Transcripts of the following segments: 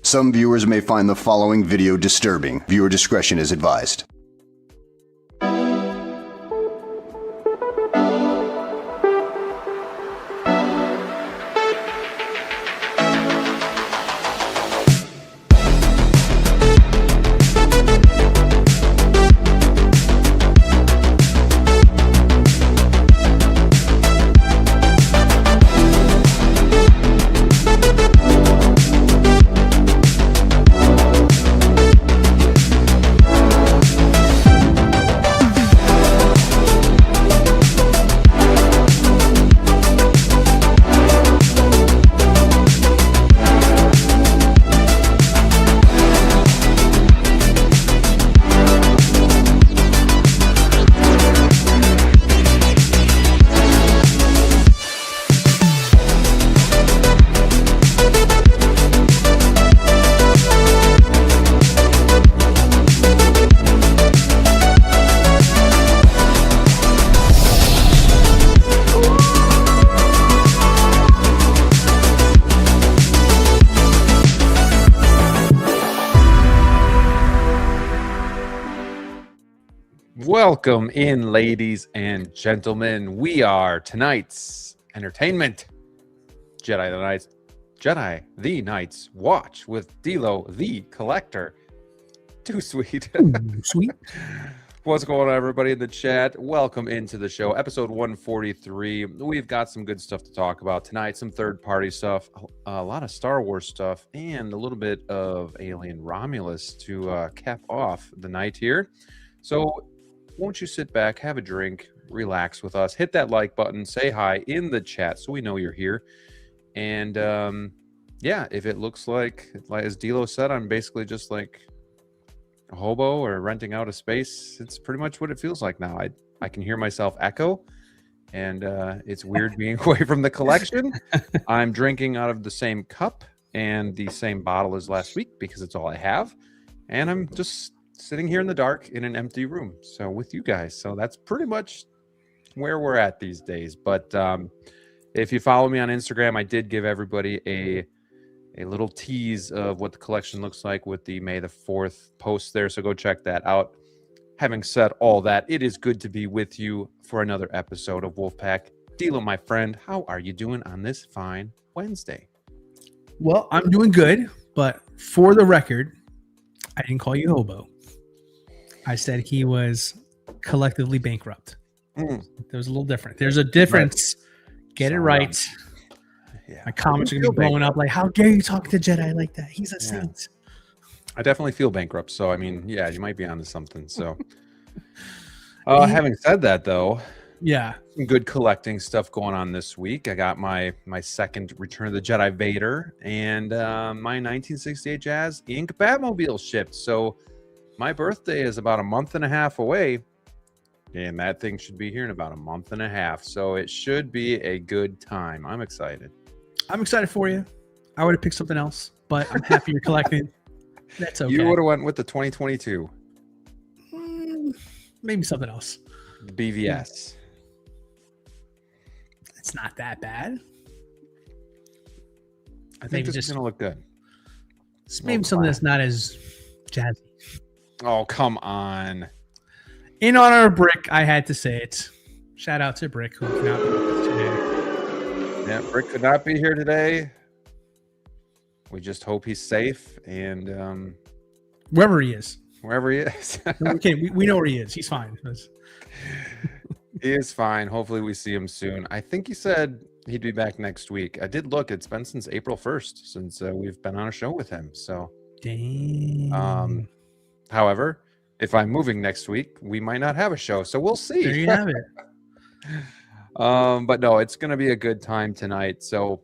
Some viewers may find the following video disturbing. Viewer discretion is advised. Welcome in, ladies and gentlemen. We are tonight's entertainment, Jedi the Night's Watch with DLO The Collector. Too sweet. Sweet. What's going on, everybody in the chat? Welcome into the show, episode 143. We've got some good stuff to talk about tonight, some third-party stuff, a lot of Star Wars stuff, and a little bit of Alien Romulus to cap off the night here. So won't you sit back, have a drink, relax with us, hit that like button, say hi in the chat so we know you're here. And yeah, if it looks like as D'Lo said, I'm basically just like a hobo or renting out a space, it's pretty much what it feels like now. I can hear myself echo, and it's weird being away from the collection. I'm drinking out of the same cup and the same bottle as last week because it's all I have. And I'm just sitting here in the dark in an empty room, so with you guys. So that's pretty much where we're at these days. But if you follow me on Instagram, I did give everybody a little tease of what the collection looks like with the May the 4th post there, so go check that out. Having said all that, it is good to be with you for another episode of Wolfpack. D'Lo, my friend, how are you doing on this fine Wednesday? Well, I'm doing good, but for the record, I didn't call you hobo. I said he was collectively bankrupt. There was a little different. There's a difference. Right. Get it right. Yeah. My comments are going to be blowing up like, how dare you talk to Jedi like that? He's a saint. I definitely feel bankrupt. So, I mean, yeah, you might be onto something. So, having said that, though, yeah, some good collecting stuff going on this week. I got my second Return of the Jedi Vader and my 1968 Jazz Ink Batmobile shipped. So, my birthday is about a month and a half away, and that thing should be here in about a month and a half. So it should be a good time. I'm excited. I'm excited for you. I would have picked something else, but I'm happy you're collecting. That's okay. You would have went with the 2022. Maybe something else. The BVS. It's not that bad. I think this is going to look good. Maybe something that's not as jazzy. Oh, come on. In honor of Brick, I had to say it. Shout out to Brick, who cannot be with us today. Yeah, Brick could not be here today. We just hope he's safe and wherever he is. Wherever he is. Okay, we know where he is. He's fine. He is fine. Hopefully we see him soon. I think he said he'd be back next week. I did look. It's been since April 1st since we've been on a show with him. So, dang. However, if I'm moving next week, we might not have a show, so we'll see. There you have it. But no, it's going to be a good time tonight. So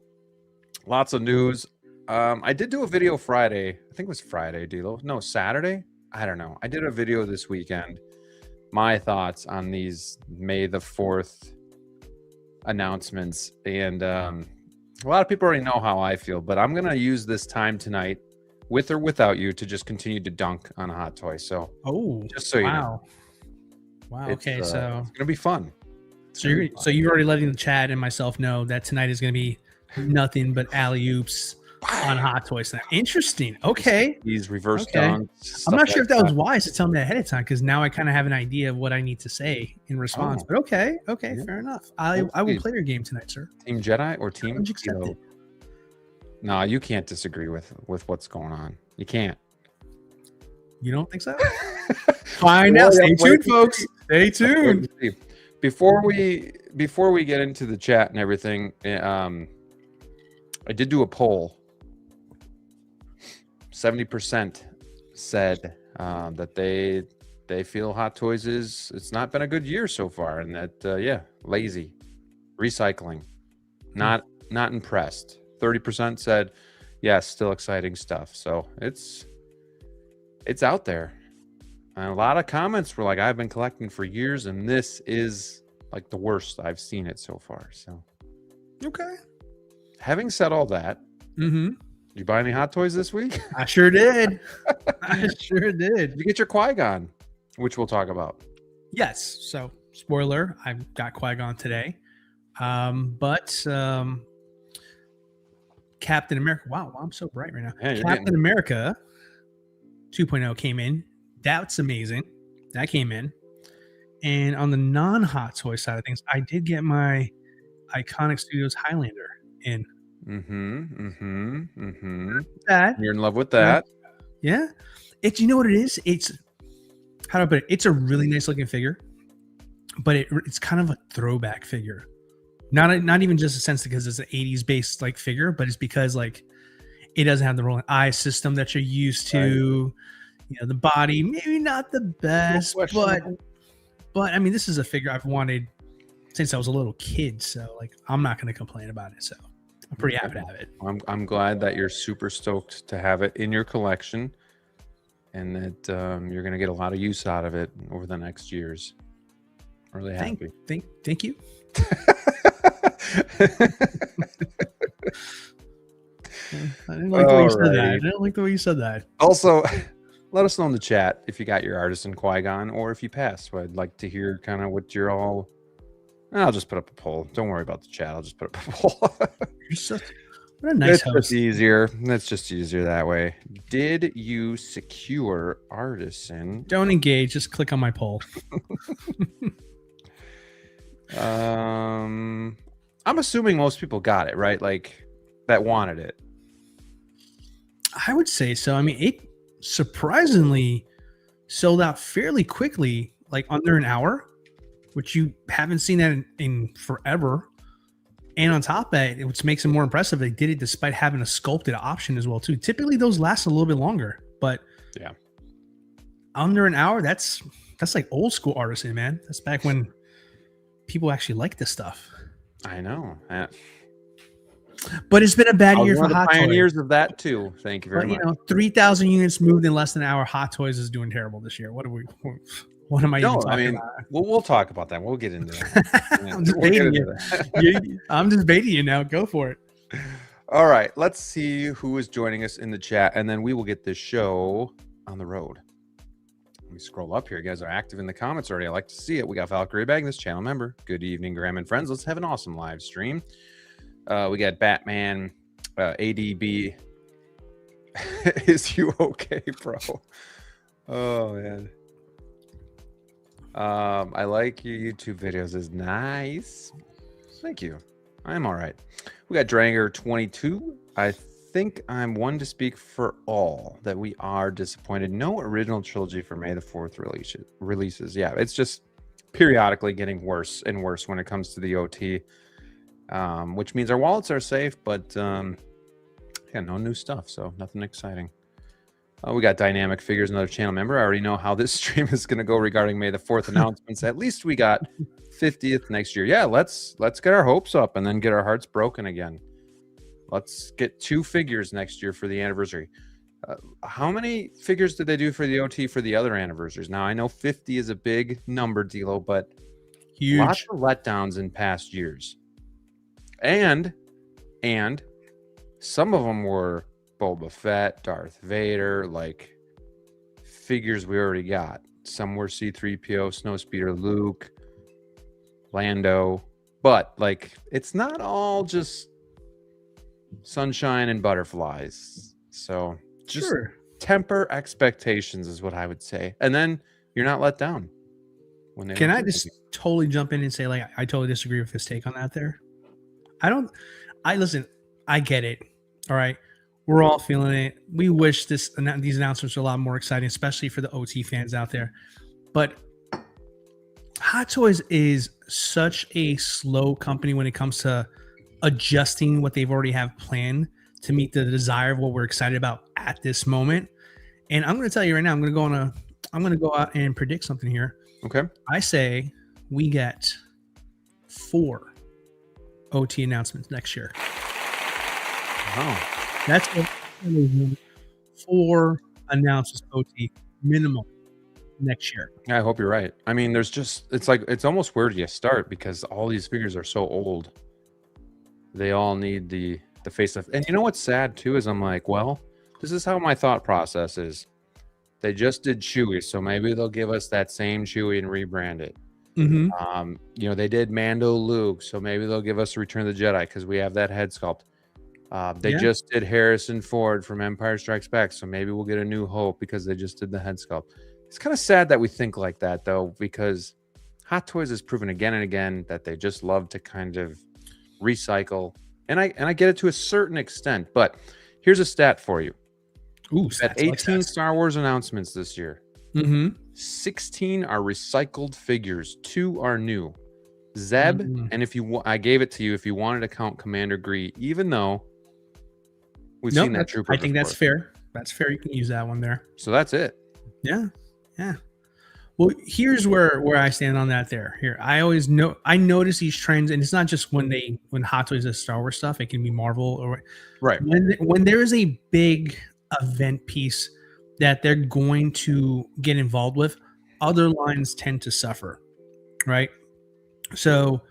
lots of news. I did do a video Friday. I think it was Friday, D'Lo. No, Saturday? I don't know. I did a video this weekend. My thoughts on these May the 4th announcements. And a lot of people already know how I feel, but I'm going to use this time tonight, with or without you, to just continue to dunk on a hot toy. So, just so you know. Wow. Okay, so it's gonna be fun. So you're already letting the chat and myself know that tonight is gonna be nothing but alley oops, on Hot Toys now. Interesting. Okay. These reverse Okay. dunks. I'm not sure if that was wise to tell me ahead of time because now I kind of have an idea of what I need to say in response. Oh. But okay, Yeah. fair enough. I will play your game tonight, sir. Team Jedi or Team Challenge accepted. Kilo? No, you can't disagree with what's going on. You can't. You don't think so? Find out. Stay tuned, folks. Stay Wait tuned. and see. Before we get into the chat and everything, I did do a poll. 70% said that they feel Hot Toys it's not been a good year so far, and that lazy, recycling, not impressed. 30% said yes, still exciting stuff. So it's out there. And a lot of comments were like, I've been collecting for years, and this is like the worst I've seen it so far. So Okay. having said all that, Mm-hmm. did you buy any Hot Toys this week? I sure did. I sure did. Did you get your Qui-Gon, which we'll talk about? Yes. So, spoiler, I've got Qui-Gon today. But Captain America. Wow, I'm so bright right now. Yeah, Captain America 2.0 came in. That's amazing. That came in. And on the non-Hot Toy side of things, I did get my Iconic Studios Highlander in. That You're in love with that. yeah. It's, you know what it is? It's, how do I put it? It's a really nice looking figure, but it's kind of a throwback figure. Not even just a sense because it's an 80s based like figure, but it's because like it doesn't have the rolling eye system that you're used to. Right. You know, the body maybe not the best, but I mean, this is a figure I've wanted since I was a little kid, so like I'm not going to complain about it. So I'm pretty happy to have it. I'm glad that you're super stoked to have it in your collection, and that you're going to get a lot of use out of it over the next years. I'm really happy. Thank you. I didn't like the way you said that. I didn't like the way you said that. Also, let us know in the chat if you got your Artisan Qui-Gon or if you passed. I'd like to hear kind of what you're all. I'll just put up a poll. Don't worry about the chat. I'll just put up a poll. What a nice host. Just easier. That's just easier that way. Did you secure Artisan? Don't engage. Just click on my poll. I'm assuming most people got it, right? Like that wanted it. I would say so. I mean, it surprisingly sold out fairly quickly, like under an hour, which you haven't seen that in forever. And on top of that, which makes it more impressive, they did it despite having a sculpted option as well too. Typically, those last a little bit longer, but yeah, under an hour. That's like old school Artisan, man. That's back when people actually liked this stuff. I know. But it's been a bad year for Hot Toys. Pioneers of that too. Thank you very much. You know, 3,000 units moved in less than an hour. Hot Toys is doing terrible this year. What am I even talking about? We'll talk about that. We'll get into that. I'm just baiting you. I'm just baiting you now. Go for it. All right. Let's see who is joining us in the chat, and then we will get this show on the road. Let me scroll up here. You guys are active in the comments already. I like to see it. We got Valkyrie Bag, this channel member. Good evening, Graham and friends. Let's have an awesome live stream. We got Batman, ADB. Is you okay, bro? Oh man. I like your YouTube videos. Is nice. Thank you. I'm all right. We got Dranger 22. I think I'm one to speak for all that we are disappointed. No original trilogy for May the 4th releases. Yeah, it's just periodically getting worse and worse when it comes to the OT, which means our wallets are safe, but yeah, no new stuff. So nothing exciting. We got Dynamic Figures, another channel member. I already know how this stream is going to go regarding May the 4th announcements. At least we got 50th next year. Yeah, let's get our hopes up and then get our hearts broken again. Let's get 2 figures next year for the anniversary. How many figures did they do for the OT for the other anniversaries? Now, I know 50 is a big number, DLO, but huge. Lots of letdowns in past years. And some of them were Boba Fett, Darth Vader, like figures we already got. Some were C-3PO, Snowspeeder, Luke, Lando, but like it's not all just sunshine and butterflies. So just Sure. temper expectations is what I would say. And then you're not let down. When they Can don't I do just anything. totally jump in and say, like, I totally disagree with his take on that there? Listen, I get it. All right. We're all feeling it. We wish these announcements were a lot more exciting, especially for the OT fans out there. But Hot Toys is such a slow company when it comes to adjusting what they've already have planned to meet the desire of what we're excited about at this moment. And I'm going to tell you right now, I'm going to go out and predict something here. Okay. I say we get 4 OT announcements next year. Wow. That's 4 announcements OT minimum next year. Yeah, I hope you're right. I mean, it's almost where do you start because all these figures are so old. They all need the facelift. And you know what's sad too is I'm like, well, this is how my thought process is. They just did Chewie, so maybe they'll give us that same Chewie and rebrand it. Mm-hmm. They did Mando Luke, so maybe they'll give us Return of the Jedi because we have that head sculpt. They just did Harrison Ford from Empire Strikes Back, so maybe we'll get a New Hope because they just did the head sculpt. It's kind of sad that we think like that, though, because Hot Toys has proven again and again that they just love to kind of recycle, and I get it to a certain extent. But here's a stat for you: Ooh, at 18 Star Wars announcements this year, 16 are recycled figures, 2 are new. Zeb, and I gave it to you if you wanted to count Commander Gree, even though we've seen that trooper. I think before. that's fair. That's fair. You can use that one there. So that's it. Yeah. Well, here's where I stand on that there. Here, I notice these trends, and it's not just when Hot Toys does Star Wars stuff. It can be Marvel or right. When there is a big event piece that they're going to get involved with, other lines tend to suffer, right? So,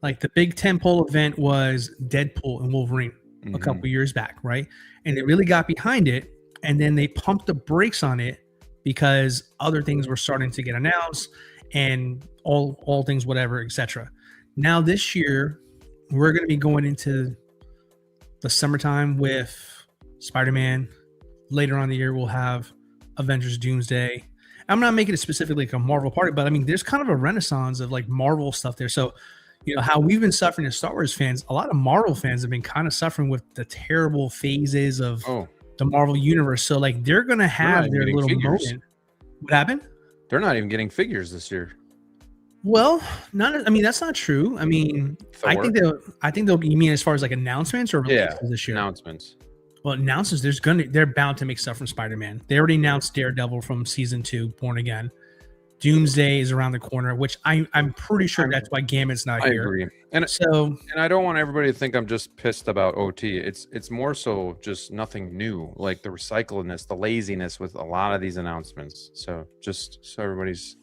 like the big tentpole event was Deadpool and Wolverine a couple years back, right? And they really got behind it, and then they pumped the brakes on it because other things were starting to get announced and all things, whatever, etc. Now this year, we're going to be going into the summertime with Spider-Man. Later on in the year, we'll have Avengers Doomsday. I'm not making it specifically like a Marvel party, but I mean, there's kind of a renaissance of like Marvel stuff there. So, how we've been suffering as Star Wars fans, a lot of Marvel fans have been kind of suffering with the terrible phases of the Marvel universe. So like they're going to have their little moment. What happened? They're not even getting figures this year. Well, that's not true. I mean, Thor. I think they'll, you mean as far as like announcements or releases this year? Announcements. Well, announcements, they're bound to make stuff from Spider-Man. They already announced Daredevil from season 2, Born Again. Doomsday is around the corner, which I'm pretty sure that's why Gambit's not here. I agree. And I don't want everybody to think I'm just pissed about OT. It's more so just nothing new, like the recycledness, the laziness with a lot of these announcements. So just so everybody's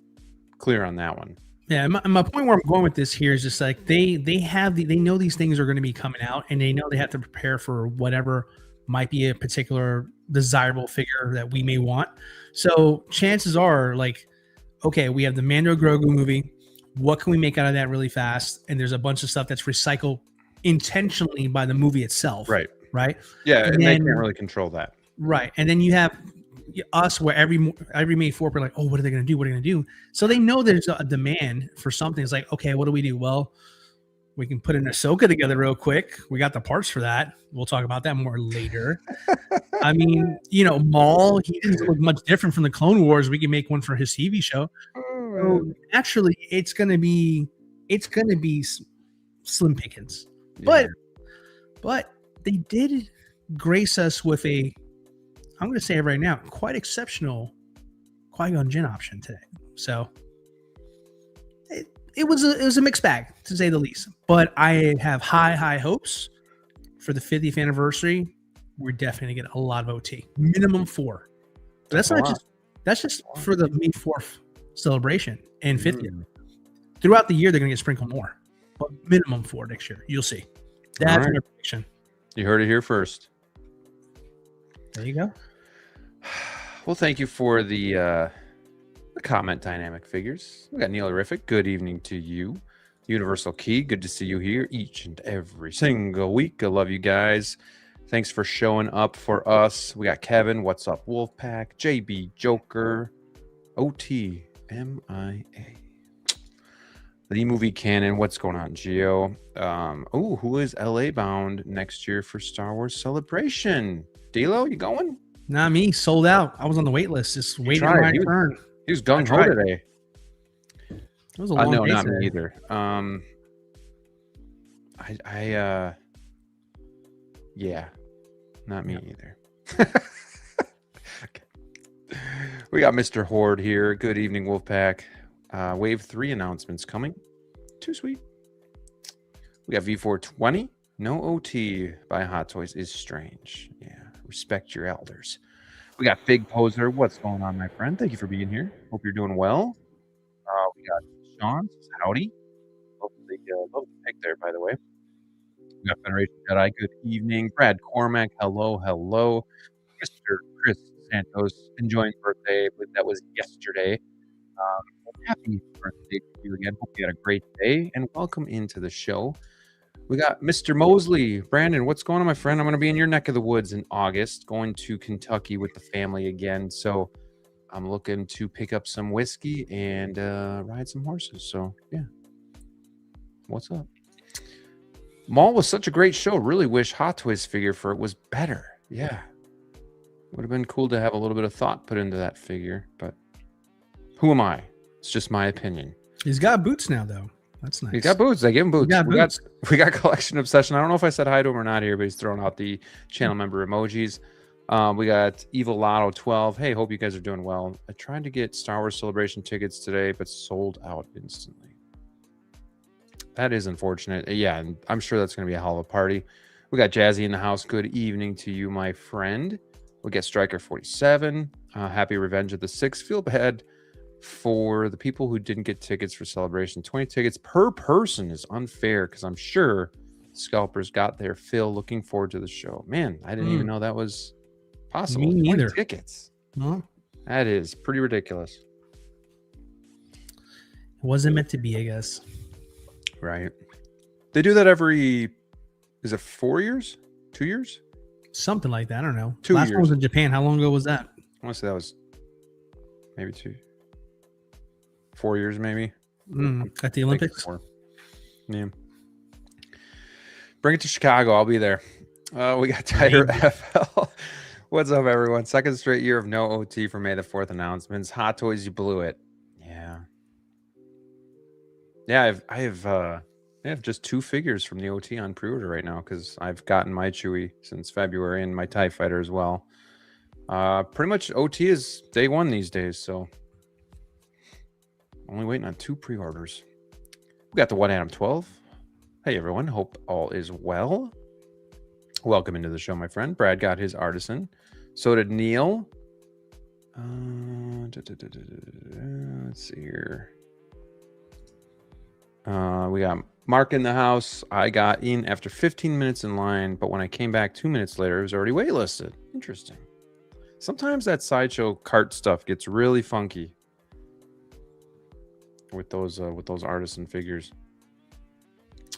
clear on that one. Yeah, my point where I'm going with this here is just like they know these things are going to be coming out, and they know they have to prepare for whatever might be a particular desirable figure that we may want. So chances are, like, okay, we have the Mando Grogu movie. What can we make out of that really fast? And there's a bunch of stuff that's recycled intentionally by the movie itself. Right. Yeah, and they can't really control that. Right. And then you have us where every May 4th, we're like, oh, what are they going to do? What are they going to do? So they know there's a demand for something. It's like, okay, what do we do? Well, we can put an Ahsoka together real quick. We got the parts for that. We'll talk about that more later. I mean, Maul, he didn't look much different from the Clone Wars. We can make one for his TV show. So naturally, it's gonna be slim pickings. Yeah. But they did grace us with I'm gonna say it right now, quite exceptional Qui-Gon Jinn option today. So it was a mixed bag, to say the least. But I have high hopes for the 50th anniversary. We're definitely gonna get a lot of OT, minimum 4. But that's just for the May 4th celebration and 50th. Throughout the year, they're gonna get sprinkled more, but minimum 4 next year. You'll see. That's my prediction. You heard it here first. There you go. Well, thank you for the comment dynamic figures. We got Neil Horrific. Good evening to you. Universal Key, good to see you here each and every single week. I love you guys. Thanks for showing up for us. We got Kevin, what's up, Wolfpack, JB Joker, OT, MIA. The movie canon, what's going on, Geo? Who is LA bound next year for Star Wars Celebration? DLO, you going? Not me, sold out. I was on the wait list, just waiting my turn. He was gung ho today. It was a long no, day not today. me either. Yeah, not me either. Okay. We got Mr. Horde here. Good evening, Wolfpack. Wave 3 announcements coming. Too sweet. We got V420. No OT by Hot Toys is strange. Yeah, respect your elders. We got Big Poser. What's going on, my friend? Thank you for being here. Hope you're doing well. We got Sean. Howdy. Love the pick there, by the way. We got Federation Jedi. Good evening. Brad Cormack. Hello, hello. Mr. Chris Santos. Enjoying birthday. That was yesterday. Happy birthday to you again. Hope you had a great day and welcome into the show. We got Mr. Mosley. Brandon, what's going on, my friend? I'm going to be in your neck of the woods in August, going to Kentucky with the family again. So I'm looking to pick up some whiskey and ride some horses. So, yeah. What's up? Mall was such a great show. Really wish Hot Toys figure for it was better. Yeah. Would have been cool to have a little bit of thought put into that figure, but who am I? It's just my opinion. He's got boots now, though. That's nice. He's got boots. I gave him boots. Boots. We got Collection Obsession. I don't know if I said hi to him or not here, but he's throwing out the channel member emojis. We got Evil Lotto 12. Hey, hope you guys are doing well. I tried to get Star Wars Celebration tickets today, but sold out instantly. That is unfortunate. Yeah, and I'm sure that's going to be a hell of a party. We got Jazzy in the house. Good evening to you, my friend. We get Striker 47. Happy Revenge of the 6. Feel bad for the people who didn't get tickets for Celebration. 20 tickets per person is unfair because I'm sure scalpers got their fill. Looking forward to the show. Man, I didn't even know that was possible. Me neither. 20 tickets. No, That is pretty ridiculous. it wasn't meant to be, I guess. Right. They do that every, is it 4 years? 2 years? Something like that. I don't know. 2 Last years. one was in Japan. How long ago was that? I want to say that was maybe 4 years, maybe. At the Olympics? 4. Yeah. Bring it to Chicago. I'll be there. We got Tighter FL. What's up, everyone? Second straight year of no OT for May the 4th announcements. Hot Toys, you blew it. Yeah. Yeah, I have just 2 figures from the OT on pre-order right now because I've gotten my Chewie since February and my TIE Fighter as well. Pretty much OT is day one these days, so only waiting on 2 pre-orders. We got the One Adam 12. Hey everyone, hope all is well. Welcome into the show, my friend. Brad got his Artisan. So did Neil. Let's see here. We got Mark in the house. I got in after 15 minutes in line, but when I came back 2 minutes later, it was already waitlisted. Interesting. Sometimes that sideshow cart stuff gets really funky with those Artisan figures.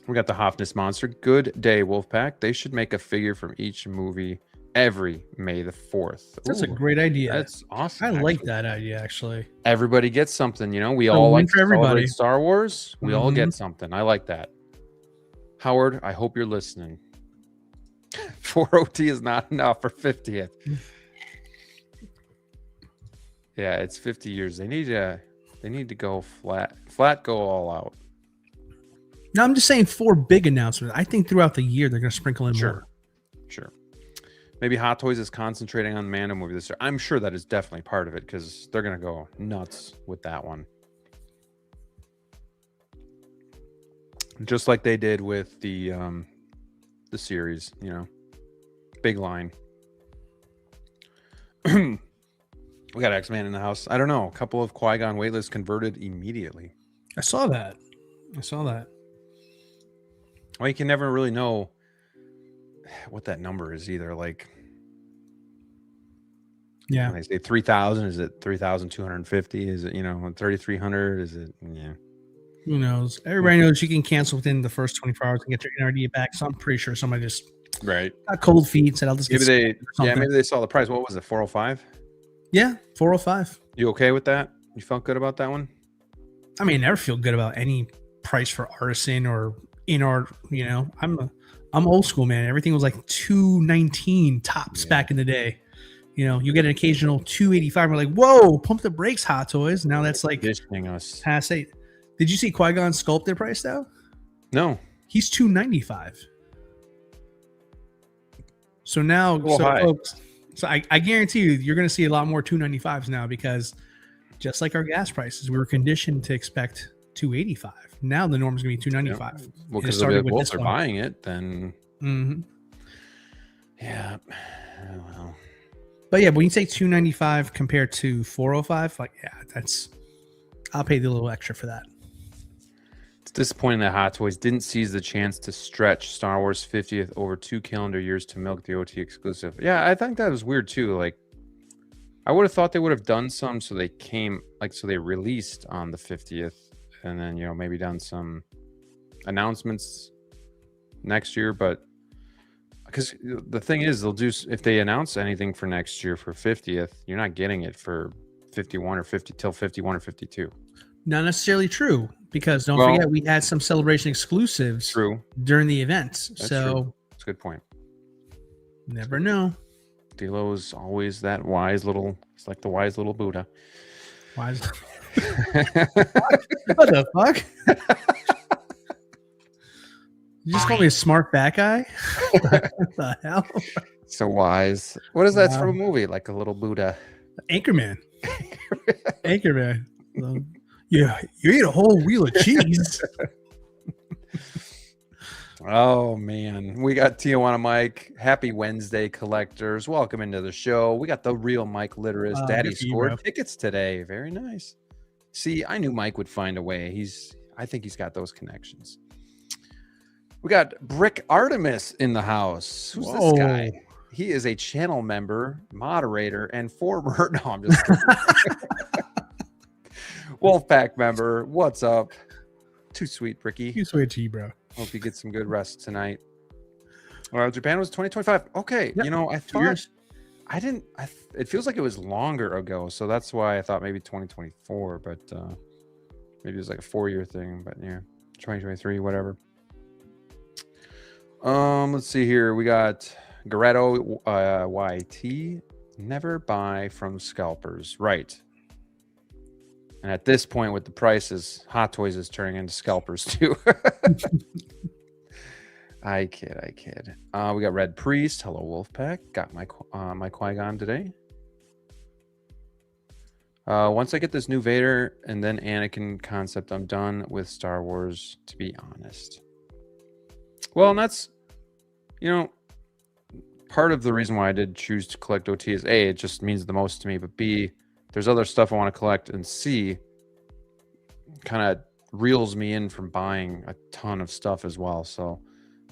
We got the Hoffness Monster. Good day, Wolfpack. They should make a figure from each movie every May the 4th. That's a great idea. That's awesome. I like that idea, actually. Everybody gets something, you know. We all like for everybody. Star Wars. We all get something. I like that. Howard, I hope you're listening. 4 OT is not enough for 50th. Yeah, it's 50 years. They need to go flat, go all out. No, I'm just saying 4 big announcements. I think throughout the year they're going to sprinkle in more. Sure. Maybe Hot Toys is concentrating on the Mando movie this year. I'm sure that is definitely part of it because they're going to go nuts with that one. Just like they did with the series, you know. Big line. We got X-Man in the house. I don't know. A couple of Qui-Gon waitlists converted immediately. I saw that. Well, you can never really know what that number is either. Like, yeah, when they say 3,000, is it 3,250? Is it, 3,300? Is it, yeah. Who knows? Everybody knows you can cancel within the first 24 hours and get your NRD back. So I'm pretty sure somebody just Right. got cold feet, said, I'll just get Maybe they saw the price. What was it? 405? Yeah, 405. You okay with that? You felt good about that one? I mean, I never feel good about any price for Artisan or in art. You know, I'm old school, man. Everything was like $219 tops back in the day. You know, you get an occasional $285. We're like, whoa, pump the brakes, Hot Toys. Now that's like us. past 8. Did you see Qui-Gon sculpted price though? No. He's $295. So now, folks, so I guarantee you're going to see a lot more $295s now, because just like our gas prices, we were conditioned to expect $285. Now the norm is going to be $295. Yeah. Well, because if they're buying it, then yeah. Oh, well. But yeah, when you say $295 compared to $405, like, yeah, I'll pay the little extra for that. It's disappointing that Hot Toys didn't seize the chance to stretch Star Wars 50th over 2 calendar years to milk the OT exclusive. Yeah, I think that was weird too. Like, I would have thought they would have done some so they released on the 50th, and then, you know, maybe done some announcements next year. But because the thing is, they'll do, if they announce anything for next year for 50th, you're not getting it for 51 or 50 till 51 or 52. Not necessarily true, because don't forget we had some celebration exclusives during the event. That's a good point. Never know. DLO is always that wise little. It's like the wise little Buddha. Wise. What the fuck? You just call me a smart fat guy? What the hell? So wise. What is that from a movie? Like a little Buddha. Anchorman. Anchorman. Yeah, you eat a whole wheel of cheese. Oh man, we got Tijuana Mike. Happy Wednesday, collectors. Welcome into the show. We got the real Mike Literis. Daddy scored tickets today. Very nice. See, I knew Mike would find a way. I think he's got those connections. We got Brick Artemis in the house. Who's this guy? He is a channel member, moderator, and former. No, I'm just kidding. Wolfpack member. What's up? Too sweet, Bricky. Too sweet to you, bro. Hope you get some good rest tonight. Japan was 2025. Okay, yep. You know, I thought it feels like it was longer ago, so that's why I thought maybe 2024, but maybe it was like a 4-year thing. But yeah, 2023, whatever. Let's see here. We got Garetto YT. Never buy from scalpers, right? And at this point, with the prices, Hot Toys is turning into scalpers too. I kid. We got Red Priest. Hello, Wolfpack. Got my Qui-Gon today. Once I get this new Vader and then Anakin concept, I'm done with Star Wars, to be honest. Well, and that's, you know, part of the reason why I did choose to collect OT is A, it just means the most to me, but B, there's other stuff I want to collect, and C, kind of reels me in from buying a ton of stuff as well. So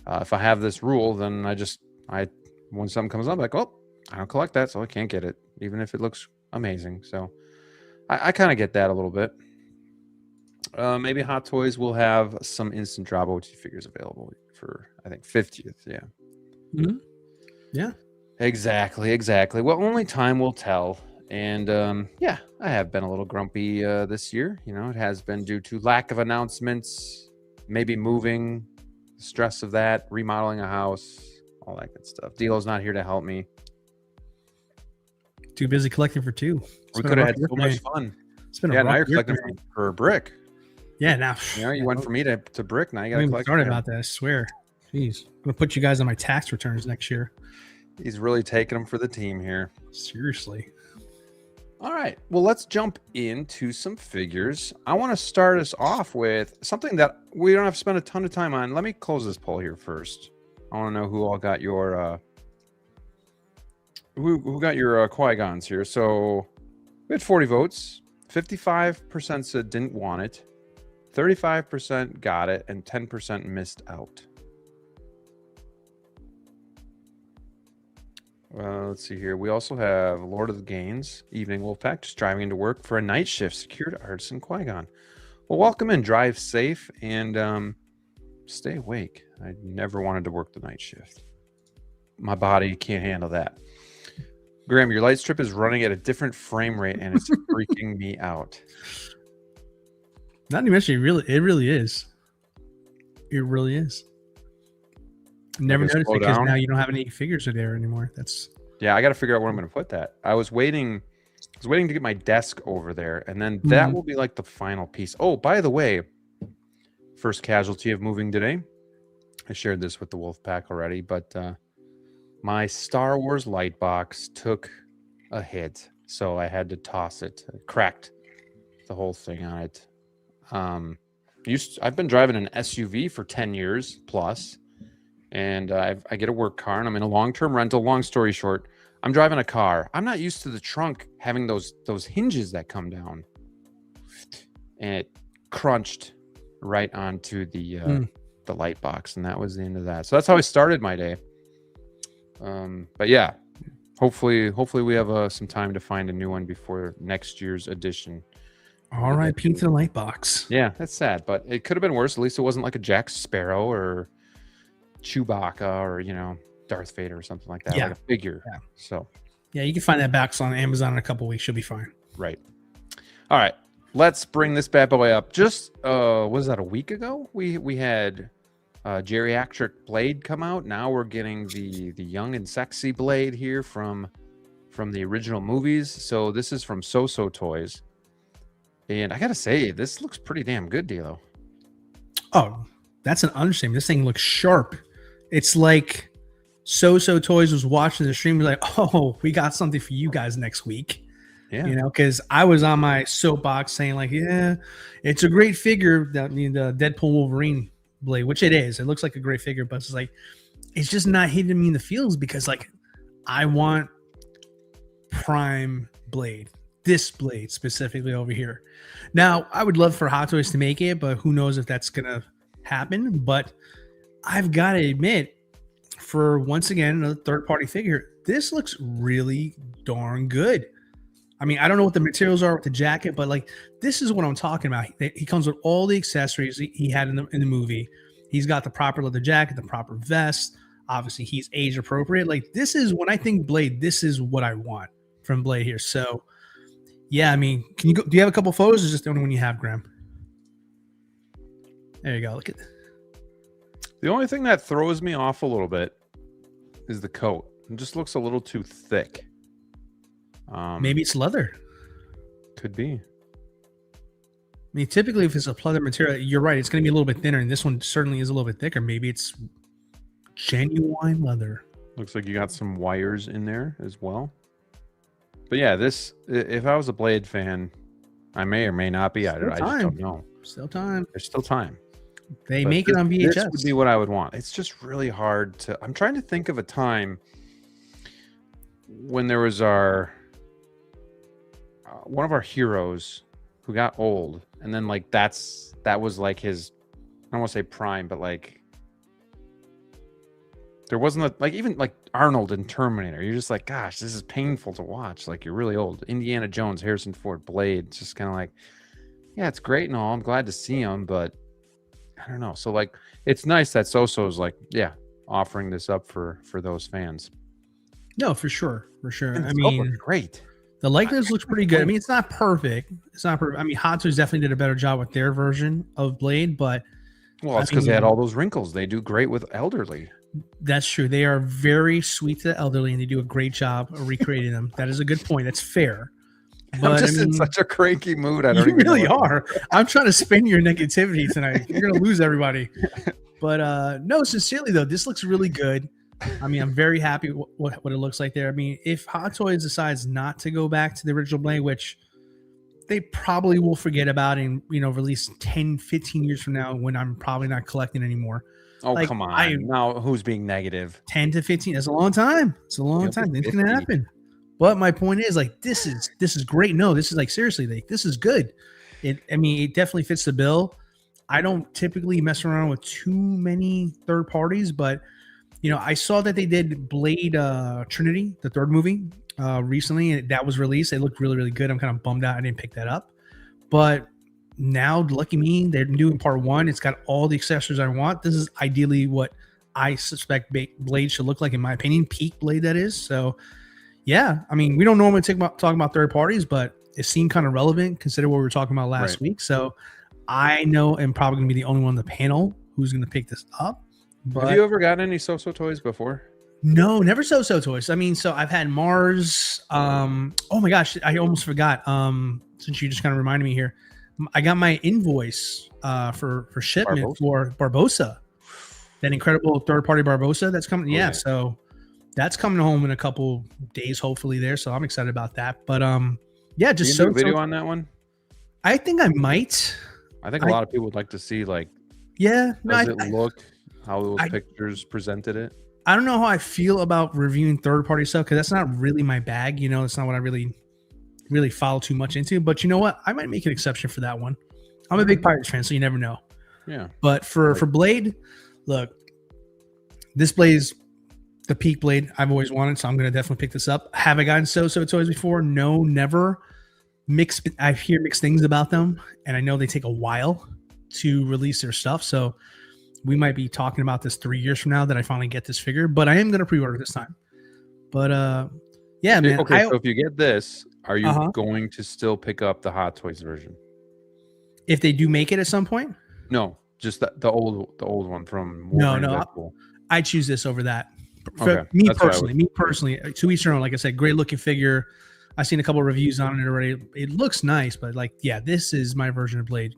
if I have this rule, then when something comes up, I'm like, oh, I don't collect that, so I can't get it, even if it looks amazing. So I kind of get that a little bit. Maybe Hot Toys will have some instant drop OT figures available for, I think, 50th. Yeah. Mm-hmm. Yeah. Exactly. Well, only time will tell. And yeah, I have been a little grumpy this year. You know, it has been due to lack of announcements, maybe moving, stress of that, remodeling a house, all that good stuff. DLO's not here to help me. Too busy collecting for two. We could have had so much fun. It's been a now you're collecting for brick. Yeah, now. You know, you went from me to brick. Now you got to collect. Sorry about that. I swear. Jeez, I'm gonna put you guys on my tax returns next year. He's really taking them for the team here. Seriously. All right. Well, let's jump into some figures. I want to start us off with something that we don't have to spend a ton of time on. Let me close this poll here first. I want to know who all got your who got your Qui-Gons here. So we had 40 votes. 55% said didn't want it. 35% got it, and 10% missed out. Let's see here. We also have Lord of the Gains, Evening Wolfpack, just driving into work for a night shift, secured Artisan Qui-Gon. Well, welcome in. Drive safe and stay awake. I never wanted to work the night shift. My body can't handle that. Graham, your light strip is running at a different frame rate and it's freaking me out. Not to mention, it really is. It really is. Never noticed it because now you don't have any figures there anymore. Yeah, I got to figure out where I'm going to put that. I was waiting to get my desk over there, and then that will be like the final piece. Oh, by the way, first casualty of moving today. I shared this with the Wolfpack already, but my Star Wars light box took a hit, so I had to toss it. I cracked the whole thing on it. I've been driving an SUV for 10 years plus, and I get a work car, and I'm in a long-term rental. Long story short, I'm driving a car. I'm not used to the trunk having those hinges that come down, and it crunched right onto the light box, and that was the end of that. So that's how I started my day. But yeah, hopefully we have some time to find a new one before next year's edition. R.I.P. to the light box. Yeah, that's sad, but it could have been worse. At least it wasn't like a Jack Sparrow or Chewbacca or Darth Vader or something like that. Yeah, like a figure. Yeah. So yeah, you can find that box on Amazon in a couple weeks. You'll be fine. Right. All right. Let's bring this bad boy up. Just was that a week ago? We had geriatric Blade come out. Now we're getting the young and sexy Blade here from the original movies. So this is from So Toys. And I gotta say, this looks pretty damn good, DLO. Oh, that's an understatement. This thing looks sharp. It's like So Toys was watching the stream, like, oh, we got something for you guys next week. Yeah. Because I was on my soapbox saying, like, yeah, it's a great figure. The Deadpool Wolverine Blade, which it is. It looks like a great figure, but it's like, it's just not hitting me in the feels because, like, I want Prime Blade. This Blade specifically over here. Now, I would love for Hot Toys to make it, but who knows if that's going to happen. But I've got to admit, for once again, another third-party figure, this looks really darn good. I mean, I don't know what the materials are with the jacket, but like, this is what I'm talking about. He comes with all the accessories he had in the movie. He's got the proper leather jacket, the proper vest. Obviously, he's age appropriate. Like, this is when I think Blade, this is what I want from Blade here. So, yeah, I mean, do you have a couple photos, or just the only one you have, Graham? There you go. Look at the only thing that throws me off a little bit is the coat. It just looks a little too thick. Maybe it's leather. Could be. I mean, typically, if it's a leather material, you're right. It's going to be a little bit thinner, and this one certainly is a little bit thicker. Maybe it's genuine leather. Looks like you got some wires in there as well. But yeah, this, if I was a Blade fan, I may or may not be. I just don't know. Still time. There's still time. They make it on VHS. This would be what I would want. It's just really hard to... I'm trying to think of a time when there was one of our heroes who got old, and then like that was like his... I don't want to say prime, but like... There wasn't even like Arnold in Terminator. You're just like, gosh, this is painful to watch. Like, you're really old. Indiana Jones, Harrison Ford, Blade. It's just kind of like, yeah, it's great and all. I'm glad to see him, but I don't know. So like, it's nice that So-So's like, yeah, offering this up for those fans. No, for sure. And I mean, great. The likeness looks pretty good. I mean, it's not perfect. I mean, Hot Toys definitely did a better job with their version of Blade, but well, it's because they had all those wrinkles. They do great with elderly. That's true. They are very sweet to the elderly, and they do a great job of recreating them. That is a good point. That's fair. But I'm just in such a cranky mood. I don't you really are. I'm trying to spin your negativity tonight. You're gonna lose everybody. But no, sincerely though, this looks really good. I mean, I'm very happy what it looks like there. I mean, if Hot Toys decides not to go back to the original Blade, which they probably will forget about and release 10, 15 years from now when I'm probably not collecting anymore. Oh, like, come on. Now who's being negative? 10 to 15. That's a long time. It's a long time. It's going to happen. But my point is, like, this is great. No, this is like, seriously, like, this is good. It definitely fits the bill. I don't typically mess around with too many third parties, but I saw that they did Blade Trinity, the third movie, recently, and that was released. It looked really, really good. I'm kind of bummed out I didn't pick that up. But now, lucky me, they're doing part 1. It's got all the accessories I want. This is ideally what I suspect Blade should look like, in my opinion. Peak Blade, that is. So, yeah. I mean, we don't normally talk about third parties, but it seemed kind of relevant considering what we were talking about last week. So, I know I'm probably going to be the only one on the panel who's going to pick this up. But have you ever gotten any So-So toys before? No, never So-So toys. I mean, so I've had Mars. Oh my gosh, I almost forgot. Since you just kind of reminded me here, I got my invoice for shipment for Barbossa, that incredible third-party Barbossa that's coming. Yeah, so that's coming home in a couple days, hopefully there. So I'm excited about that. But yeah, just do a video on that one. I think I might. I think a lot of people would like to see, like, yeah, does it look, how those pictures presented it. I don't know how I feel about reviewing third-party stuff, because that's not really my bag. You know, it's not what I really follow too much into. But you know what? I might make an exception for that one. I'm a big Pirates fan, so you never know. Yeah. But for Blade, look, this Blade's the peak Blade I've always wanted, so I'm going to definitely pick this up. Have I gotten So-So toys before? No, never. I hear mixed things about them, and I know they take a while to release their stuff. So we might be talking about this 3 years from now that I finally get this figure, but I am going to pre-order this time. But yeah, man. Okay, so if you get this, are you going to still pick up the Hot Toys version? If they do make it at some point? No, just the old one from Wolverine. No. I choose this over that. Me personally, to each their own. Like I said, great looking figure. I've seen a couple of reviews on it already. It looks nice, but like, yeah, this is my version of Blade.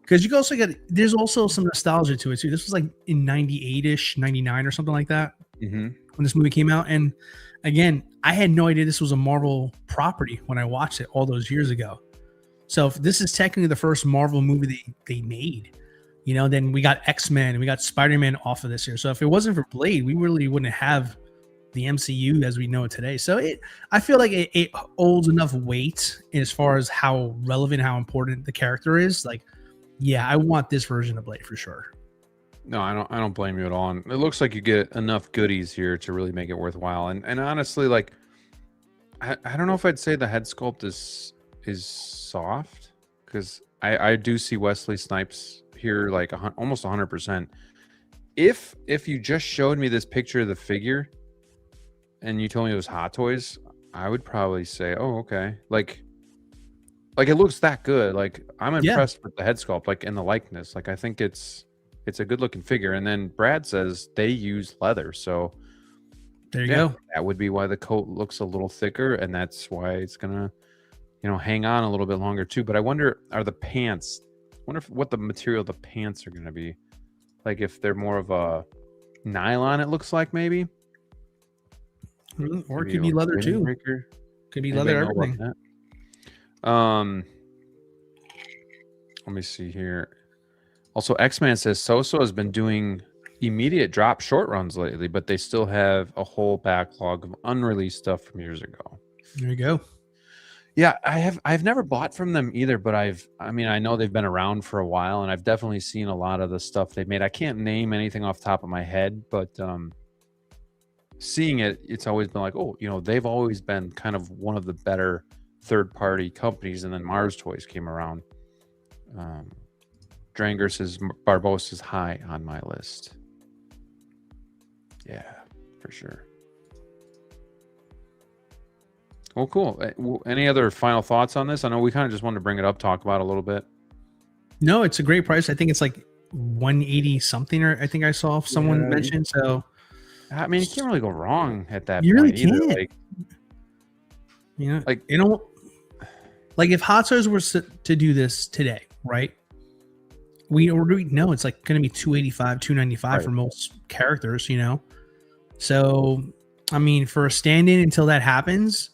Because you also there's also some nostalgia to it too. This was like in 98-ish, 99 or something like that when this movie came out. And again, I had no idea this was a Marvel property when I watched it all those years ago. So if this is technically the first Marvel movie they made, you know, then we got X-Men and we got Spider-Man off of this here. So if it wasn't for Blade, we really wouldn't have the MCU as we know it today. So I feel like it holds enough weight as far as how relevant, how important the character is. Like, yeah, I want this version of Blade for sure. No, I don't blame you at all. And it looks like you get enough goodies here to really make it worthwhile. And honestly, like, I don't know if I'd say the head sculpt is soft, because I do see Wesley Snipes here like almost 100%. If you just showed me this picture of the figure and you told me it was Hot Toys, I would probably say, oh, okay. Like it looks that good. Like, I'm impressed with the head sculpt, like, in the likeness. Like, I think it's a good looking figure. And then Brad says they use leather, so there you go. That would be why the coat looks a little thicker, and that's why it's gonna, hang on a little bit longer too. But I wonder, what the material of the pants are gonna be. Like, if they're more of a nylon, it looks like, maybe. Or it could be leather too. Could be leather, everything. Let me see here. Also, X-Man says So-So has been doing immediate drop short runs lately, but they still have a whole backlog of unreleased stuff from years ago. There you go. Yeah, I've never bought from them either, but I know they've been around for a while, and I've definitely seen a lot of the stuff they've made. I can't name anything off the top of my head, but seeing it's always been like, oh, they've always been kind of one of the better third-party companies. And then Mars Toys came around. Dranger says Barbossa's high on my list. Yeah, for sure. Well, cool. Any other final thoughts on this? I know we kind of just wanted to bring it up, talk about it a little bit. No, it's a great price. I think it's like 180 something, or I think I saw someone mention. So, I mean, you can't really go wrong at that you point really can't. Either. Like if Hot Toys were to do this today, right? We already know it's like going to be $285, $295 for most characters, So, I mean, for a stand-in until that happens,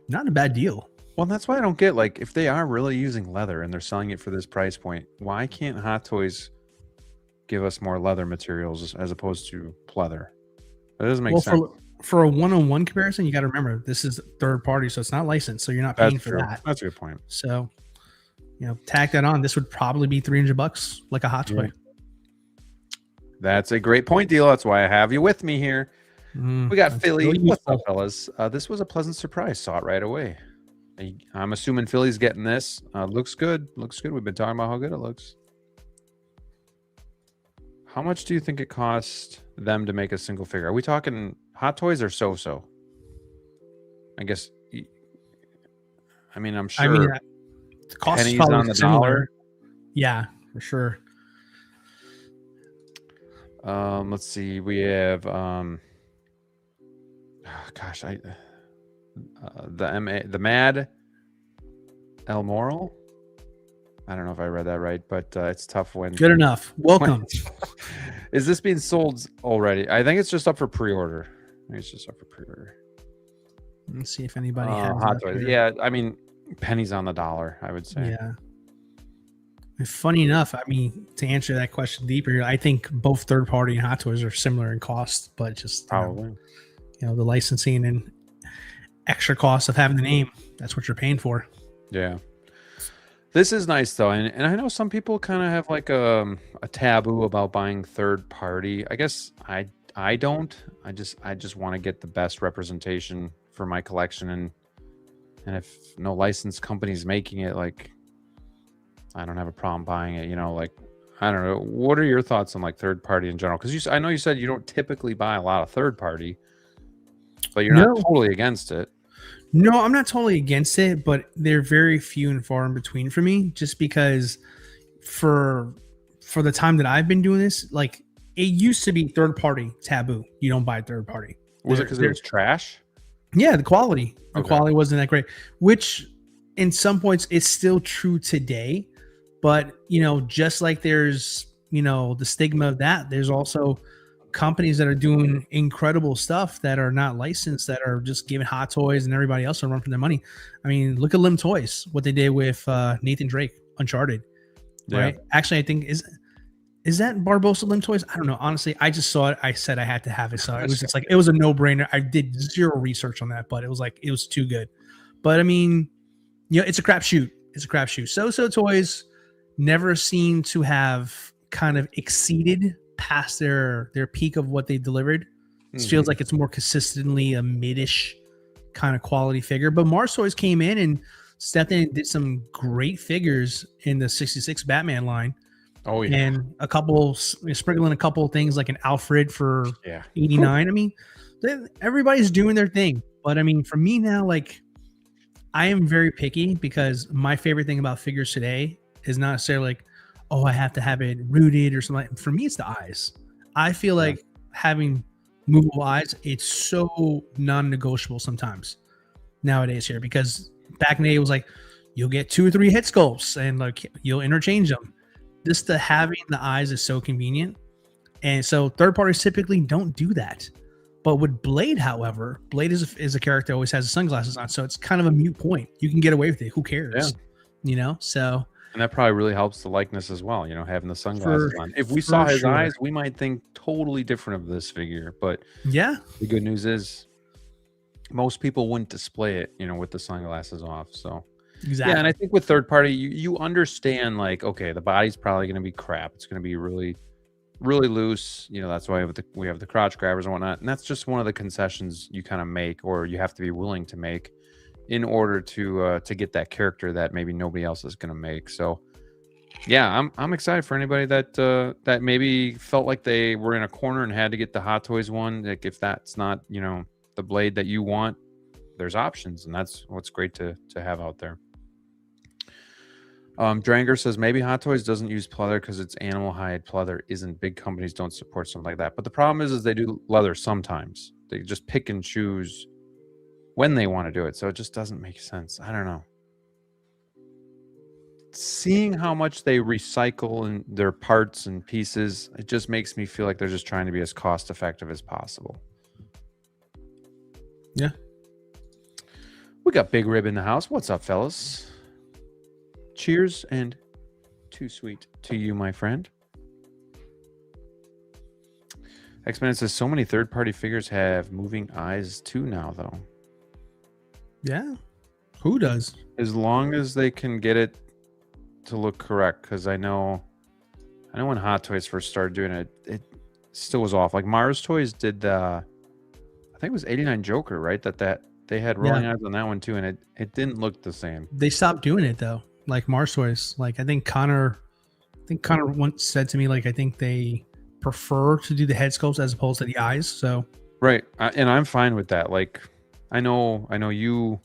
not a bad deal. Well, that's why I don't get, like, if they are really using leather and they're selling it for this price point, why can't Hot Toys give us more leather materials as opposed to pleather? That doesn't make sense. For a one-on-one comparison, you got to remember this is third party, so it's not licensed, so you're not paying for that. That's a good point. So, tack that on. This would probably be $300, like a Hot Toy. Yeah. That's a great point, Deal. That's why I have you with me here. We got Philly. What's up, fellas? This was a pleasant surprise. Saw it right away. I'm assuming Philly's getting this. Looks good. Looks good. We've been talking about how good it looks. How much do you think it cost them to make a single figure? Are we talking Hot Toys or so-so? I guess. I mean, I'm sure. I mean, the cost is pennies probably on the similar. dollar. Yeah, for sure. Let's see. We have the Mad El Moral. I don't know if I read that right, but it's tough when. Good enough. Welcome. Is this being sold already? I think it's just up for pre-order. I think it's just up for pre-order. Let's see if anybody has Hot that Toys. here. Yeah, I mean, pennies on the dollar, I would say. Yeah. And funny enough, I mean, to answer that question deeper, I think both third party and Hot Toys are similar in cost, but just Probably. The licensing and extra cost of having the name, that's what you're paying for. Yeah. This is nice though, and I know some people kind of have like a taboo about buying third party. I guess I don't. I just want to get the best representation for my collection, and if no licensed company's making it, like I don't have a problem buying it. Like I don't know. What are your thoughts on like third party in general? Because I know you said you don't typically buy a lot of third party, but you're not totally against it. No, I'm not totally against it, but they're very few and far in between for me, just because for the time that I've been doing this, like it used to be third party taboo. You don't buy third party. Was it because it was trash? Yeah, the quality. The Okay. quality wasn't that great, which in some points is still true today. But, just like there's, the stigma of that, there's also companies that are doing incredible stuff that are not licensed, that are just giving Hot Toys and everybody else a run for their money. I mean, look at Lim Toys, what they did with Nathan Drake, Uncharted, right? Yeah. Actually, I think is that Barbosa Lim Toys? I don't know. Honestly, I just saw it. I said I had to have it. So it was just like, it was a no-brainer. I did zero research on that, but it was like, it was too good. But I mean, it's a crapshoot. It's a crapshoot. So Toys never seem to have kind of exceeded past their peak of what they delivered. It feels like it's more consistently a mid-ish kind of quality figure. But Mars Toys came in and stepped in and did some great figures in the 66 Batman line. Oh yeah, and sprinkling a couple of things like an Alfred for 89. I mean, everybody's doing their thing, but I mean, for me now, like I am very picky because my favorite thing about figures today is not necessarily like, oh, I have to have it rooted or something. For me, it's the eyes. I feel like having movable eyes, it's so non-negotiable sometimes nowadays here, because back in the day it was like you'll get 2 or 3 head sculpts and like you'll interchange them. Just the having the eyes is so convenient. And so third parties typically don't do that. But with Blade, however, Blade is a character that always has the sunglasses on. So it's kind of a moot point. You can get away with it. Who cares? So. And that probably really helps the likeness as well, having the sunglasses on. If we saw his eyes, we might think totally different of this figure. But yeah, the good news is most people wouldn't display it, with the sunglasses off. So exactly. Yeah, and I think with third party, you understand like, okay, the body's probably going to be crap. It's going to be really, really loose. That's why we have the crotch grabbers and whatnot. And that's just one of the concessions you kind of make, or you have to be willing to make, in order to get that character that maybe nobody else is going to make. So yeah, I'm excited for anybody that maybe felt like they were in a corner and had to get the Hot Toys one. Like if that's not, the Blade that you want, there's options, and that's what's great to have out there. Dranger says maybe Hot Toys doesn't use pleather because it's animal hide. Pleather isn't. Big companies don't support something like that. But the problem is they do leather sometimes. They just pick and choose when they want to do it. So it just doesn't make sense. I don't know. Seeing how much they recycle in their parts and pieces, it just makes me feel like they're just trying to be as cost effective as possible. Yeah. We got Big Rib in the house. What's up, fellas? Cheers and too sweet to you, my friend. X-Men says so many third-party figures have moving eyes too now, though. Yeah. Who does? As long as they can get it to look correct, because I know when Hot Toys first started doing it, it still was off. Like Mars Toys did the, I think it was 89 Joker, right? That They had rolling eyes on that one too, and it didn't look the same. They stopped doing it though. Like Mars Toys. Like I think Connor once said to me, like I think they prefer to do the head sculpts as opposed to the eyes. So right, and I'm fine with that. Like I know you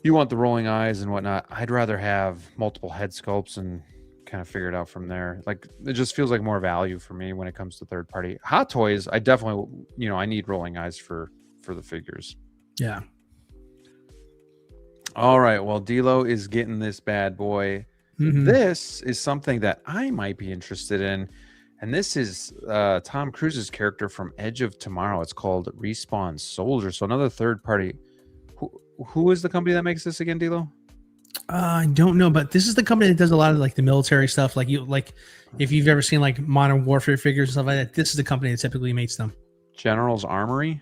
want the rolling eyes and whatnot. I'd rather have multiple head sculpts and kind of figure it out from there. Like it just feels like more value for me when it comes to third party Hot Toys. I definitely, I need rolling eyes for the figures. Yeah. All right. Well, DLO is getting this bad boy. Mm-hmm. This is something that I might be interested in. And this is Tom Cruise's character from Edge of Tomorrow. It's called Respawn Soldier. So another third party. Who is the company that makes this again, DLO? I don't know, but this is the company that does a lot of like the military stuff. Like if you've ever seen like Modern Warfare figures and stuff like that, this is the company that typically makes them. General's Armory?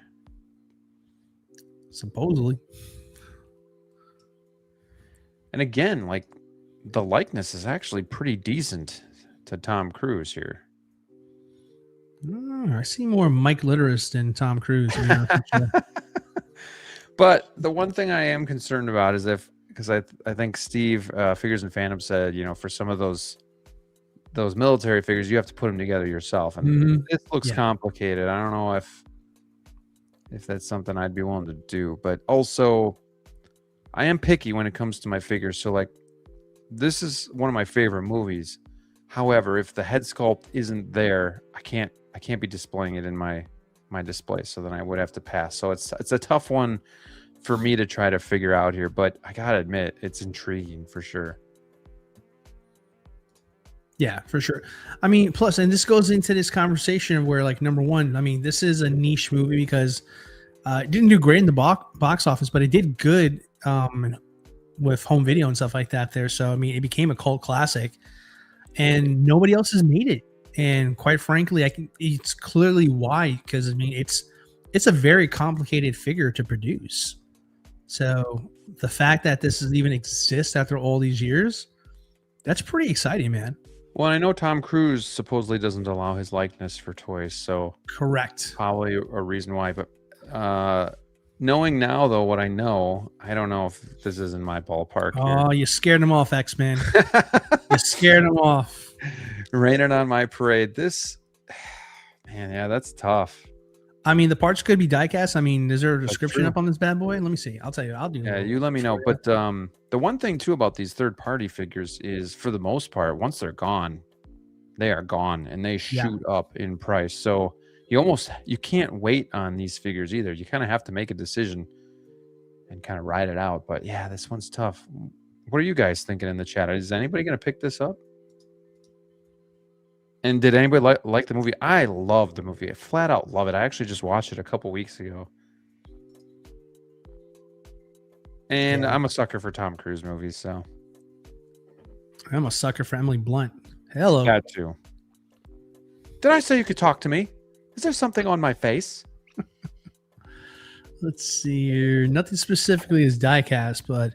Supposedly. And again, like the likeness is actually pretty decent to Tom Cruise here. I see more Mike Litteris than Tom Cruise. But the one thing I am concerned about is because I think Steve Figures and Phantom said, for some of those military figures, you have to put them together yourself, and this looks complicated. I don't know if that's something I'd be willing to do, but also I am picky when it comes to my figures. So like, this is one of my favorite movies. However, if the head sculpt isn't there, I can't be displaying it in my display. So then I would have to pass. So it's a tough one for me to try to figure out here, but I gotta admit, it's intriguing for sure. Yeah, for sure. I mean, plus, and this goes into this conversation where, like, number one, I mean, this is a niche movie because it didn't do great in the box office, but it did good with home video and stuff like that there. So, I mean, it became a cult classic, and nobody else has made it. And quite frankly, it's clearly why, because, I mean, it's a very complicated figure to produce. So the fact that this even exists after all these years, that's pretty exciting, man. Well, I know Tom Cruise supposedly doesn't allow his likeness for toys, so correct. Probably a reason why. But knowing now, though, what I know, I don't know if this is in my ballpark. Oh, you scared him off, X-Men. You scared him off. Raining on my parade. This, man, yeah, that's tough. I mean, the parts could be die-cast. I mean, is there a description up on this bad boy? Let me see. I'll tell you. I'll do that. Yeah, you let me know. But the one thing, too, about these third-party figures is, for the most part, once they're gone, they are gone, and they shoot up in price. So you can't wait on these figures either. You kind of have to make a decision and kind of ride it out. But, yeah, this one's tough. What are you guys thinking in the chat? Is anybody going to pick this up? And did anybody like the movie? I love the movie. I flat out love it. I actually just watched it a couple weeks ago. And I'm a sucker for Tom Cruise movies, so. I'm a sucker for Emily Blunt. Hello. Got to. Did I say you could talk to me? Is there something on my face? Let's see here. Nothing specifically is die-cast, but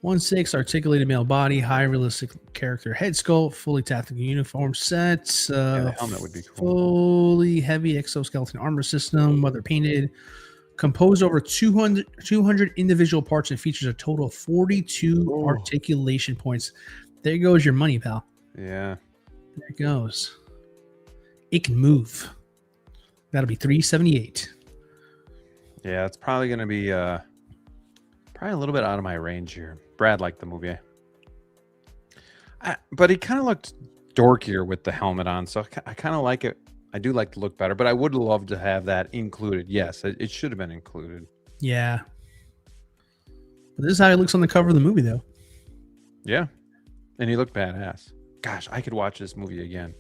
1/6 articulated male body, high realistic character head sculpt, fully tactical uniform sets, the helmet would be cool. Fully heavy exoskeleton armor system, weather painted, composed over 200 individual parts and features a total of 42 articulation points. There goes your money, pal. Yeah. There it goes. It can move. That'll be $378. Yeah, it's probably going to be probably a little bit out of my range here. Brad liked the movie. But he kind of looked dorkier with the helmet on, so I kind of like it. I do like to look better, but I would love to have that included. Yes, it should have been included. Yeah. But this is how he looks on the cover of the movie, though. Yeah. And he looked badass. Gosh, I could watch this movie again.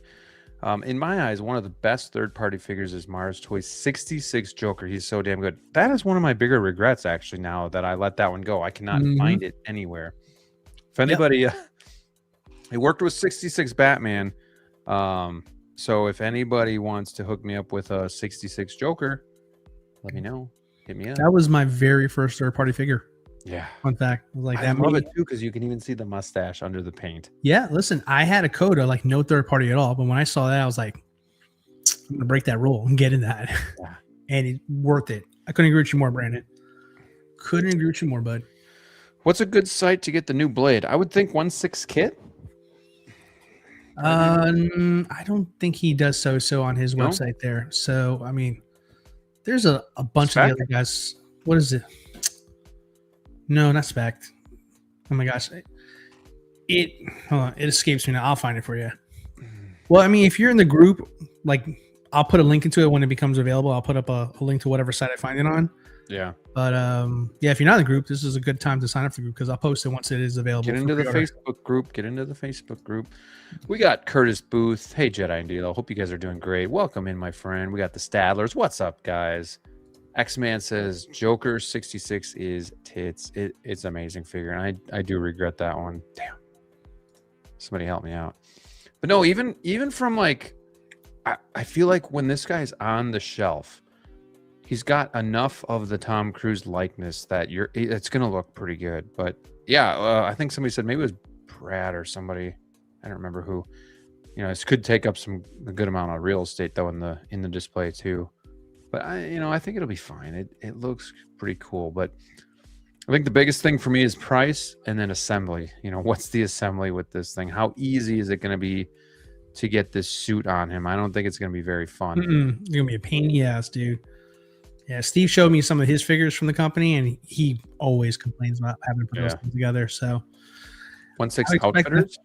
In my eyes, one of the best third-party figures is Mars Toys 66 Joker. He's so damn good. That is one of my bigger regrets, actually, now that I let that one go. I cannot find it anywhere. If anybody... it worked with 66 Batman. So if anybody wants to hook me up with a 66 Joker, let me know. Hit me up. That was my very first third-party figure. Yeah. Fun fact. Like I love it, too, because you can even see the mustache under the paint. Yeah, listen, I had a coda, like no third party at all. But when I saw that, I was like, I'm going to break that rule and get in that. Yeah. And it's worth it. I couldn't agree with you more, Brandon. Couldn't agree with you more, bud. What's a good site to get the new blade? I would think 1/6 kit. I don't think he does so on his No? website there. So I mean, there's a bunch Spec? of the other guys. What is it? No, not Spec. Oh my gosh, hold on, it escapes me now. I'll find it for you. Well, I mean, if you're in the group, like I'll put a link into it when it becomes available. I'll put up a link to whatever site I find it on. Yeah. But yeah, if you're not in the group, this is a good time to sign up for the group because I'll post it once it is available. Get into the Facebook group. Get into the Facebook group. We got Curtis Booth. Hey, Jedi and DLO. Hope you guys are doing great. Welcome in, my friend. We got the Stadlers. What's up, guys? X-Man says Joker 66 is tits. It's an amazing figure. And I do regret that one. Damn. Somebody help me out. But no, even from like, I feel like when this guy's on the shelf, he's got enough of the Tom Cruise likeness that it's going to look pretty good. But yeah, I think somebody said maybe it was Brad or somebody. I don't remember who. You know, this could take up a good amount of real estate though in the display too. But I think it'll be fine. It looks pretty cool. But I think the biggest thing for me is price and then assembly. You know, what's the assembly with this thing? How easy is it going to be to get this suit on him? I don't think it's going to be very fun. It's going to be a pain in the ass, dude. Yeah, Steve showed me some of his figures from the company, and he always complains about having to put those things together. So, 1/6 Outfitters?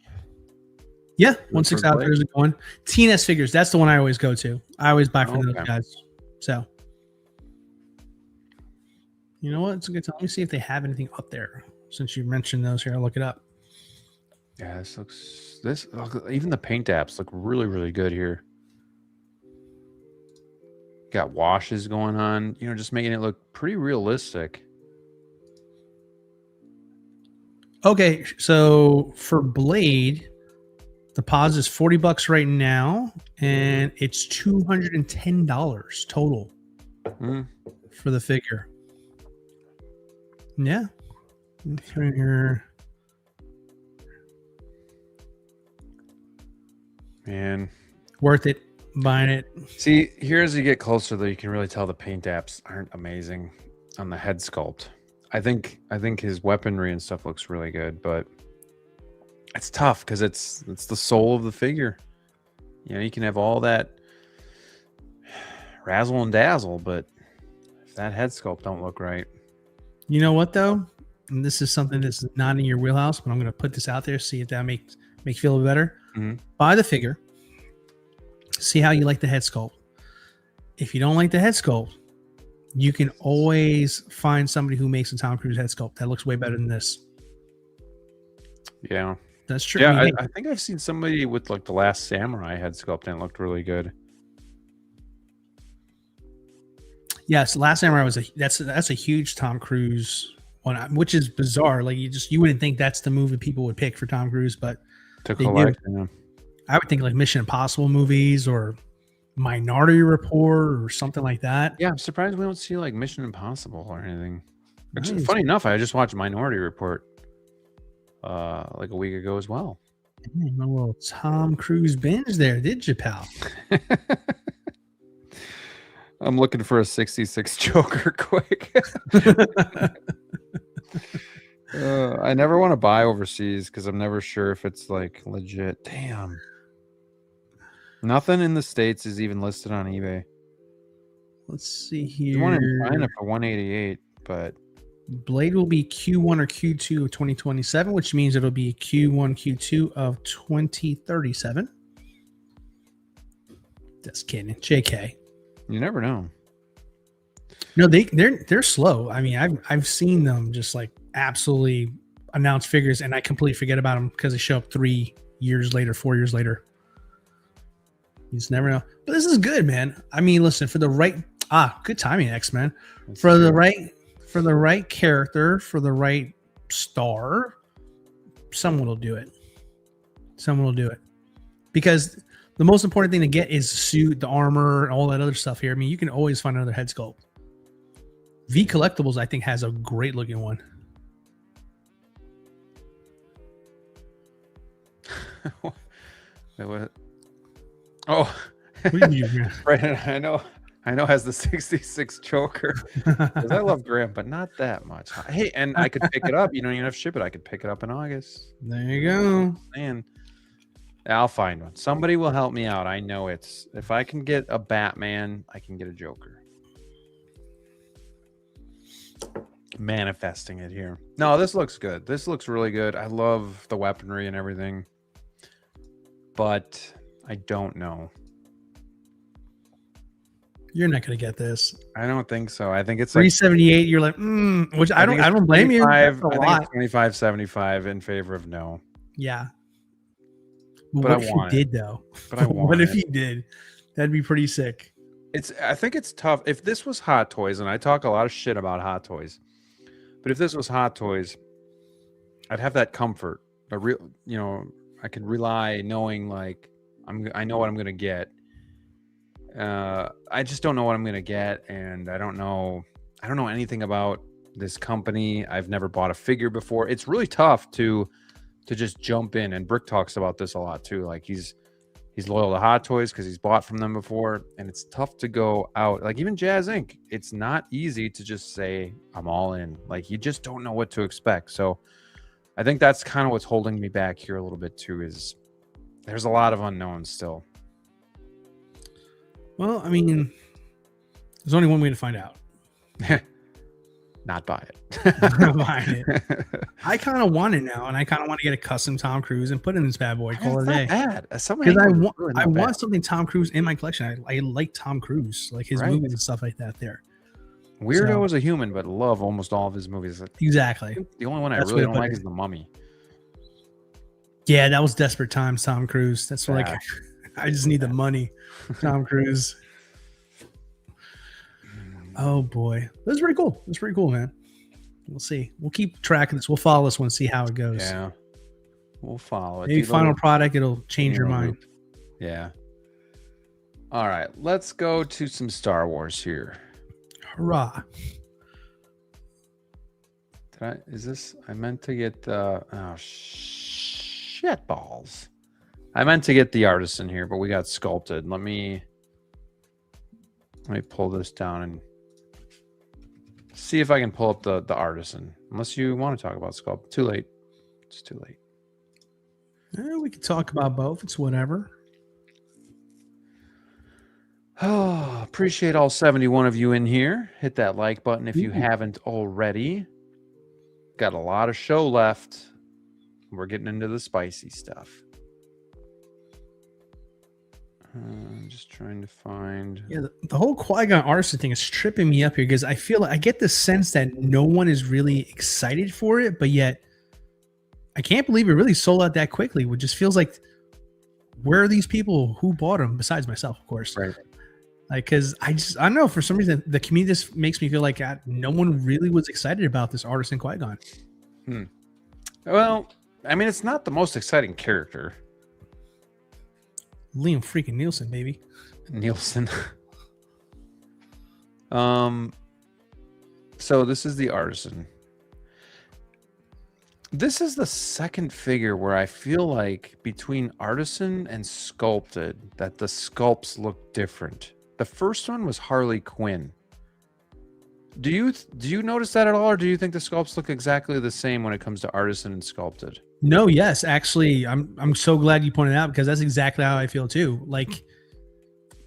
Yeah, 1/6 Outfitters is going. TNS figures, that's the one I always go to. I always buy from those guys. So, you know what? It's a good time. Let me see if they have anything up there. Since you mentioned those here, I'll look it up. Yeah, even the paint apps look really, really good here. Got washes going on, just making it look pretty realistic. Okay, so for Blade, the pause is $40 right now, and it's $210 total for the figure. Yeah. Right here. Man. Worth it. Buying it. See, here as you get closer, though, you can really tell the paint apps aren't amazing on the head sculpt. I think his weaponry and stuff looks really good, but it's tough because it's the soul of the figure. You can have all that razzle and dazzle, but if that head sculpt don't look right. You know what, though? And this is something that's not in your wheelhouse, but I'm going to put this out there, see if that makes you feel better. Buy the figure. See how you like the head sculpt. If you don't like the head sculpt, you can always find somebody who makes a Tom Cruise head sculpt that looks way better than this. Yeah. That's true. Yeah, I think I've seen somebody with like the Last Samurai head sculpt and it looked really good. Yes, Last Samurai that's a huge Tom Cruise one, which is bizarre. Like you wouldn't think that's the movie people would pick for Tom Cruise, but to collect. Yeah. I would think like Mission Impossible movies or Minority Report or something like that. Yeah, I'm surprised we don't see like Mission Impossible or anything. Actually, funny enough, I just watched Minority Report like a week ago as well. A little Tom Cruise binge there, did you, pal? I'm looking for a 66 Joker quick. I never want to buy overseas because I'm never sure if it's like legit. Damn. Nothing in the States is even listed on eBay. Let's see here. You want to find it for 188, but Blade will be Q1 or Q2 of 2027, which means it'll be Q1, Q2 of 2037. Just kidding. JK. You never know. No, they're slow. I mean, I've seen them just like absolutely announce figures, and I completely forget about them because they show up 3 years later, 4 years later. You just never know. But this is good, man. I mean, listen, for the right good timing, X-Men. For the right character, for the right star, someone will do it. Someone will do it. Because the most important thing to get is the suit, the armor, and all that other stuff here. I mean, you can always find another head sculpt. V Collectables, I think, has a great looking one. Wait, what? Oh, What did you right. I know. I know has the 66 choker. 'Cause I love Graham, but not that much. Hey, and I could pick it up. You don't even have to ship it. I could pick it up in August. There you go. Man, I'll find one. Somebody will help me out. I know it's if I can get a Batman, I can get a Joker. Manifesting it here. No, this looks good. This looks really good. I love the weaponry and everything, but I don't know. You're not gonna get this. I don't think so. I think it's like 378. You're like, which I don't blame you. I That's a think lot. it's 25.75 in favor of no. Yeah. But What I if he want it. did though? But I want What if it. he did? That'd be pretty sick. I think it's tough. If this was Hot Toys, and I talk a lot of shit about Hot Toys, but if this was Hot Toys, I'd have that comfort. A real, I could rely knowing like I know what I'm gonna get. I just don't know what I'm gonna get, and I don't know anything about this company. I've never bought a figure before. It's really tough to just jump in, and Brick talks about this a lot too. Like he's loyal to Hot Toys because he's bought from them before, and it's tough to go out. Like even Jazz Inc., it's not easy to just say I'm all in. Like you just don't know what to expect. So I think that's kind of what's holding me back here a little bit too. Is there's a lot of unknowns still. Well, I mean, there's only one way to find out. Not buy it. Buy it. I kind of want it now, and I kind of want to get a custom Tom Cruise and put in this bad boy. Call it a day. Bad. Because I want something Tom Cruise in my collection. I like Tom Cruise, like his movies and stuff like that. There, Weirdo as a human, but love almost all of his movies. Exactly. The only one I really don't like is The Mummy. Yeah, that was Desperate Times, Tom Cruise. That's what I just need the money, Tom Cruise. Oh boy, this is pretty cool. It's pretty cool, man. We'll see. We'll keep track of this. We'll follow this one, see how it goes. Yeah, we'll follow it. Maybe final product, it'll change your mind. Yeah. All right, let's go to some Star Wars here. Hurrah! I meant to get shit balls. I meant to get the Artisan here, but we got sculpted. Let me pull this down and see if I can pull up the Artisan. Unless you want to talk about sculpt. Too late. It's too late. We can talk about both. It's whatever. Oh, appreciate all 71 of you in here. Hit that like button if you haven't already. Got a lot of show left. We're getting into the spicy stuff. I'm just trying to find. Yeah, the whole Qui-Gon Artisan thing is tripping me up here because I feel like I get the sense that no one is really excited for it, but yet I can't believe it really sold out that quickly. It just feels like, where are these people who bought them besides myself, of course? Right. Like, because I don't know, for some reason the community just makes me feel like no one really was excited about this Artisan Qui-Gon. Well, I mean, it's not the most exciting character. Liam freaking Nielsen, baby. Nielsen. So this is the Artisan. This is the second figure where I feel like between Artisan and Sculpted that the sculpts look different. The first one was Harley Quinn. Do you notice that at all, or do you think the sculpts look exactly the same when it comes to Artisan and Sculpted? No, yes, actually, I'm so glad you pointed out because that's exactly how I feel too. Like,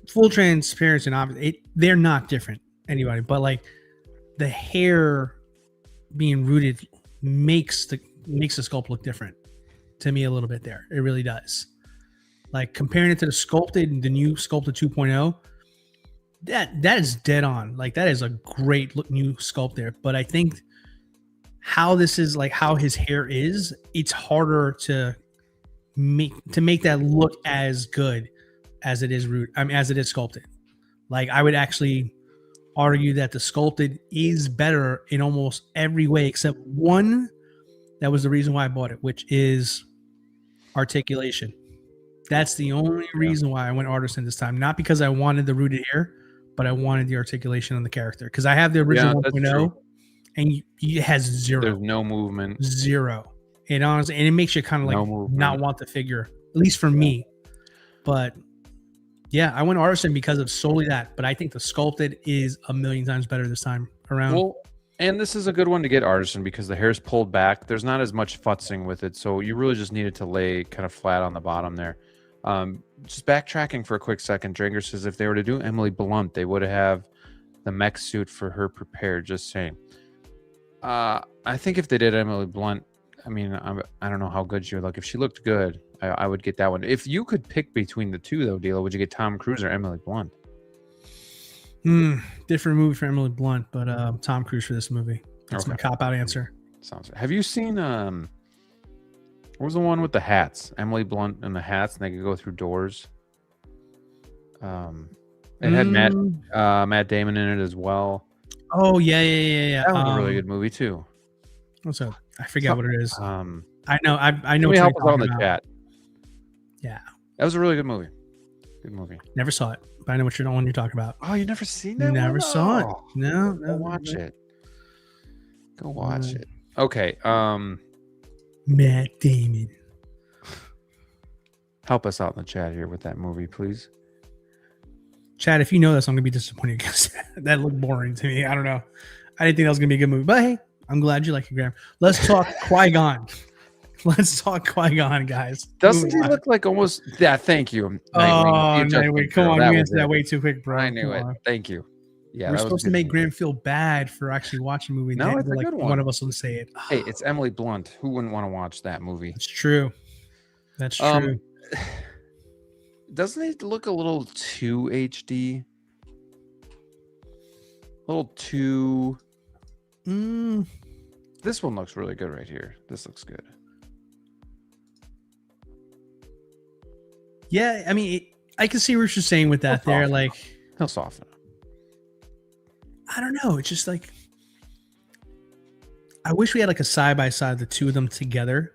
full transparency, and obviously, they're not different, anybody, but like the hair being rooted makes the sculpt look different to me a little bit. There, it really does. Like comparing it to the Sculpted, the new Sculpted 2.0, that is dead on. Like that is a great new sculpt there, but I think how this is, like how his hair is, it's harder to make that look as good as it is as it is sculpted. Like I would actually argue that the Sculpted is better in almost every way except one. That was the reason why I bought it, which is articulation. That's the only reason why I went Artisan this time. Not because I wanted the rooted hair, but I wanted the articulation on the character. Because I have the original 1.0 and it has zero. There's no movement. Zero. And honestly, and it makes you kind of like not want the figure, at least for me. But Yeah, I went Artisan because of solely that, but I think the sculpted is a million times better this time around. Well, and this is a good one to get Artisan because the hair's pulled back. There's not as much futzing with it, so you really just need it to lay kind of flat on the bottom there. Just backtracking for a quick second, Dranger says if they were to do Emily Blunt, they would have the mech suit for her prepared. Just saying. I think if they did Emily Blunt, I mean, I don't know how good she would look. If she looked good, I would get that one. If you could pick between the two, though, DLO, would you get Tom Cruise or Emily Blunt? Different movie for Emily Blunt, but Tom Cruise for this movie. That's my cop-out answer. Sounds. Have you seen what was the one with the hats? Emily Blunt and the hats, and they could go through doors. It had Matt Damon in it as well. Oh yeah. That was a really good movie too. What's up? I forget what it is. I know. I know. Let me help us out in the chat. Yeah, that was a really good movie. Good movie. Never saw it, but I know what you're talking about. Oh, you never seen that? Never saw it. No, go watch it. Go watch it. Okay. Matt Damon. Help us out in the chat here with that movie, please. Chad, if you know this, I'm gonna be disappointed because that looked boring to me. I don't know. I didn't think that was gonna be a good movie, but hey, I'm glad you like it, Graham. Let's talk Qui-Gon. Let's talk Qui-Gon, guys. Doesn't he look like almost? Yeah, thank you. Nightwing. Come on, you answered that way too quick, bro. I knew it. Thank you. Yeah, we're supposed to make Graham feel bad for actually watching a movie. No, it's a good one. One of us will say it. Hey, it's Emily Blunt. Who wouldn't want to watch that movie? That's true. That's true. Doesn't it look a little too HD? A little too. This one looks really good right here. This looks good. Yeah, I mean, I can see what you're saying with that there. Like, he'll soften. I don't know. It's just like, I wish we had like a side by side, the two of them together,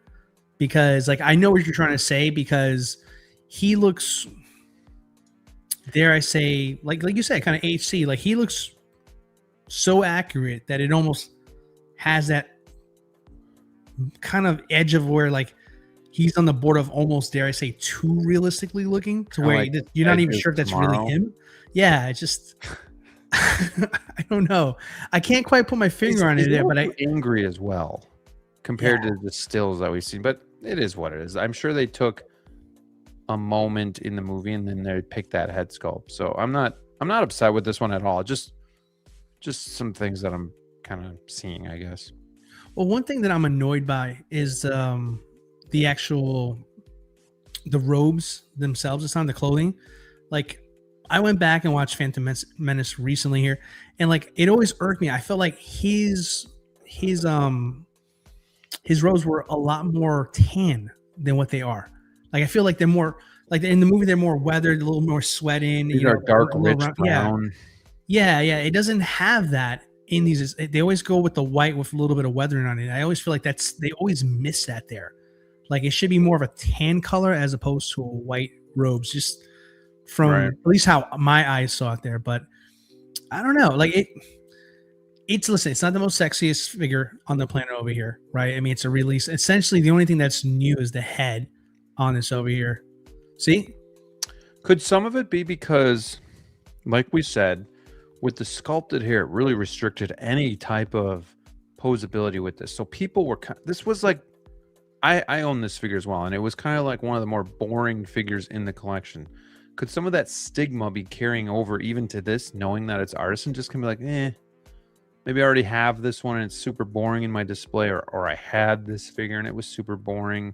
because like I know what you're trying to say, because he looks, dare I say, like you said, kind of HC. Like he looks so accurate that it almost has that kind of edge of where like he's on the border of almost, dare I say, too realistically looking to where like you're not even sure if that's really him. Yeah, it's just. I don't know. I can't quite put my finger on it, but I angry as well compared to the stills that we've seen. But it is what it is. I'm sure they took a moment in the movie and then they picked that head sculpt. So I'm not upset with this one at all. Just some things that I'm kind of seeing, I guess. Well, one thing that I'm annoyed by is the robes themselves. It's on the clothing, like. I went back and watched Phantom Menace recently here, and like it always irked me. I felt like his robes were a lot more tan than what they are. Like I feel like they're more like in the movie they're more weathered, a little more sweating. These are dark, rich brown. Yeah. It doesn't have that in these. They always go with the white with a little bit of weathering on it. I always feel like they always miss that there. Like it should be more of a tan color as opposed to a white robes. Just from at least how my eyes saw it there, but I don't know. Like it's not the most sexiest figure on the planet over here, right? I mean, it's a release. Essentially, the only thing that's new is the head on this over here. See? Could some of it be because, like we said, with the sculpted hair, it really restricted any type of posability with this. So people were. This was like, I own this figure as well, and it was kind of like one of the more boring figures in the collection. Could some of that stigma be carrying over even to this, knowing that it's Artisan? Just can be like, maybe I already have this one and it's super boring in my display, or I had this figure and it was super boring.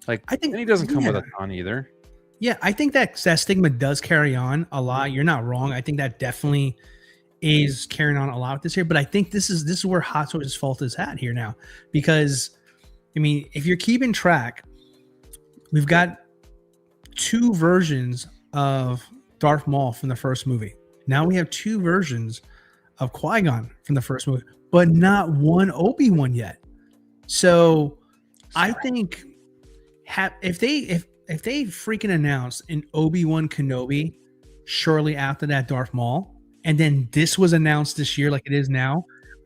Like, I think he doesn't come with a ton either. Yeah, I think that stigma does carry on a lot. You're not wrong. I think that definitely is carrying on a lot with this here. But I think this is where Hot Toys' fault is at here now, because I mean, if you're keeping track, we've got two versions of Darth Maul from the first movie. Now we have two versions of Qui-Gon from the first movie, but not one Obi-Wan yet. So I think if they freaking announce an Obi-Wan Kenobi shortly after that Darth Maul, and then this was announced this year like it is now,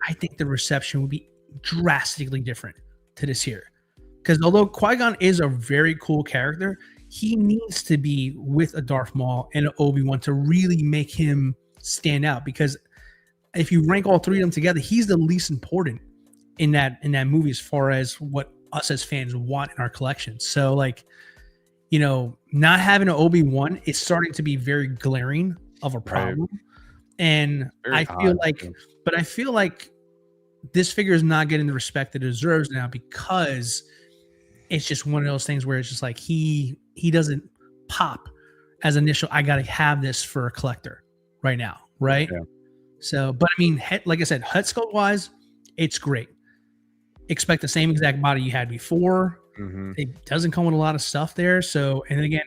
I think the reception would be drastically different to this here. Because although Qui-Gon is a very cool character, he needs to be with a Darth Maul and an Obi-Wan to really make him stand out, because if you rank all three of them together, he's the least important in that movie as far as what us as fans want in our collection. So like, you know, not having an Obi-Wan is starting to be very glaring of a problem. Right. And I feel like this figure is not getting the respect it deserves now, because it's just one of those things where it's just like he doesn't pop as initial. I got to have this for a collector right now, right? Yeah. So, but I mean, like I said, head sculpt wise, it's great. Expect the same exact body you had before. Mm-hmm. It doesn't come with a lot of stuff there. So, and then again,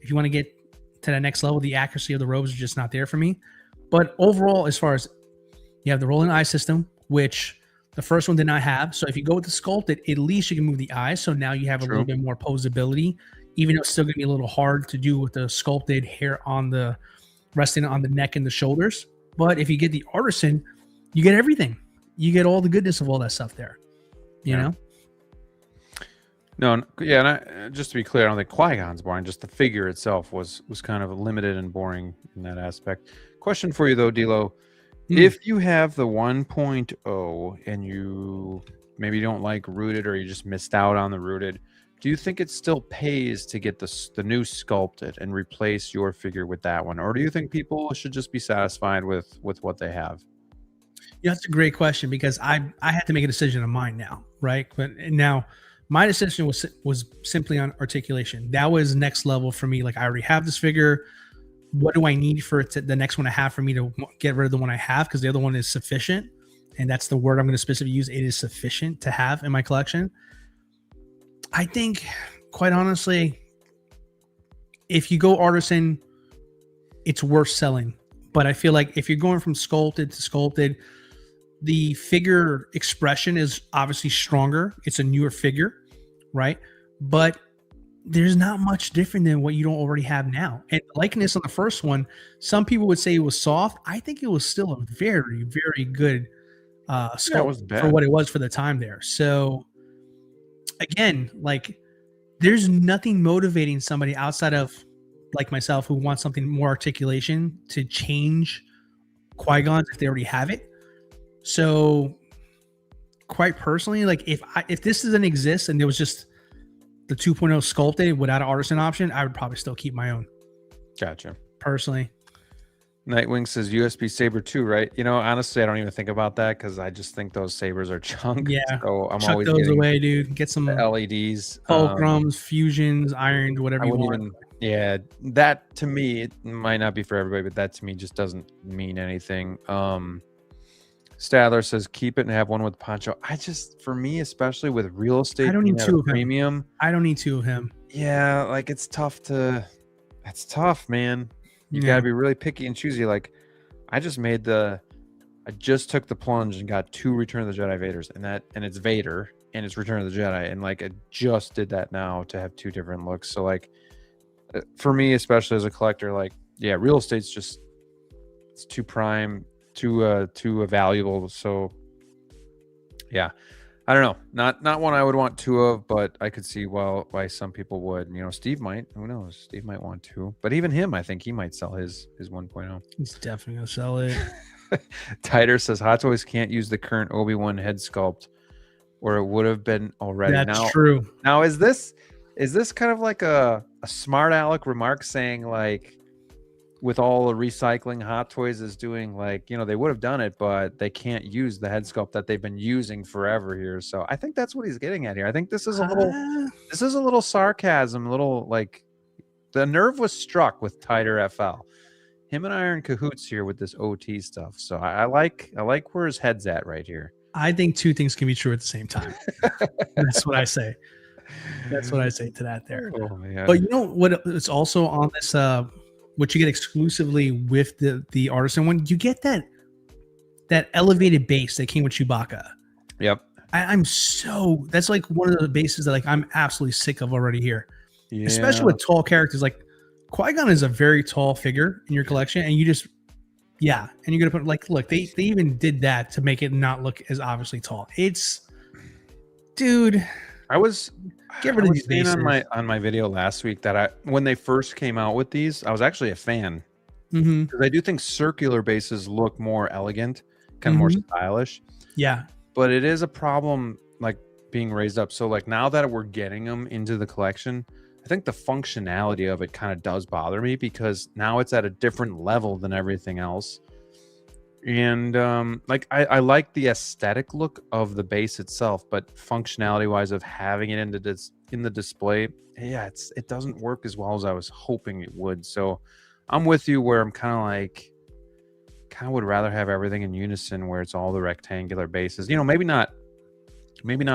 if you want to get to that next level, the accuracy of the robes is just not there for me. But overall, as far as you have the rolling eye system, which the first one did not have. So if you go with the sculpted, at least you can move the eyes. So now you have a little bit more posability, even though it's still going to be a little hard to do with the sculpted hair on the resting on the neck and the shoulders. But if you get the Artisan, you get everything. You get all the goodness of all that stuff there. You know? No, yeah, and just to be clear, I don't think Qui-Gon's boring. Just the figure itself was kind of limited and boring in that aspect. Question for you though, DLO. If you have the 1.0 and you maybe don't like rooted, or you just missed out on the rooted, do you think it still pays to get the new sculpted and replace your figure with that one? Or do you think people should just be satisfied with what they have? Yeah, that's a great question, because I had to make a decision on mine now, right? But now my decision was simply on articulation. That was next level for me. Like, I already have this figure. What do I need for it to, the next one I have, for me to get rid of the one I have? Because the other one is sufficient. And that's the word I'm going to specifically use. It is sufficient to have in my collection. I think, quite honestly, if you go Artisan, it's worth selling. But I feel like if you're going from sculpted to sculpted, the figure expression is obviously stronger. It's a newer figure, right? But there's not much different than what you don't already have now. And likeness on the first one, some people would say it was soft. I think it was still a very, very good sculpt for what it was for the time there. So again, like, there's nothing motivating somebody outside of like myself who wants something more articulation to change Qui-Gon if they already have it. So quite personally, like, if this doesn't exist and there was just the 2.0 sculpted without an Artisan option, I would probably still keep my own. Gotcha. Personally. Nightwing says USB saber too, right? You know, honestly, I don't even think about that, because I just think those sabers are junk. Yeah. So I'm chuck always those away, dude. Get some LEDs, fulcrums, fusions, ironed, whatever you want. Yeah, that to me, it might not be for everybody, but that to me just doesn't mean anything. Stadler says keep it and have one with Poncho. For me, especially with real estate, I don't need two of premium. I don't need two of him. Yeah, like, it's tough, man. You gotta be really picky and choosy. Like, I just took the plunge and got 2 Return of the Jedi Vaders, and it's Vader and it's Return of the Jedi, and like, I just did that now to have 2 different looks. So like, for me, especially as a collector, like, yeah, real estate's just, it's too prime, too valuable. So yeah, I don't know, not one I would want 2 of, but I could see why some people would. You know, Steve might, who knows, Steve might want 2, but even him, I think he might sell his 1.0. He's definitely gonna sell it. Titer says Hot Toys can't use the current Obi-Wan head sculpt, or it would have been already. That's true. Now is this kind of like a smart aleck remark, saying like, with all the recycling Hot Toys is doing, like, you know, they would have done it, but they can't use the head sculpt that they've been using forever here. So I think that's what he's getting at here. I think this is a little sarcasm, a little, like, the nerve was struck with Titer FL. Him and I are in cahoots here with this OT stuff. So I like where his head's at right here. I think 2 things can be true at the same time. That's what I say. That's what I say to that there. Oh, man. But you know what? It's also on this. What you get exclusively with the Artisan one, you get that elevated base that came with Chewbacca. Yep. That's like one of the bases that, like, I'm absolutely sick of already here. Yeah. Especially with tall characters. Like, Qui-Gon is a very tall figure in your collection, and and you're gonna put, like, look, they even did that to make it not look as obviously tall. Dude, I was Get rid of these saying bases. on my video last week that when they first came out with these, I was actually a fan Mm-hmm. because I do think circular bases look more elegant, kind of more Mm-hmm. stylish. Yeah. But it is a problem like being raised up. So like now that we're getting them into the collection, I think the functionality of it kind of does bother me because now it's at a different level than everything else. And like I like the aesthetic look of the base itself, but functionality wise of having it in the display, yeah, it doesn't work as well as I was hoping it would. So I'm with you where I'm kind of would rather have everything in unison where it's all the rectangular bases. Maybe not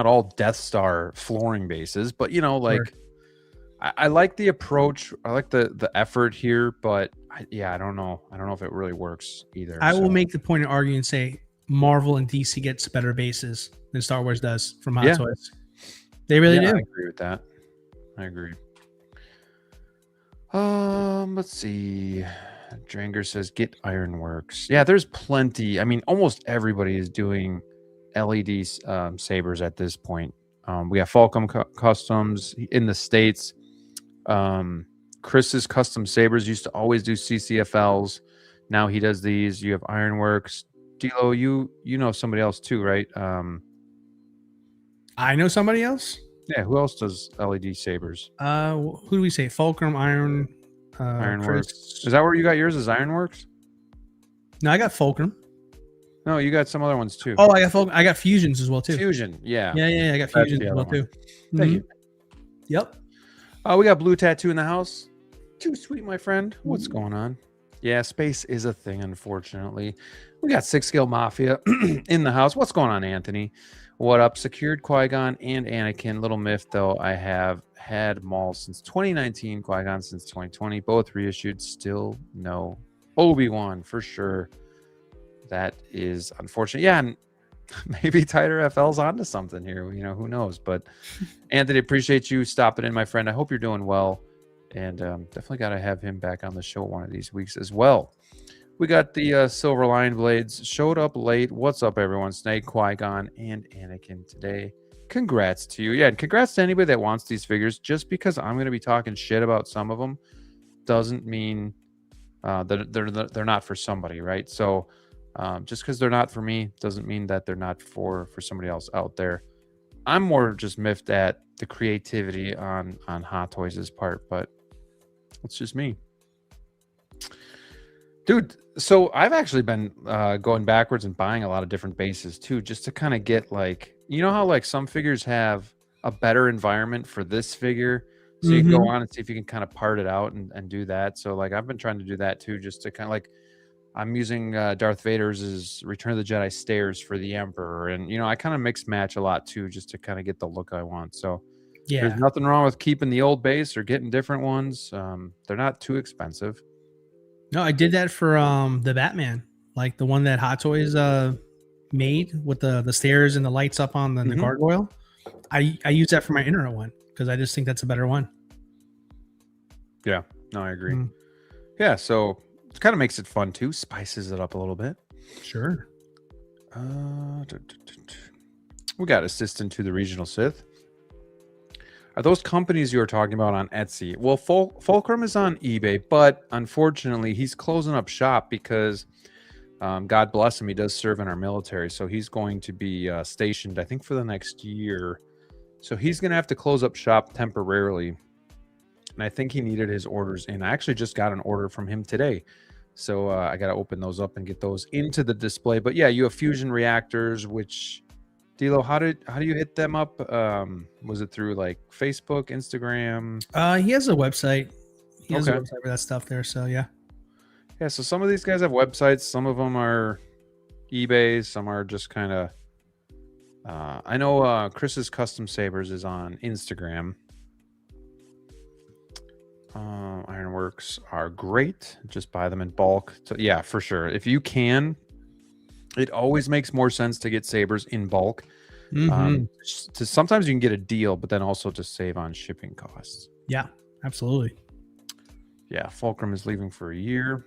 all Death Star flooring bases, but Sure. I like the approach. I like the effort here, but I don't know. I don't know if it really works either. I will so. make the point of arguing and say Marvel and DC gets better bases than Star Wars does from Hot Yeah. Toys. They really do. I agree with that. I agree. Let's see. Dranger says get Ironworks. Yeah, there's plenty. I mean, almost everybody is doing LED sabers at this point. We have Falcom Customs in the States. Chris's Custom Sabers used to always do CCFLs. Now he does these. You have Ironworks. DLO, you know somebody else too, right? I know somebody else. Yeah, who else does LED sabers? Who do we say? Fulcrum, Iron, Ironworks. Chris. Is that where you got yours? Is Ironworks? No, I got Fulcrum. No, you got some other ones too. Oh, I got Fulcrum. I got Fusions as well too. Fusion, yeah. Yeah. I got That's Fusions the as other well one. too. Thank Mhm. you. Yep. We got Blue Tattoo in the house. Too sweet, my friend. What's going on? Yeah, space is a thing, unfortunately. We got 6-Scale Mafia in the house. What's going on, Anthony? What up? Secured Qui-Gon and Anakin. Little myth, though. I have had Maul since 2019, Qui-Gon since 2020. Both reissued. Still no Obi-Wan, for sure. That is unfortunate. Yeah, and maybe Tighter FL's onto something here. Who knows? But Anthony, appreciate you stopping in, my friend. I hope you're doing well. And definitely got to have him back on the show one of these weeks as well. We got the Silver Lion Blades. Showed up late. What's up, everyone? Snake, Qui-Gon, and Anakin today. Congrats to you. Yeah, and congrats to anybody that wants these figures. Just because I'm going to be talking shit about some of them doesn't mean that they're not for somebody, right? So just because they're not for me doesn't mean that they're not for somebody else out there. I'm more just miffed at the creativity on Hot Toys' part, but it's just me. Dude, so I've actually been going backwards and buying a lot of different bases too, just to kind of get like, how like some figures have a better environment for this figure. So you can go on and see if you can kind of part it out and do that. So like I've been trying to do that too, just to kind of like, I'm using Darth Vader's Return of the Jedi stairs for the Emperor. And, I kind of mix match a lot too, just to kind of get the look I want. So Yeah. there's nothing wrong with keeping the old base or getting different ones. They're not too expensive. No, I did that for the Batman, like the one that Hot Toys made with the stairs and the lights up on the gargoyle. I use that for my inner one because I just think that's a better one. Yeah, no, I agree. Yeah, so it kind of makes it fun too, spices it up a little bit. Sure. We got Assistant to the Regional Sith. Are those companies you were talking about on Etsy? Well, Fulcrum is on eBay, but unfortunately, he's closing up shop because, God bless him, he does serve in our military. So he's going to be stationed, I think, for the next year. So he's going to have to close up shop temporarily. And I think he needed his orders in. I actually just got an order from him today. So I got to open those up and get those into the display. But yeah, you have fusion reactors, which... Dilo, how do you hit them up? Was it through like Facebook, Instagram? He has a website. He has a Okay. website for that stuff there. So yeah. Yeah, so some of these guys have websites. Some of them are eBay. Some are just kind of... I know Chris's Custom Sabers is on Instagram. Ironworks are great. Just buy them in bulk. So yeah, for sure. If you can... It always makes more sense to get sabers in bulk. Sometimes you can get a deal, but then also to save on shipping costs. Yeah, absolutely. Yeah, Fulcrum is leaving for a year.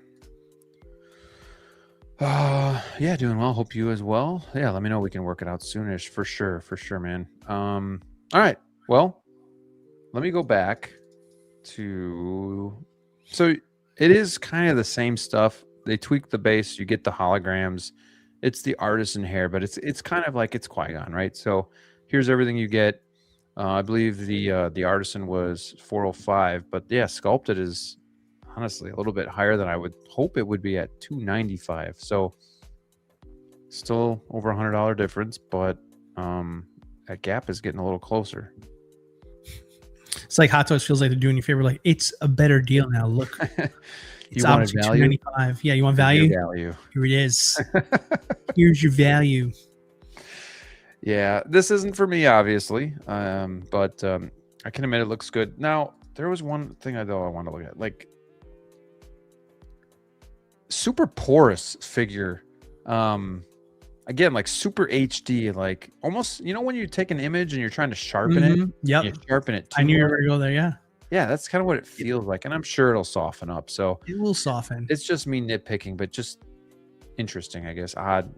Yeah, doing well. Hope you as well. Yeah, let me know. We can work it out soonish for sure, man. All right, Well, let me go back to. So it is kind of the same stuff. They tweak the base. You get the holograms. It's the artisan hair, but it's kind of like it's Qui-Gon, right? So here's everything you get. I believe the artisan was 405, but yeah, sculpted is honestly a little bit higher than I would hope it would be at 295. So still over $100 difference, but that gap is getting a little closer. It's like Hot Toys feels like they're doing you a favor. Like, it's a better deal now. Look, it's You wanted obviously value? $295. Yeah, you want value? Value. Here it is. Here's your value. Yeah, this isn't for me, obviously, but I can admit it looks good. Now, there was one thing I want to look at, like super porous figure. Again, like super HD, like almost, when you take an image and you're trying to sharpen it, Yep. you sharpen it. I knew you were going to go there. Yeah. Yeah, that's kind of what it feels like, and I'm sure it'll soften up. So it will soften. It's just me nitpicking, but just interesting, I guess. Odd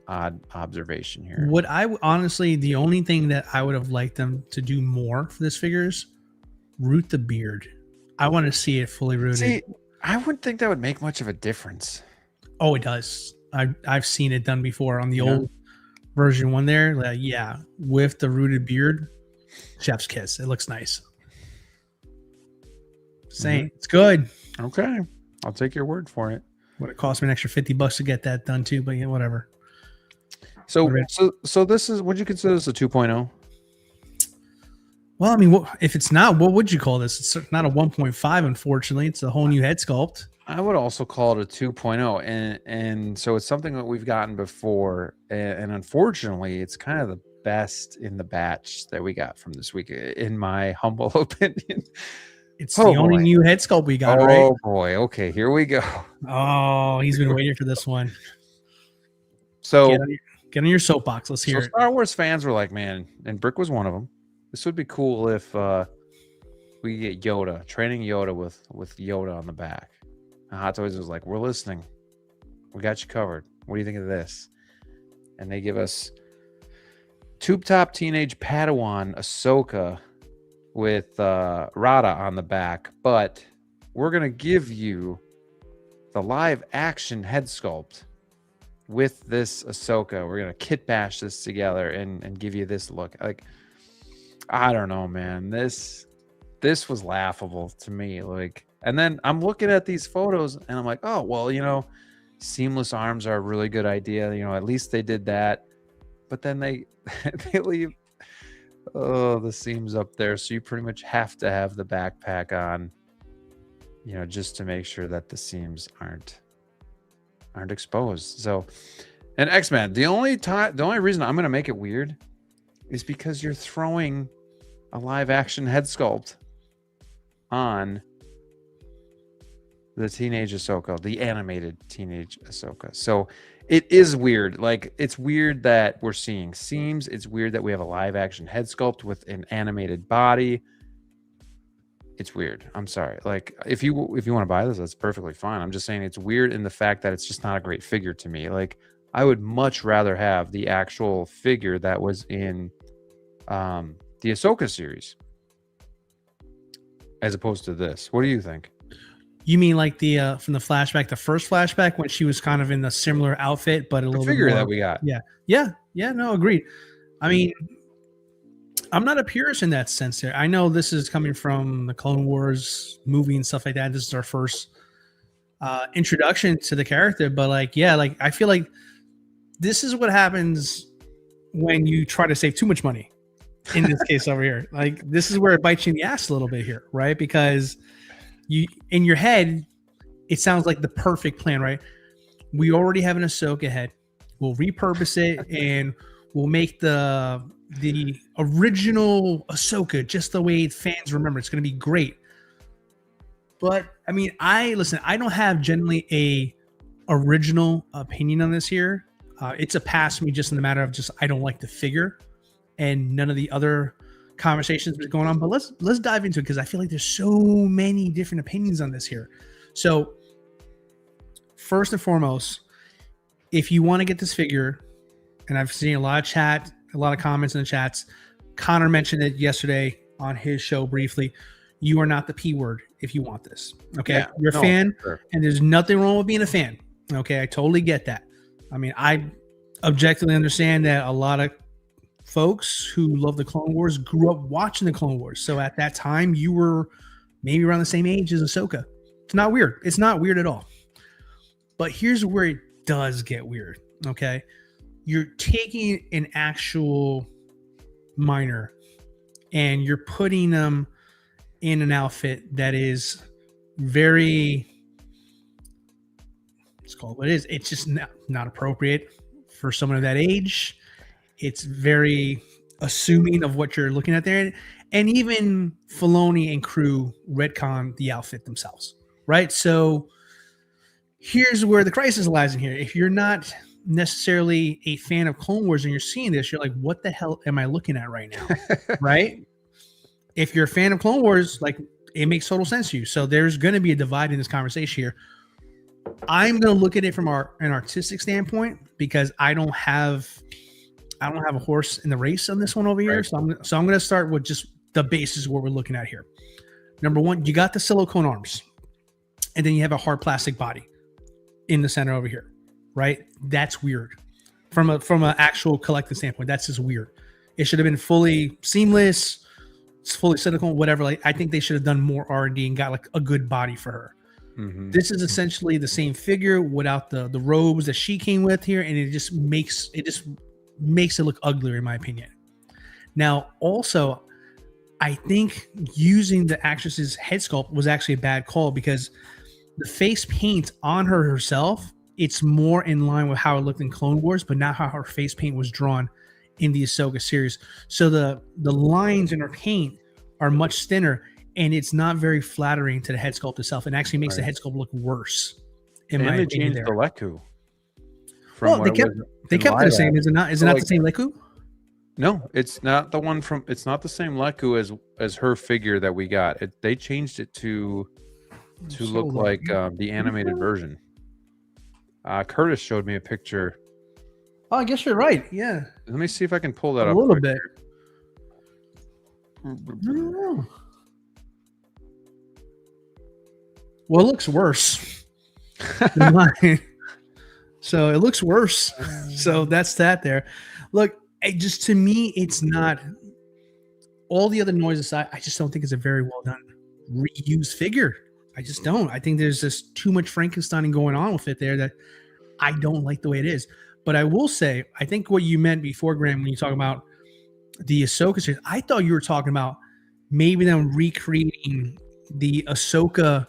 observation here. What I honestly, the only thing that I would have liked them to do more for this figure is root the beard. I want to see it fully rooted. See, I wouldn't think that would make much of a difference. Oh, it does. I've seen it done before on the old version one there. Like, yeah, with the rooted beard, chef's kiss. It looks nice. Saying it's good. Okay, I'll take your word for it. Would it cost me an extra $50 to get that done too? But yeah, whatever. So this is, would you consider this a 2.0? Well, I mean, if it's not, what would you call this? It's not a 1.5, unfortunately. It's a whole new head sculpt. I would also call it a 2.0, and so it's something that we've gotten before, and unfortunately, it's kind of the best in the batch that we got from this week, in my humble opinion. It's the only new head sculpt we got, right? Oh boy! Okay, here we go. Oh, he's been waiting for this one. So get on your soapbox. Let's hear it. Star Wars fans were like, man, and Brick was one of them. This would be cool if we get Yoda, training Yoda with Yoda on the back. And Hot Toys was like, we're listening. We got you covered. What do you think of this? And they give us Tube Top Teenage Padawan Ahsoka with Rada on the back. But we're going to give you the live action head sculpt with this Ahsoka. We're going to kit bash this together and give you this look. Like, I don't know, man. This was laughable to me. Like, and then I'm looking at these photos and I'm like, oh, well, seamless arms are a really good idea. At least they did that. But then they leave the seams up there. So you pretty much have to have the backpack on, just to make sure that the seams aren't exposed. So, and X-Men, the only reason I'm going to make it weird is because you're throwing a live action head sculpt on the teenage Ahsoka, the animated teenage Ahsoka. So it is weird. Like, it's weird that we're seeing seams. It's weird that we have a live action head sculpt with an animated body. It's weird. I'm sorry. Like, if you want to buy this, that's perfectly fine. I'm just saying it's weird in the fact that it's just not a great figure to me. Like, I would much rather have the actual figure that was in the Ahsoka series as opposed to this. What do you think? You mean like the from the flashback, the first flashback, when she was kind of in a similar outfit, but a little figure bit more, that we got. Yeah. No, agreed. I mean, I'm not a purist in that sense there. I know this is coming from the Clone Wars movie and stuff like that. This is our first introduction to the character, but I feel like this is what happens when you try to save too much money. In this case over here, like, this is where it bites you in the ass a little bit here, right? Because you, in your head, it sounds like the perfect plan, right? We already have an Ahsoka head. We'll repurpose it and we'll make the original Ahsoka just the way fans remember. It's going to be great. But I mean, I don't have generally a original opinion on this here. It's a pass for me, just in the matter of just I don't like the figure, and none of the other conversations been going on. But let's dive into it, because I feel like there's so many different opinions on this here. So first and foremost, if you want to get this figure, and I've seen a lot of comments in the chats. Connor mentioned it yesterday. on his show briefly. You are not the P word if you want this. Okay. Yeah, You're a no, fan, sure. and there's nothing wrong with being a fan. Okay. I totally get that. I mean, I objectively understand that a lot of folks who love the Clone Wars grew up watching the Clone Wars. So at that time, you were maybe around the same age as Ahsoka. It's not weird. It's not weird at all. But here's where it does get weird. Okay. You're taking an actual minor and you're putting them in an outfit that is very, let's call it what it is. It's just not appropriate for someone of that age. It's very assuming of what you're looking at there. And even Filoni and crew retcon the outfit themselves, right? So here's where the crisis lies in here. If you're not necessarily a fan of Clone Wars and you're seeing this, you're like, what the hell am I looking at right now? Right? If you're a fan of Clone Wars, like, it makes total sense to you. So there's going to be a divide in this conversation here. I'm going to look at it from an artistic standpoint because I don't have a horse in the race on this one over here. Right. So I'm going to start with just the basis of what we're looking at here. Number one, you got the silicone arms, and then you have a hard plastic body in the center over here, right? That's weird. From an actual collective standpoint, that's just weird. It should have been fully seamless, it's fully silicone, whatever. Like, I think they should have done more R&D and got like a good body for her. Mm-hmm. This is essentially the same figure without the robes that she came with here, and it just makes it look uglier in my opinion. Now, also, I think using the actress's head sculpt was actually a bad call because the face paint on her herself, it's more in line with how it looked in Clone Wars, but not how her face paint was drawn in the Ahsoka series. So the lines in her paint are much thinner, and it's not very flattering to the head sculpt itself. It actually makes the head sculpt look worse. In my opinion, changed there. the Leku. Well, they kept it the same. Is it not? Is it not the same Leku? No, it's not the one from. It's not the same Leku as her figure that we got. They changed it to look like the animated version. Curtis showed me a picture. Oh, I guess you're right. Yeah. Let me see if I can pull that up a little bit. I don't know. Well, it looks worse. So it looks worse. So that's that there. Look, just to me, it's not. All the other noise aside, I just don't think it's a very well done reused figure. I just don't. I think there's just too much Frankensteining going on with it there that I don't like the way it is. But I will say, I think what you meant before, Graham, when you talk about the Ahsoka series, I thought you were talking about maybe them recreating the Ahsoka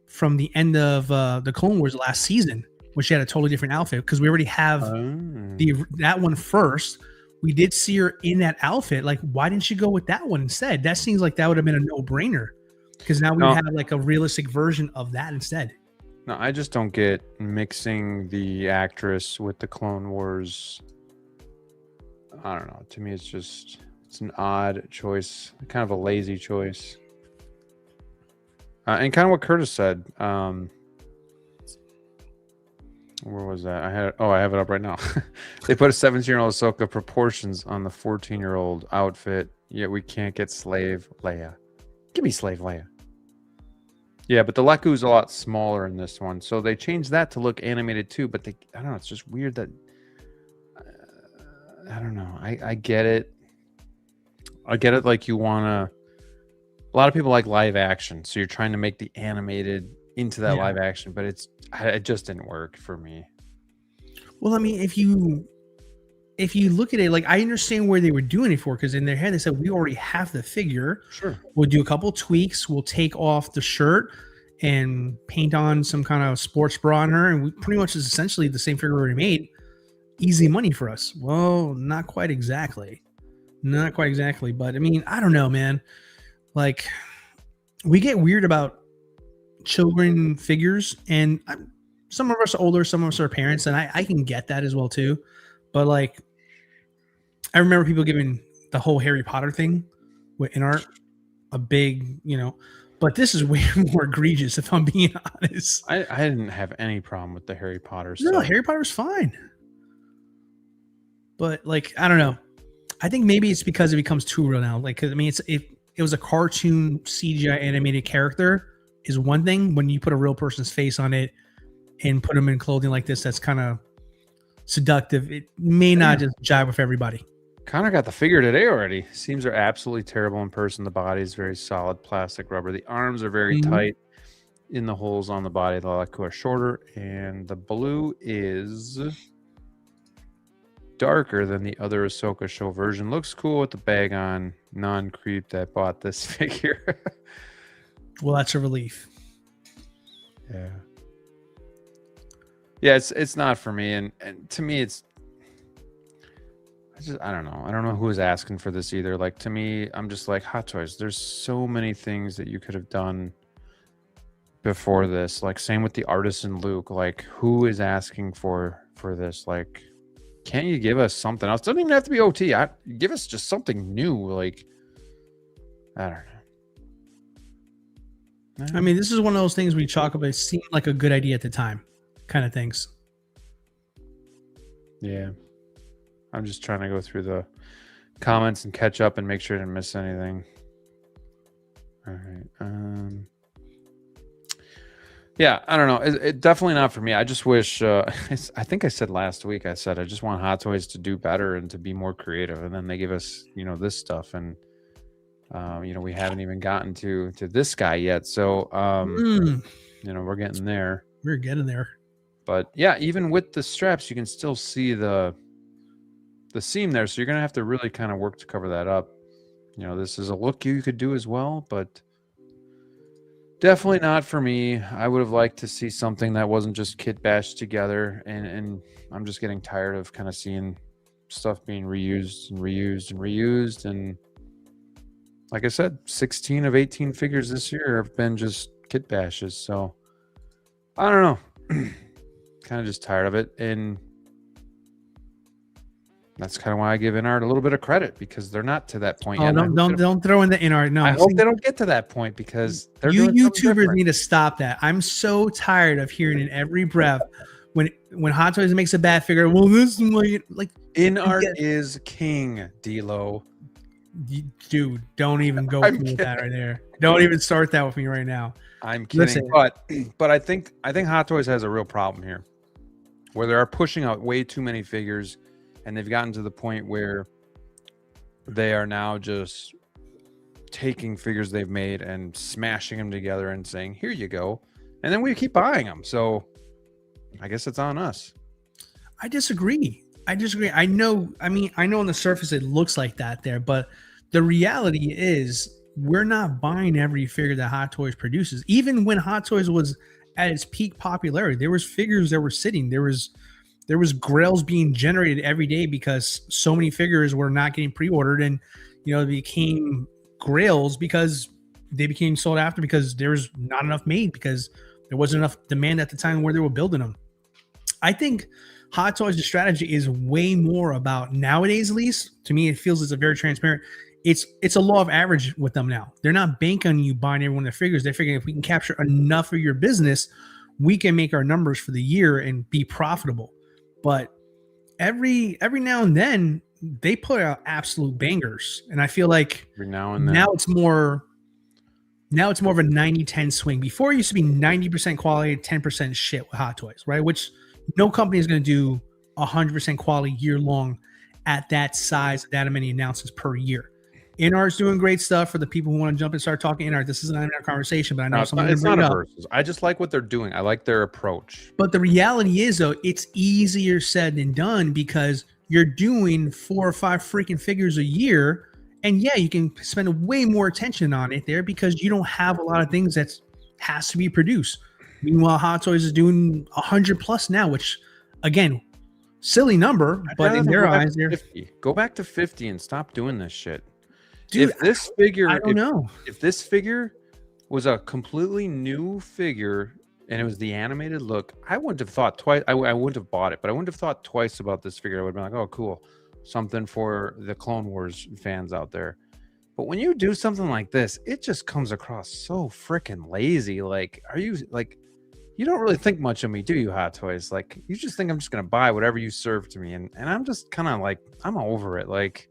from the end of the Clone Wars last season, when she had a totally different outfit, because we already have that one first. We did see her in that outfit. Like, why didn't she go with that one instead? That seems like that would have been a no-brainer, because now we have like a realistic version of that instead. No, I just don't get mixing the actress with the Clone Wars. I don't know. To me, it's an odd choice, kind of a lazy choice. And kind of what Curtis said. Where was that? I have it up right now. They put a 17-year-old Ahsoka proportions on the 14-year-old outfit, yet we can't get Slave Leia. Give me Slave Leia. Yeah, but the Leku's a lot smaller in this one, so they changed that to look animated too. But I don't know. It's just weird that I don't know. I get it. I get it. Like, you wanna. A lot of people like live action, so you're trying to make the animated into that live action, but it just didn't work for me. Well, I mean, if you look at it, like, I understand where they were doing it for, because in their head they said, we already have the figure. Sure. We'll do a couple tweaks. We'll take off the shirt and paint on some kind of sports bra on her, and we pretty much is essentially the same figure we already made. Easy money for us. Well, not quite exactly. Not quite exactly. But I mean, I don't know, man. Like, we get weird about children figures, and some of us are older, some of us are parents, and I can get that as well too. But like, I remember people giving the whole Harry Potter thing in art a big, but this is way more egregious, if I'm being honest. I didn't have any problem with the Harry Potter stuff. No, Harry Potter's fine. But like, I don't know. I think maybe it's because it becomes too real now. Like, I mean, it was a cartoon CGI animated character is one thing. When you put a real person's face on it and put them in clothing like this, that's kind of seductive. It may not just jive with everybody. Connor got the figure today already. Seams are absolutely terrible in person. The body is very solid plastic rubber. The arms are very tight in the holes on the body. The Leku are shorter, and the blue is darker than the other Ahsoka show version. Looks cool with the bag on. Non-creep that bought this figure. Well, that's a relief. Yeah, it's not for me, and to me I don't know. I don't know who is asking for this either. Like, to me, I'm just like, Hot Toys, there's so many things that you could have done before this. Like, same with the Artisan Luke. Like, who is asking for this? Like, can't you give us something else? Doesn't even have to be OT. Give us just something new. Like, I don't know. I mean, this is one of those things we talk about. It seemed like a good idea at the time, kind of things. Yeah. I'm just trying to go through the comments and catch up and make sure I didn't miss anything. All right. Yeah, I don't know. It definitely not for me. I just wish, I think I said last week, I just want Hot Toys to do better and to be more creative. And then they give us, this stuff. And, we haven't even gotten to this guy yet. So, we're getting there. We're getting there. But yeah, even with the straps, you can still see the seam there. So you're going to have to really kind of work to cover that up. This is a look you could do as well, but definitely not for me. I would have liked to see something that wasn't just kit bashed together. And I'm just getting tired of kind of seeing stuff being reused and reused and reused. And like I said, 16 of 18 figures this year have been just kit bashes. So I don't know. Kind of just tired of it. And that's kind of why I give InArt a little bit of credit, because they're not to that point yet. Don't throw in the InArt. No, I hope they don't get to that point, because they're YouTubers need to stop that. I'm so tired of hearing in every breath when Hot Toys makes a bad figure. Well, this is like InArt is king, DLO. Dude, don't even go with me with that right there. Don't even start that with me right now. I'm kidding, but I think Hot Toys has a real problem here, where they are pushing out way too many figures. And they've gotten to the point where they are now just taking figures they've made and smashing them together and saying, here you go. And then we keep buying them. So I guess it's on us. I disagree. I know on the surface it looks like that there, but the reality is we're not buying every figure that Hot Toys produces. Even when Hot Toys was at its peak popularity, there was figures that were sitting. There was grails being generated every day because so many figures were not getting pre-ordered, and it became grails because they became sold after, because there was not enough made, because there wasn't enough demand at the time where they were building them. I think Hot Toys' strategy is way more about, nowadays at least, to me it feels it's a very transparent. It's a law of average with them now. They're not banking on you buying every one of their figures. They're figuring if we can capture enough of your business, we can make our numbers for the year and be profitable. But every now and then they put out absolute bangers, and I feel like every now and then it's more of a 90-10 swing. Before it used to be 90% quality, 10% shit with Hot Toys, right? Which no company is going to do 100% quality year long at that size, that many announcements per year. InArt's doing great stuff for the people who want to jump and start talking InArt. This isn't an InArt conversation, but I know it's not a versus. I just like what they're doing. I like their approach. But the reality is, though, it's easier said than done, because you're doing 4 or 5 freaking figures a year. And yeah, you can spend way more attention on it there because you don't have a lot of things that has to be produced. Meanwhile, Hot Toys is doing 100 plus now, which, again, silly number, but in their eyes, they're 50. Go back to 50 and stop doing this shit. Dude, if this figure, I don't know. If this figure was a completely new figure and it was the animated look, I wouldn't have thought twice. I wouldn't have bought it, but I wouldn't have thought twice about this figure. I would have been like, oh, cool. Something for the Clone Wars fans out there. But when you do something like this, it just comes across so freaking lazy. Like, you don't really think much of me, do you, Hot Toys? Like, you just think I'm just going to buy whatever you serve to me. And I'm just kind of like, I'm over it. Like,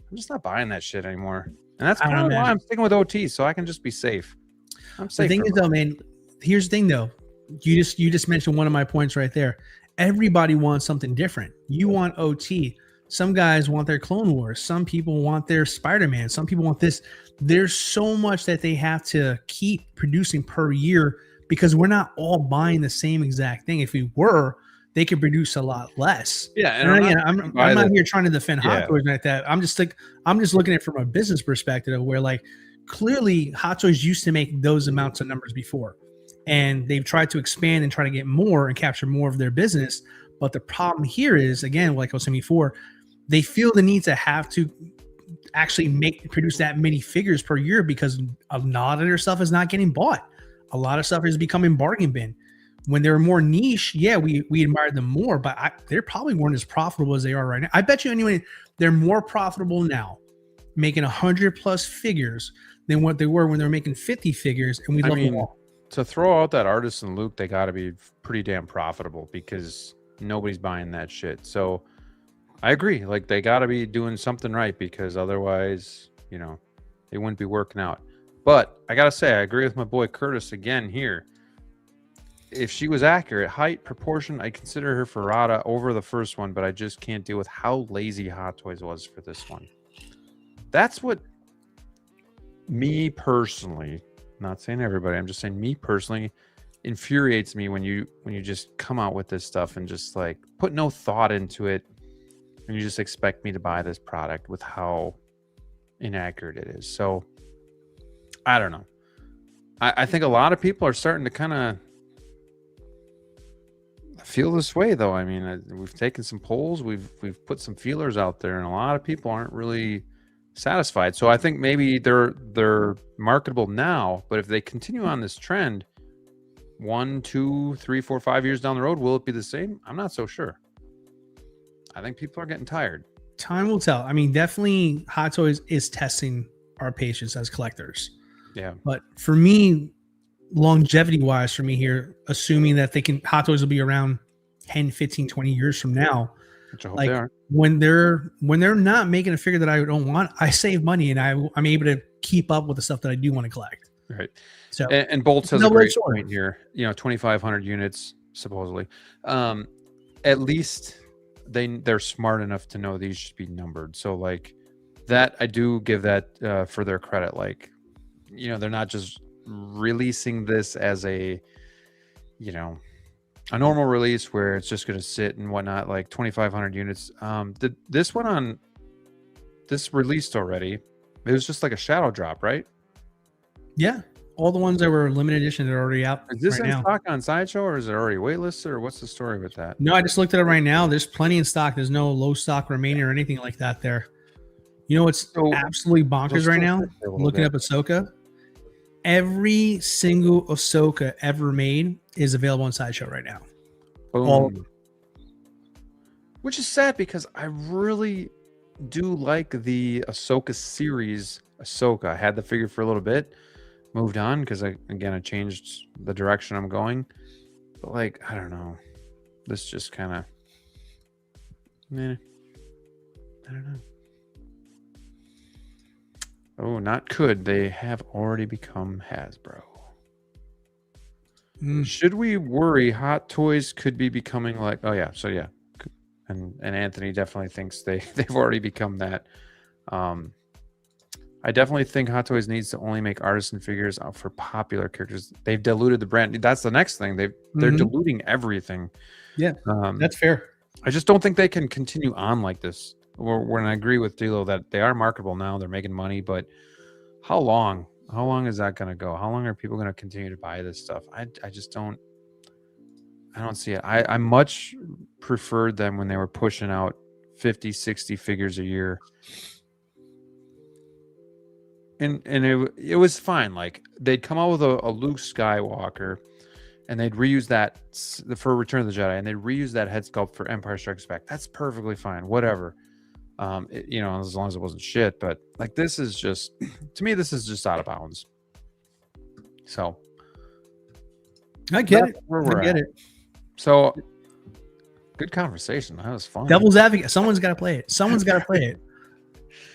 I'm just not buying that shit anymore. And that's I kind don't of know, why man. I'm sticking with OT, so I can just be safe. I'm safe. The thing is, though, man, here's the thing, though. You just mentioned one of my points right there. Everybody wants something different. You want OT. Some guys want their Clone Wars. Some people want their Spider-Man. Some people want this. There's so much that they have to keep producing per year because we're not all buying the same exact thing. If we were, they could produce a lot less. Yeah, and I'm not here trying to defend Hot Toys like that. I'm just looking at it from a business perspective of where, like, clearly Hot Toys used to make those amounts of numbers before, and they've tried to expand and try to get more and capture more of their business. But the problem here is, again, like I was saying before, they feel the need to have to actually produce that many figures per year because a lot of their stuff is not getting bought. A lot of stuff is becoming bargain bin. When they're more niche, yeah, we admire them more, but they probably weren't as profitable as they are right now. I bet you anyway, they're more profitable now, making 100+ figures than what they were when they were making 50 figures. And I mean, to throw out that Artisan Luke, they got to be pretty damn profitable because nobody's buying that shit. So I agree. Like, they got to be doing something right because otherwise, you know, they wouldn't be working out. But I got to say, I agree with my boy Curtis again here. If she was accurate, height, proportion, I consider her Ferrata over the first one, but I just can't deal with how lazy Hot Toys was for this one. That's what me personally, not saying everybody, I'm just saying me personally, infuriates me when you just come out with this stuff and just like put no thought into it, and you just expect me to buy this product with how inaccurate it is. So I don't know. I think a lot of people are starting to kind of feel this way, though. I mean, we've taken some polls, we've put some feelers out there, and a lot of people aren't really satisfied. So I think maybe they're marketable now, but if they continue on this trend 1, 2, 3, 4, 5 years down the road, will it be the same? I'm not so sure. I think people are getting tired. Time will tell. I mean, definitely Hot Toys is testing our patience as collectors. Yeah. But for me, longevity wise, for me here, assuming that Hot Toys will be around 10, 15, 20 years from now, Which I hope like they are. when they're not making a figure that I don't want, I save money and I'm able to keep up with the stuff that I do want to collect. Right. So and Bolts has a great point here. You know, 2,500 units supposedly. At least they're smart enough to know these should be numbered. So like that, I do give that for their credit. Like, you know, they're not just releasing this as a, you know, a normal release where it's just going to sit and whatnot. Like 2,500 units. This went on. This released already. It was just like a shadow drop, right? Yeah, all the ones that were limited edition are already out. Is this right in now. stock on Sideshow, or is it already waitlisted, or what's the story with that? No, I just looked at it right now. There's plenty in stock. There's no low stock remaining or anything like that there. You know what's absolutely bonkers right now? Looking up Ahsoka. Every single Ahsoka ever made is available on Sideshow right now. Boom. Which is sad because I really do like the Ahsoka series. Ahsoka, I had the figure for a little bit, moved on because I changed the direction I'm going. But like, I don't know, this just kind of, I don't know. Oh, not could. They have already become Hasbro. Should we worry Hot Toys could be becoming like, oh yeah, so yeah. And Anthony definitely thinks they've already become that. I definitely think Hot Toys needs to only make artisan figures for popular characters. They've diluted the brand. That's the next thing. They're diluting everything. Yeah, that's fair. I just don't think they can continue on like this. When I agree with DLO that they are marketable now, they're making money, but how long? How long is that going to go? How long are people going to continue to buy this stuff? I just don't. I don't see it. I much preferred them when they were pushing out 50, 60 figures a year. And it was fine. Like, they'd come out with a Luke Skywalker, and they'd reuse that for Return of the Jedi, and they'd reuse that head sculpt for Empire Strikes Back. That's perfectly fine. Whatever. You know, as long as it wasn't shit. But like, this is just, to me, this is just out of bounds. So I get it. I get it. So good conversation. That was fun. Devil's advocate. Someone's got to play it. Someone's got to play it.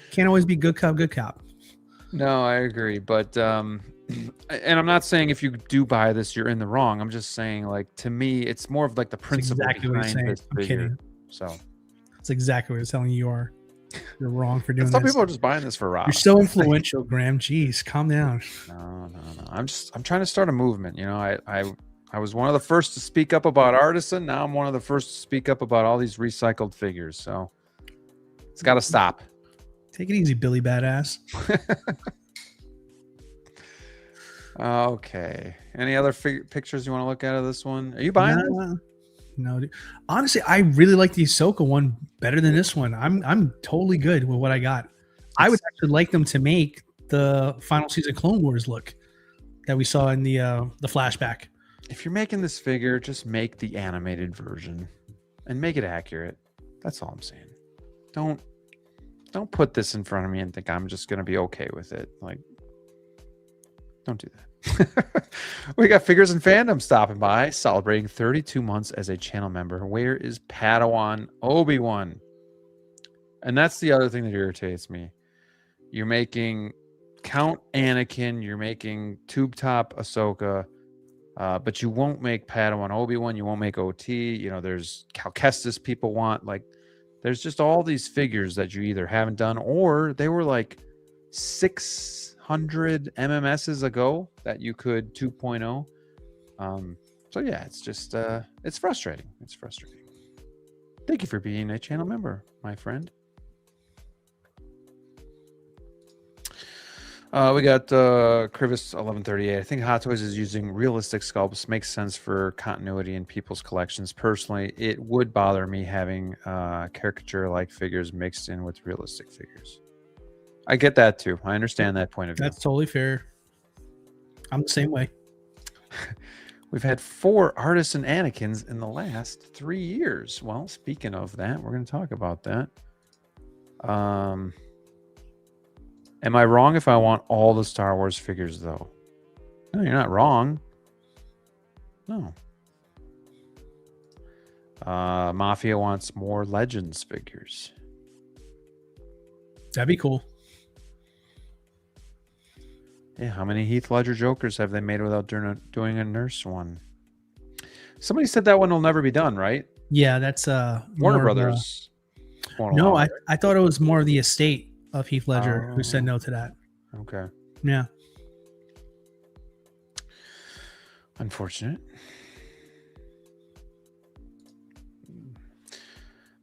Can't always be good cop, good cop. No, I agree, but and I'm not saying if you do buy this, you're in the wrong. I'm just saying, like, to me, it's more of like the That's principle exactly what he's behind saying. this I'm figure. kidding. So, That's exactly what he's telling you are. You're wrong for and doing some this. people are just buying this for Rob. You're so influential, Graham. Jeez, calm down. No. I'm trying to start a movement. You know, I was one of the first to speak up about Artisan. Now I'm one of the first to speak up about all these recycled figures. So it's got to stop. Take it easy, Billy Badass. Okay. Any other pictures you want to look at of this one? Are you buying this? No, dude. Honestly, I really like the Ahsoka one better than this one. I'm totally good with what I got. I would actually like them to make the final season Clone Wars look that we saw in the flashback. If you're making this figure, just make the animated version and make it accurate. That's all I'm saying. Don't put this in front of me and think I'm just gonna be okay with it. Like, don't do that. We got Figures and Fandom stopping by, celebrating 32 months as a channel member. Where is Padawan Obi-Wan? And that's the other thing that irritates me. You're making Count Anakin, you're making Tube Top Ahsoka, but you won't make Padawan Obi-Wan, you won't make OT. You know, there's Cal Kestis people want. Like, there's just all these figures that you either haven't done or they were like 600 MMSs ago that you could 2.0. So yeah, it's just it's frustrating. It's frustrating. Thank you for being a channel member, my friend. We got Crivis 1138. I think Hot Toys is using realistic sculpts. Makes sense for continuity in people's collections. Personally, it would bother me having caricature-like figures mixed in with realistic figures. I get that too. I understand that point of view. That's totally fair. I'm the same way. We've had 4 Artisan Anakins in the last 3 years. Well, speaking of that, we're going to talk about that. Am I wrong if I want all the Star Wars figures, though? No, you're not wrong. No. Mafia wants more Legends figures. That'd be cool. Yeah, how many Heath Ledger Jokers have they made without doing a nurse one? Somebody said that one will never be done, right? Yeah, that's Warner Brothers. No, I thought it was more of the estate of Heath Ledger who said no to that. Okay. Yeah. Unfortunate.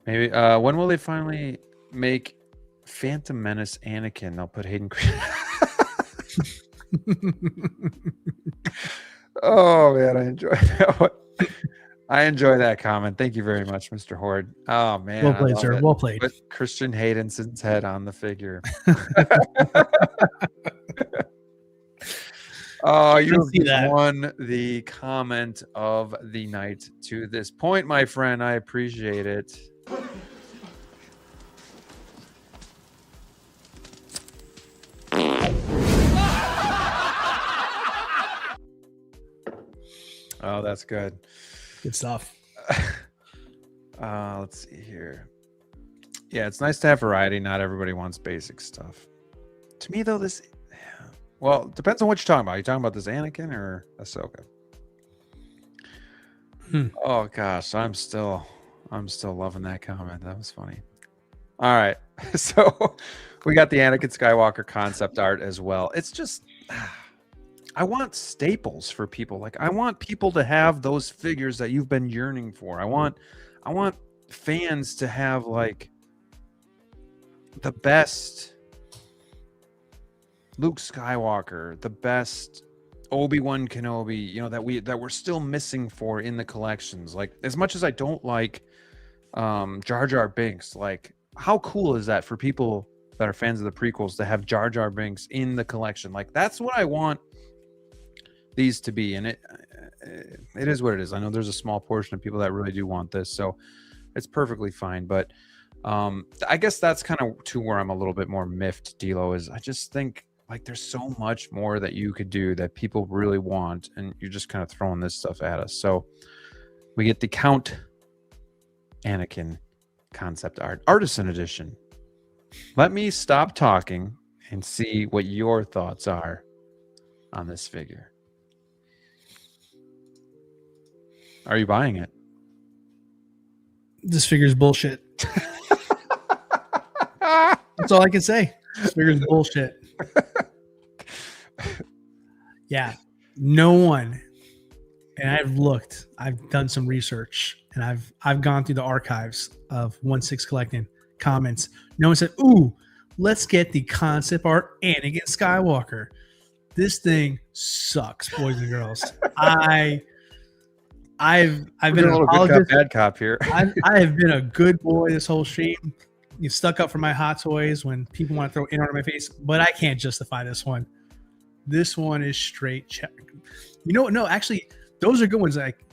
Maybe when will they finally make Phantom Menace Anakin? They'll put Hayden Christensen. Oh man, I enjoy that one. I enjoy that comment. Thank you very much, Mr. Horde. Oh man, well played, sir. Well played. Put Christian Haydenson's head on the figure. Oh, you won the comment of the night to this point, my friend. I appreciate it. Oh, that's good. Good stuff. Let's see here. Yeah, it's nice to have variety. Not everybody wants basic stuff. To me, though, this... Well, it depends on what you're talking about. Are you talking about this Anakin or Ahsoka? Oh, gosh. I'm still loving that comment. That was funny. All right. So we got the Anakin Skywalker concept art as well. It's just... I want staples for people. Like, I want people to have those figures that you've been yearning for. I want fans to have like the best Luke Skywalker, the best Obi-Wan Kenobi, you know, that we're still missing for in the collections. Like, as much as I don't like Jar Jar Binks, like, how cool is that for people that are fans of the prequels to have Jar Jar Binks in the collection? Like, that's what I want these to be, and it is what it is. I know there's a small portion of people that really do want this, so it's perfectly fine. But I guess that's kind of to where I'm a little bit more miffed, DLO, is I just think like there's so much more that you could do that people really want, and you're just kind of throwing this stuff at us. So we get the Count Anakin concept art, Artisan edition. Let me stop talking and see what your thoughts are on this figure. Are you buying it? This figure's bullshit. That's all I can say. This figure's bullshit. Yeah, no one. And I've done some research, and I've gone through the archives of 1/6 Collecting comments. No one said, "Ooh, let's get the concept art Anakin Skywalker." This thing sucks, boys and girls. I've been a little good cop, bad cop here. I have been a good boy this whole stream. You stuck up for my hot toys when people want to throw in on my face, but I can't justify this one. This one is straight check. You know what? No, actually, those are good ones, like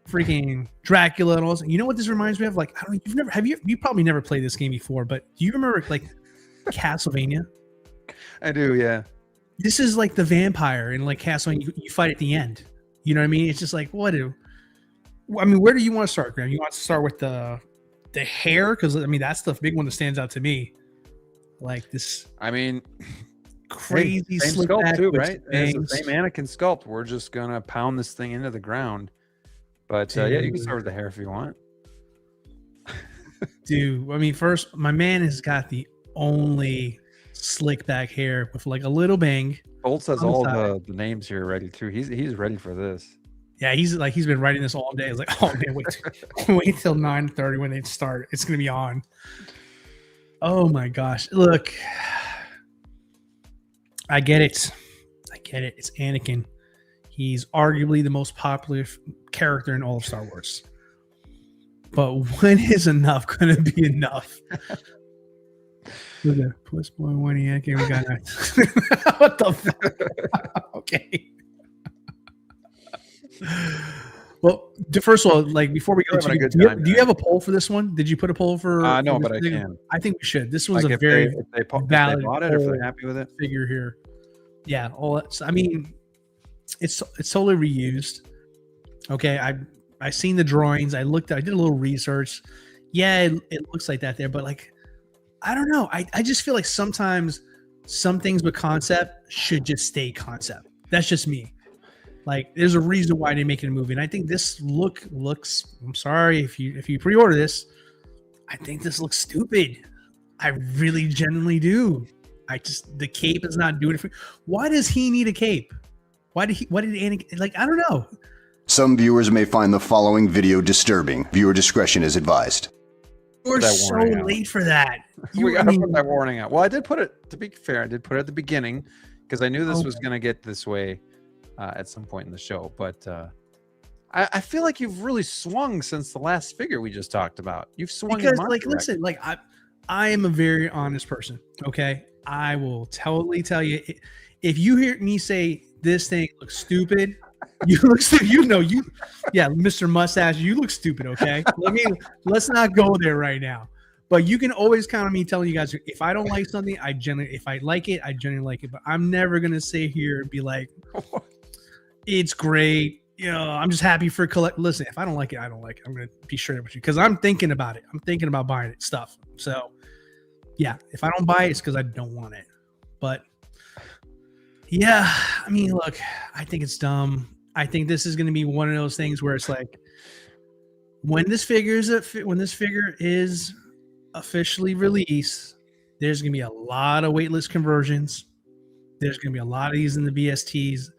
freaking Dracula and all this. You know what this reminds me of? Like, I don't know, you probably never played this game before, but do you remember like Castlevania? I do, yeah. This is like the vampire in like Castlevania. You fight at the end. You know what I mean? It's just like, where do you want to start, Graham? You want to start with the hair? Because I mean, that's the big one that stands out to me. Like this. I mean, crazy same sculpt too, right? It's the same Anakin sculpt. We're just gonna pound this thing into the ground. But yeah, you can start with the hair if you want. Dude, I mean, first, my man has got the only slick back hair with like a little bang. Bolts has all the names here ready too. He's ready for this. Yeah, he's been writing this all day. It's like, oh man, wait till 9:30 when they start. It's gonna be on. Oh my gosh. Look. I get it. It's Anakin. He's arguably the most popular character in all of Star Wars. But when is enough going to be enough? Look at Puss Boy, when Anakin, we got that. What the fuck? Okay. Well, first of all, like before we go, do you have a poll for this one? Did you put a poll for? No, but I can. I think we should. This was like a very valid they bought it, if they're happy with it. Figure here. Yeah, I mean, it's totally reused. Okay, I seen the drawings. I did a little research. Yeah, it looks like that there, but like, I don't know. I just feel like sometimes some things with concept should just stay concept. That's just me. Like, there's a reason why they're making a movie, and I think this looks. I'm sorry if you pre-order this. I think this looks stupid. I really genuinely do. The cape is not doing it for me. Why does he need a cape? What did Anakin, like, I don't know. Some viewers may find the following video disturbing. Viewer discretion is advised. You're so late for that. We got to put that warning out. Well, I did put it, to be fair, I did put it at the beginning because I knew this was going to get this way at some point in the show. But I feel like you've really swung since the last figure we just talked about. You've swung because, like, listen, like I am a very honest person. Okay, I will totally tell you if you hear me say this thing looks stupid. You look stupid. Yeah, Mr. Mustache, you look stupid. Okay, let's not go there right now. But you can always count on me telling you guys if I don't like something, if I like it, I genuinely like it. But I'm never gonna sit here and be like, it's great. You know, I'm just happy for collect. Listen, if I don't like it, I don't like it. I'm gonna be straight up with you because I'm thinking about it. I'm thinking about buying it stuff. So, yeah, if I don't buy it, it's because I don't want it. But yeah, I mean, look, I think it's dumb. I think this is going to be one of those things where it's like when this figure is officially released, there's going to be a lot of waitlist conversions. There's going to be a lot of these in the BSTs.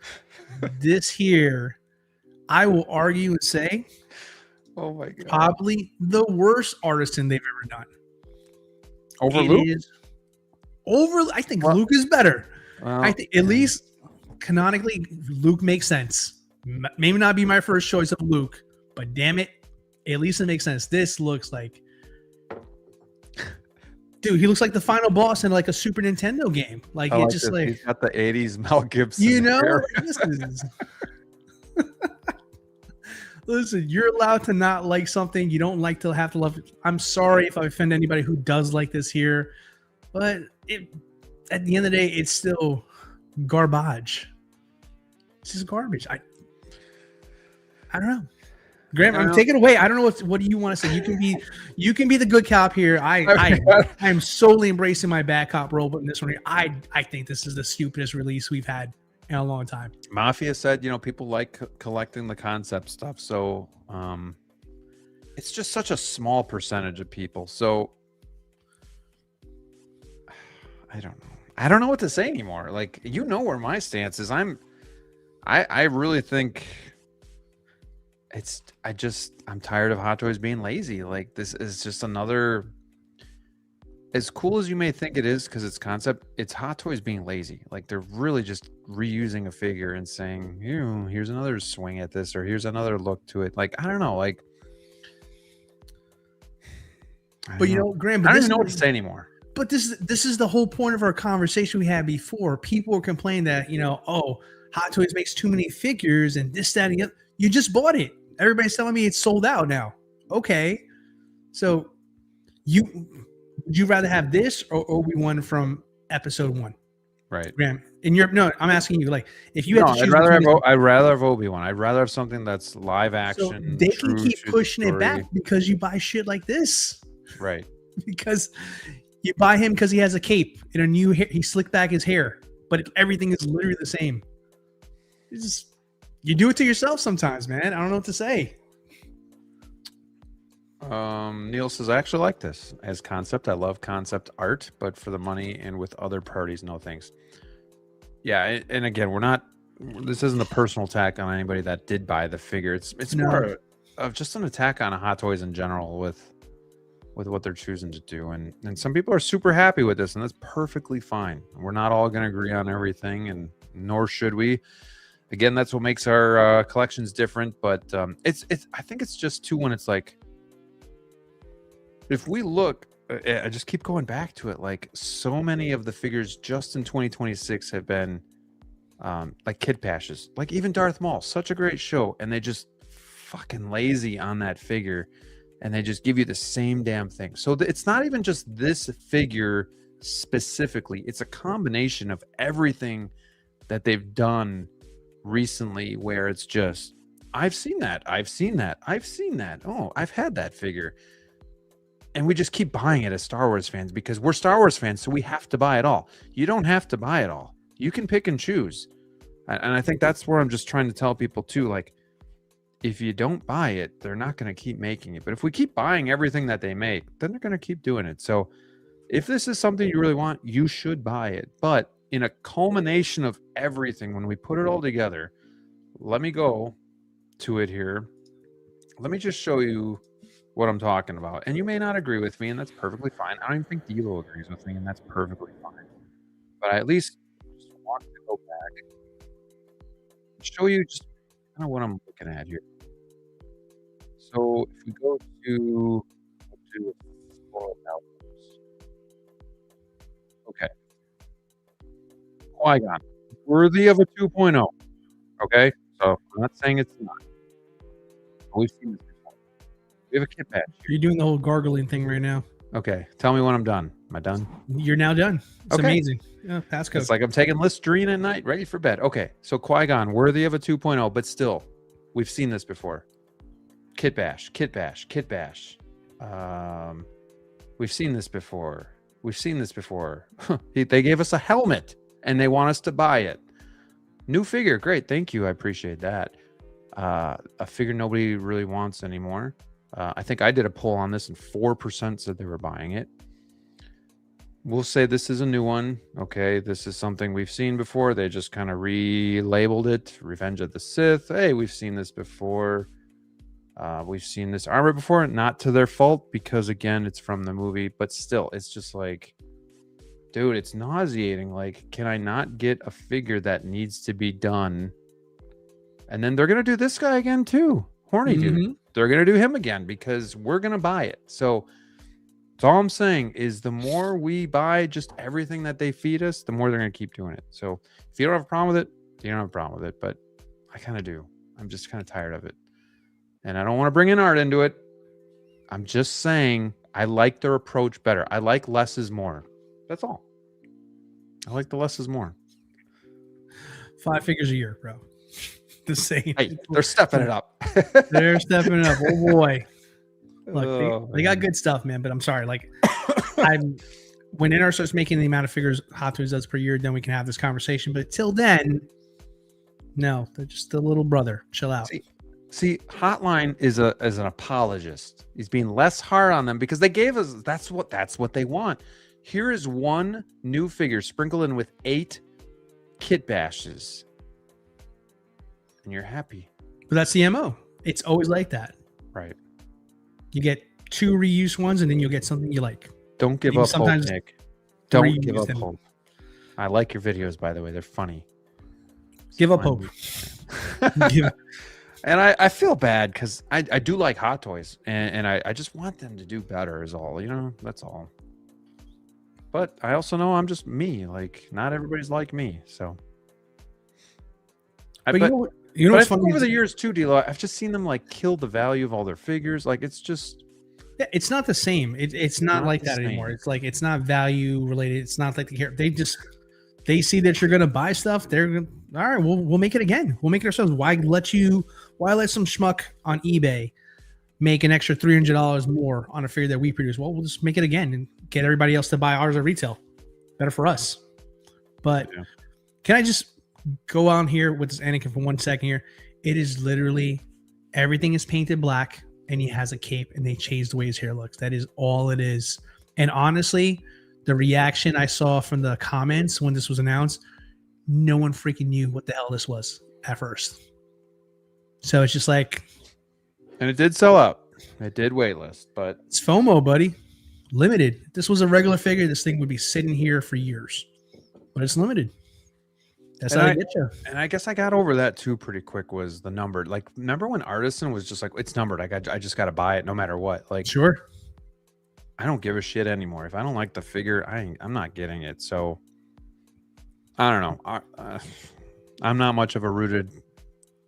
This here, I will argue and say, oh my god, probably the worst artisan they've ever done. Over Luke? I think Luke is better. Well, I think at least canonically, Luke makes sense. Maybe not be my first choice of Luke, but damn it, at least it makes sense. This looks like, dude, he looks like the final boss in like a Super Nintendo game. Like it just like he's got the '80s Mel Gibson. You know, listen, you're allowed to not like something. You don't like to have to love it. I'm sorry if I offend anybody who does like this here, but at the end of the day, it's still garbage. It's just garbage. I don't know. Graham, I'm taking away. I don't know what do you want to say. You can be the good cop here. I am solely embracing my bad cop role, but in this one, I think this is the stupidest release we've had in a long time. Mafia said, people like collecting the concept stuff, so it's just such a small percentage of people. So I don't know what to say anymore. Like, where my stance is. I really think I'm tired of Hot Toys being lazy. Like, this is just another, as cool as you may think it is because it's concept, it's Hot Toys being lazy. Like, they're really just reusing a figure and saying, here's another swing at this, or here's another look to it. Like, I don't know. Like, Graham, I don't even know what to say anymore. But this is the whole point of our conversation we had before. People were complaining that, Hot Toys makes too many figures and this, that, and the other. You just bought it. Everybody's telling me it's sold out now. Okay. So would you rather have this or Obi-Wan from episode 1? Right. Graham, I'm asking you, like, if you had to choose. I'd rather have Obi-Wan. I'd rather have something that's live action. So they can keep pushing it back because you buy shit like this. Right. Because you buy him because he has a cape and a new hair. He slicked back his hair, but everything is literally the same. You do it to yourself sometimes, man. I don't know what to say. Neil says, I actually like this as concept. I love concept art, but for the money and with other parties, no thanks. Yeah, and again, this isn't a personal attack on anybody that did buy the figure. It's more of just an attack on Hot Toys in general with what they're choosing to do. And some people are super happy with this, and that's perfectly fine. We're not all going to agree on everything, and nor should we. Again, that's what makes our collections different. But I think it's just too, when it's like, if we look, I just keep going back to it. Like, so many of the figures just in 2026 have been like kid pashes. Like, even Darth Maul, such a great show, and they just fucking lazy on that figure, and they just give you the same damn thing. So it's not even just this figure specifically. It's a combination of everything that they've done recently, where it's just, I've seen that. Oh, I've had that figure. And we just keep buying it as Star Wars fans because we're Star Wars fans, so we have to buy it all. You don't have to buy it all. You can pick and choose. And I think that's where I'm just trying to tell people too, like, if you don't buy it, they're not going to keep making it. But if we keep buying everything that they make, then they're going to keep doing it. So if this is something you really want, you should buy it. But in a culmination of everything, when we put it all together, let me go to it here. Let me just show you what I'm talking about. And you may not agree with me, and that's perfectly fine. I don't even think DLO agrees with me, and that's perfectly fine. But I at least just want to go back and show you just kind of what I'm looking at here. So if we go to okay, Qui-Gon, worthy of a 2.0. Okay, so I'm not saying it's not. We've seen this before. We have a kit patch. You're doing the whole gargling thing right now. Okay, tell me when I'm done. Am I done? You're now done. It's okay. Amazing. Yeah, passcode. It's like I'm taking Listerine at night, ready for bed. Okay, so Qui-Gon, worthy of a 2.0, but still, we've seen this before. Kit bash. We've seen this before. They gave us a helmet, and they want us to buy it. New figure, great, thank you, I appreciate that. A figure nobody really wants anymore. I think I did a poll on this, and 4% said they were buying it. We'll say this is a new one. Okay, this is something we've seen before. They just kind of relabeled it, Revenge of the Sith. Hey, we've seen this before. We've seen this armor before, not to their fault, because again, it's from the movie, but still, it's just like, dude, it's nauseating. Like, can I not get a figure that needs to be done? And then they're going to do this guy again too. Horny dude. They're going to do him again because we're going to buy it. So that's all I'm saying is the more we buy just everything that they feed us, the more they're going to keep doing it. So if you don't have a problem with it, you don't have a problem with it, but I kind of do. I'm just kind of tired of it. And I don't want to bring in art into it. I'm just saying I like their approach better. I like less is more. That's all. I like the less is more. 5 figures a year, bro. Just saying. Hey, they're stepping it up. They're stepping it up. Oh boy. Look, they got good stuff, man. But I'm sorry. Like, when NR starts making the amount of figures Hot Toys does per year, then we can have this conversation. But till then, no, they're just a little brother. Chill out. See, Hotline is an apologist. He's being less hard on them because they gave us that's what they want. Here is one new figure sprinkled in with 8 kit bashes, and you're happy. But that's the MO. It's always like that. Right. You get 2 reuse ones, and then you'll get something you like. Don't give Maybe up hope, Nick. Don't give up hope. I like your videos, by the way. They're funny. Give up hope. And I feel bad because I do like Hot Toys, and I just want them to do better is all. That's all. But I also know I'm just me. Like, not everybody's like me. So. But you know what's funny? Over the years too, DLO, I've just seen them like kill the value of all their figures. Like, it's just. Yeah, it's not the same. It's not like that anymore. It's like it's not value related. It's not like they see that you're gonna buy stuff. They're gonna, all right. We'll make it again. We'll make it ourselves. Why let some schmuck on eBay make an extra $300 more on a figure that we produce? Well, we'll just make it again and get everybody else to buy ours at retail. Better for us. But Can I just go on here with this Anakin for 1 second here? It is literally everything is painted black. And he has a cape, and they changed the way his hair looks. That is all it is. And honestly, the reaction I saw from the comments when this was announced, no one freaking knew what the hell this was at first. So it's just like... And it did sell out. It did waitlist, but... It's FOMO, buddy. Limited. If this was a regular figure, this thing would be sitting here for years. But it's limited. That's how I get you. And I guess I got over that too pretty quick. Was the numbered? Like, remember when Artisan was just like, it's numbered. I just got to buy it no matter what. Like, sure. I don't give a shit anymore. If I don't like the figure, I'm not getting it. So I don't know. I'm not much of a rooted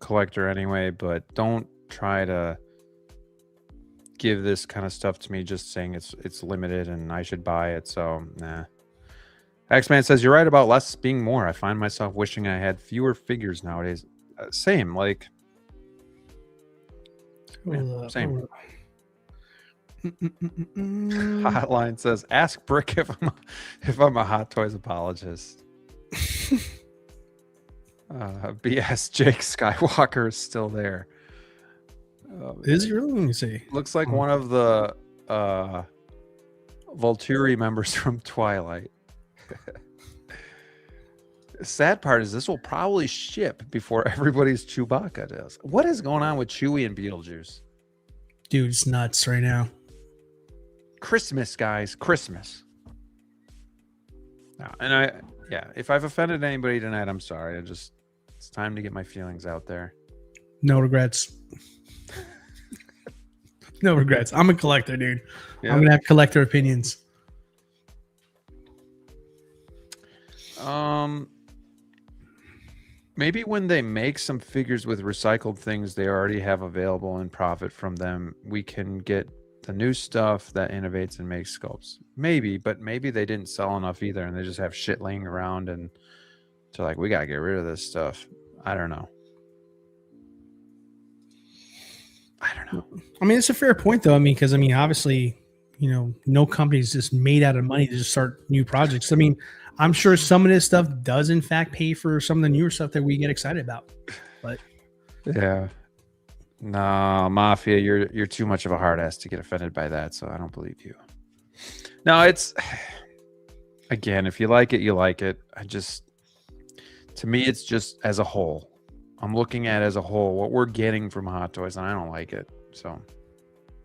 collector anyway. But don't try to give this kind of stuff to me just saying it's limited and I should buy it. So nah. X-Man says, you're right about less being more. I find myself wishing I had fewer figures nowadays. Same, like... Same. Hotline says, ask Brick if I'm a Hot Toys apologist. BS Jake Skywalker is still there. Is he really? Let me see. Looks like one of the Volturi members from Twilight. Sad part is this will probably ship before everybody's Chewbacca does. What is going on with Chewie and Beetlejuice? Dude, it's nuts right now. Christmas, guys. Christmas. And if I've offended anybody tonight, I'm sorry. It's time to get my feelings out there. No regrets. No regrets. I'm a collector, dude. Yeah. I'm going to have collector opinions. Maybe when they make some figures with recycled things they already have available and profit from them, we can get the new stuff that innovates and makes sculpts. Maybe, but maybe they didn't sell enough either and they just have shit laying around and they're like, we got to get rid of this stuff. I don't know. I mean, it's a fair point though. I mean, because obviously, no company's just made out of money to just start new projects. I mean, I'm sure some of this stuff does in fact pay for some of the newer stuff that we get excited about. But yeah, no, Mafia, you're too much of a hard ass to get offended by that. So I don't believe you. No, it's again, if you like it, you like it. To me, it's just as a whole. I'm looking at as a whole what we're getting from Hot Toys, and I don't like it. So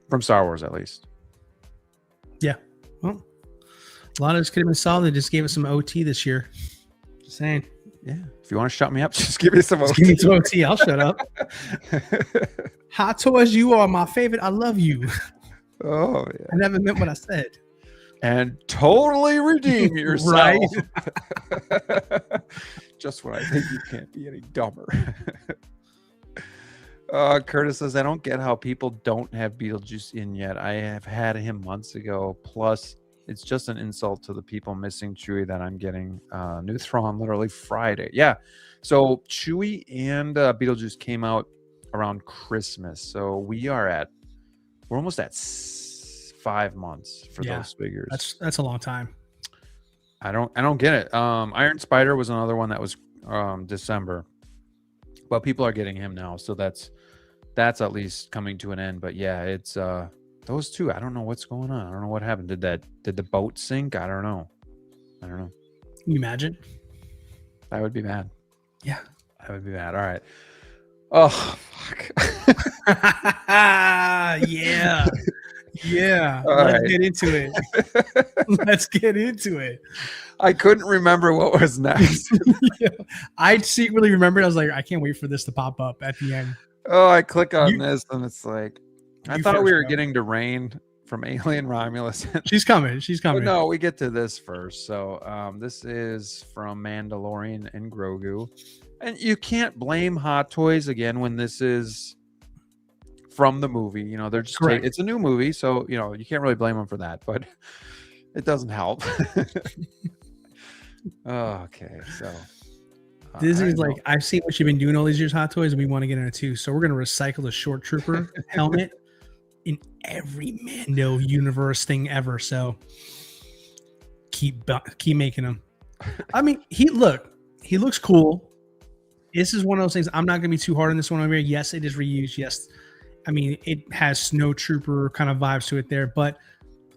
from Star Wars, at least. Yeah. Well, a lot of this could have been solved. They just gave us some OT this year. Just saying. Yeah. If you want to shut me up, just give me some OT. Give me some OT. I'll shut up. Hot Toys, you are my favorite. I love you. Oh, yeah. I never meant what I said. And totally redeem yourself. Right. Just when I think you can't be any dumber. Curtis says, I don't get how people don't have Beetlejuice in yet. I have had him months ago. Plus, it's just an insult to the people missing Chewie that I'm getting new Thrawn literally Friday. Yeah, so Chewie and Beetlejuice came out around Christmas, so we're almost at 5 months for those figures. That's a long time. I don't get it. Iron Spider was another one that was December, but people are getting him now, so that's at least coming to an end. But yeah, it's those two. I don't know what's going on. I don't know what happened. Did the boat sink? I don't know. Can you imagine? That would be bad. Yeah, that would be bad. All right. Oh fuck. Yeah. All Let's right. get into it. Let's get into it. I couldn't remember what was next. Yeah. I secretly remembered. I was like, I can't wait for this to pop up at the end. Oh, I click on this and it's like, I thought first, we were bro. getting to Rain from Alien Romulus. She's coming. But no, we get to this first. So this is from Mandalorian and Grogu. And you can't blame Hot Toys again when this is from the movie. You know, they're just it's a new movie, so you know, you can't really blame them for that, but it doesn't help. Okay, so Disney's like, I've seen what you've been doing all these years, Hot Toys, and we want to get in it too. So we're gonna recycle the Short Trooper helmet in every Mando universe thing ever. So keep making them. I mean, he looks cool. This is one of those things. I'm not gonna be too hard on this one over here. Yes, it is reused. Yes, I mean it has Snow Trooper kind of vibes to it there, but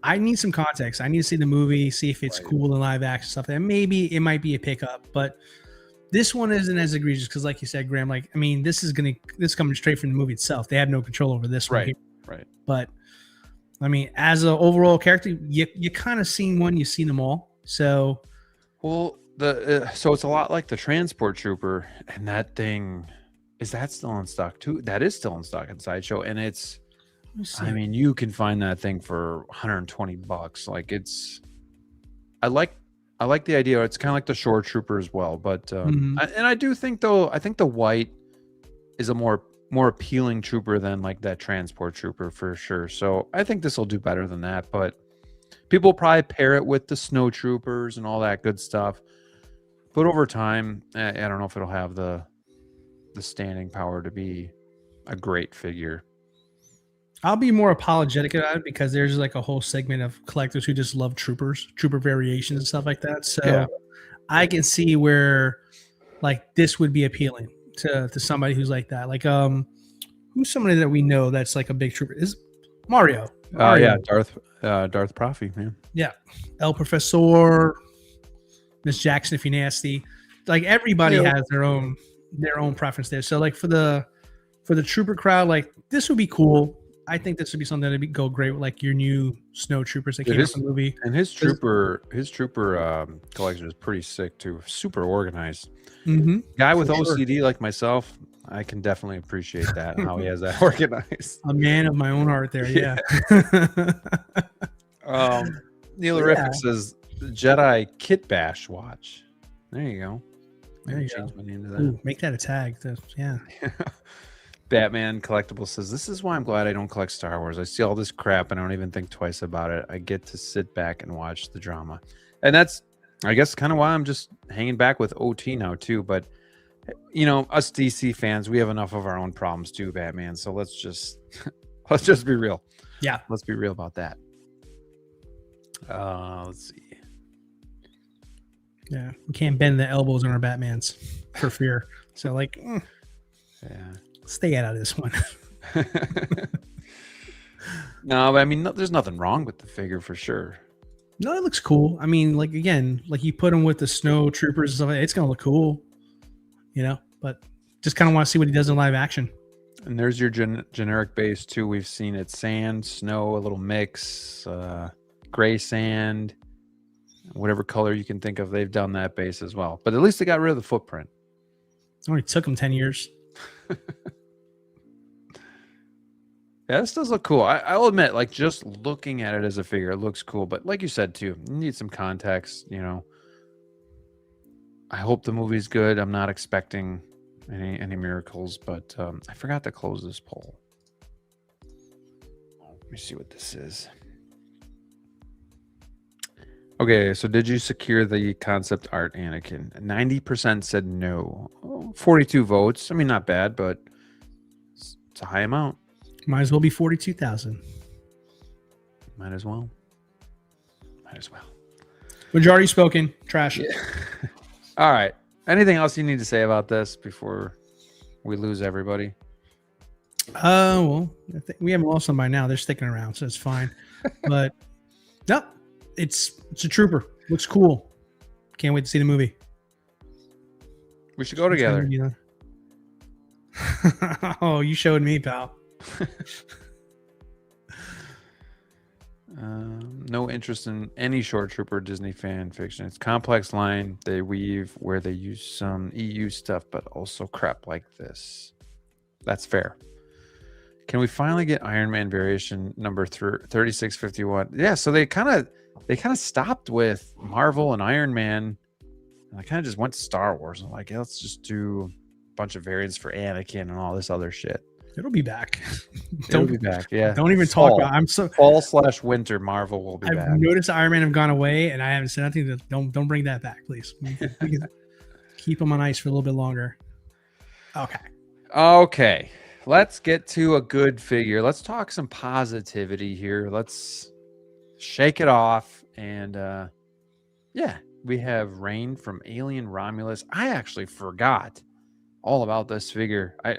I need some context. I need to see the movie, see if it's cool in live action stuff. And maybe it might be a pickup, but this one isn't as egregious because, like you said, Graham, like, I mean, this coming straight from the movie itself. They have no control over this one. Right. But I mean, as an overall character, you kind of seen one, you've seen them all. So, well, so it's a lot like the Transport Trooper, and that thing is that still in stock too? That is still in stock at Sideshow, and it's. I mean, you can find that thing for $120. Like I like the idea. It's kind of like the Shore Trooper as well, but I do think though, I think the white is a more appealing trooper than like that Transport Trooper for sure. So I think this will do better than that, but people probably pair it with the Snow Troopers and all that good stuff. But over time, I don't know if it'll have the standing power to be a great figure. I'll be more apologetic about it because there's like a whole segment of collectors who just love trooper variations and stuff like that. So I can see where like this would be appealing to somebody who's like that. Like who's somebody that we know that's like a big trooper is Mario. Yeah, Darth Profi, man. Yeah, El Professor, Miss Jackson, if you're nasty. Like everybody has their own preference there. So like for the trooper crowd, like this would be cool. I think this would be something that would go great with like your new Snow Troopers that came out from the movie. And his trooper collection is pretty sick too. Super organized. Mm-hmm. Guy with OCD like myself, I can definitely appreciate that, how he has that organized. A man of my own heart there, yeah. Neilerific says Jedi Kit Bash watch. There you go. There you change go. my name to that. Ooh, make that a tag. Yeah. Batman Collectible says, this is why I'm glad I don't collect Star Wars. I see all this crap and I don't even think twice about it. I get to sit back and watch the drama. And that's, I guess, kind of why I'm just hanging back with OT now, too. But, you know, us DC fans, we have enough of our own problems, too, Batman. So let's just be real. Yeah. Let's be real about that. Let's see. Yeah. We can't bend the elbows on our Batmans for fear. So, like, yeah. Stay out of this one. No, but I mean, there's nothing wrong with the figure for sure. No, it looks cool. I mean, like, again, like you put him with the Snow Troopers and stuff like that, it's going to look cool, you know, but just kind of want to see what he does in live action. And there's your generic base too. We've seen it sand, snow, a little mix, gray sand, whatever color you can think of. They've done that base as well, but at least they got rid of the footprint. It only took them 10 years. Yeah, this does look cool. I'll admit, like, just looking at it as a figure, it looks cool. But like you said, too, you need some context, you know. I hope the movie's good. I'm not expecting any miracles, but I forgot to close this poll. Let me see what this is. Okay, so did you secure the concept art, Anakin? 90% said no. 42 votes. I mean, not bad, but it's a high amount. Might as well be 42,000. Might as well. Might as well. Majority spoken. Trash. Yeah. All right. Anything else you need to say about this before we lose everybody? Well, I think we haven't lost them by now. They're sticking around, so it's fine. But no, it's a trooper. Looks cool. Can't wait to see the movie. We should go together. Oh, you showed me, pal. No interest in any short trooper Disney fan fiction. It's complex line they weave where they use some EU stuff, but also crap like this. That's fair. Can we finally get Iron Man variation number 3651? Yeah, so they kind of stopped with Marvel and Iron Man, and I kind of just went to Star Wars. I'm like, yeah, let's just do a bunch of variants for Anakin and all this other shit. It'll be back. It'll be back. Yeah. Don't even talk about. I'm so fall/winter. Marvel will be back. I've noticed Iron Man have gone away, and I haven't said nothing. Don't bring that back, please. We can keep them on ice for a little bit longer. Okay. Let's get to a good figure. Let's talk some positivity here. Let's shake it off. And yeah, we have Rain from Alien Romulus. I actually forgot all about this figure. I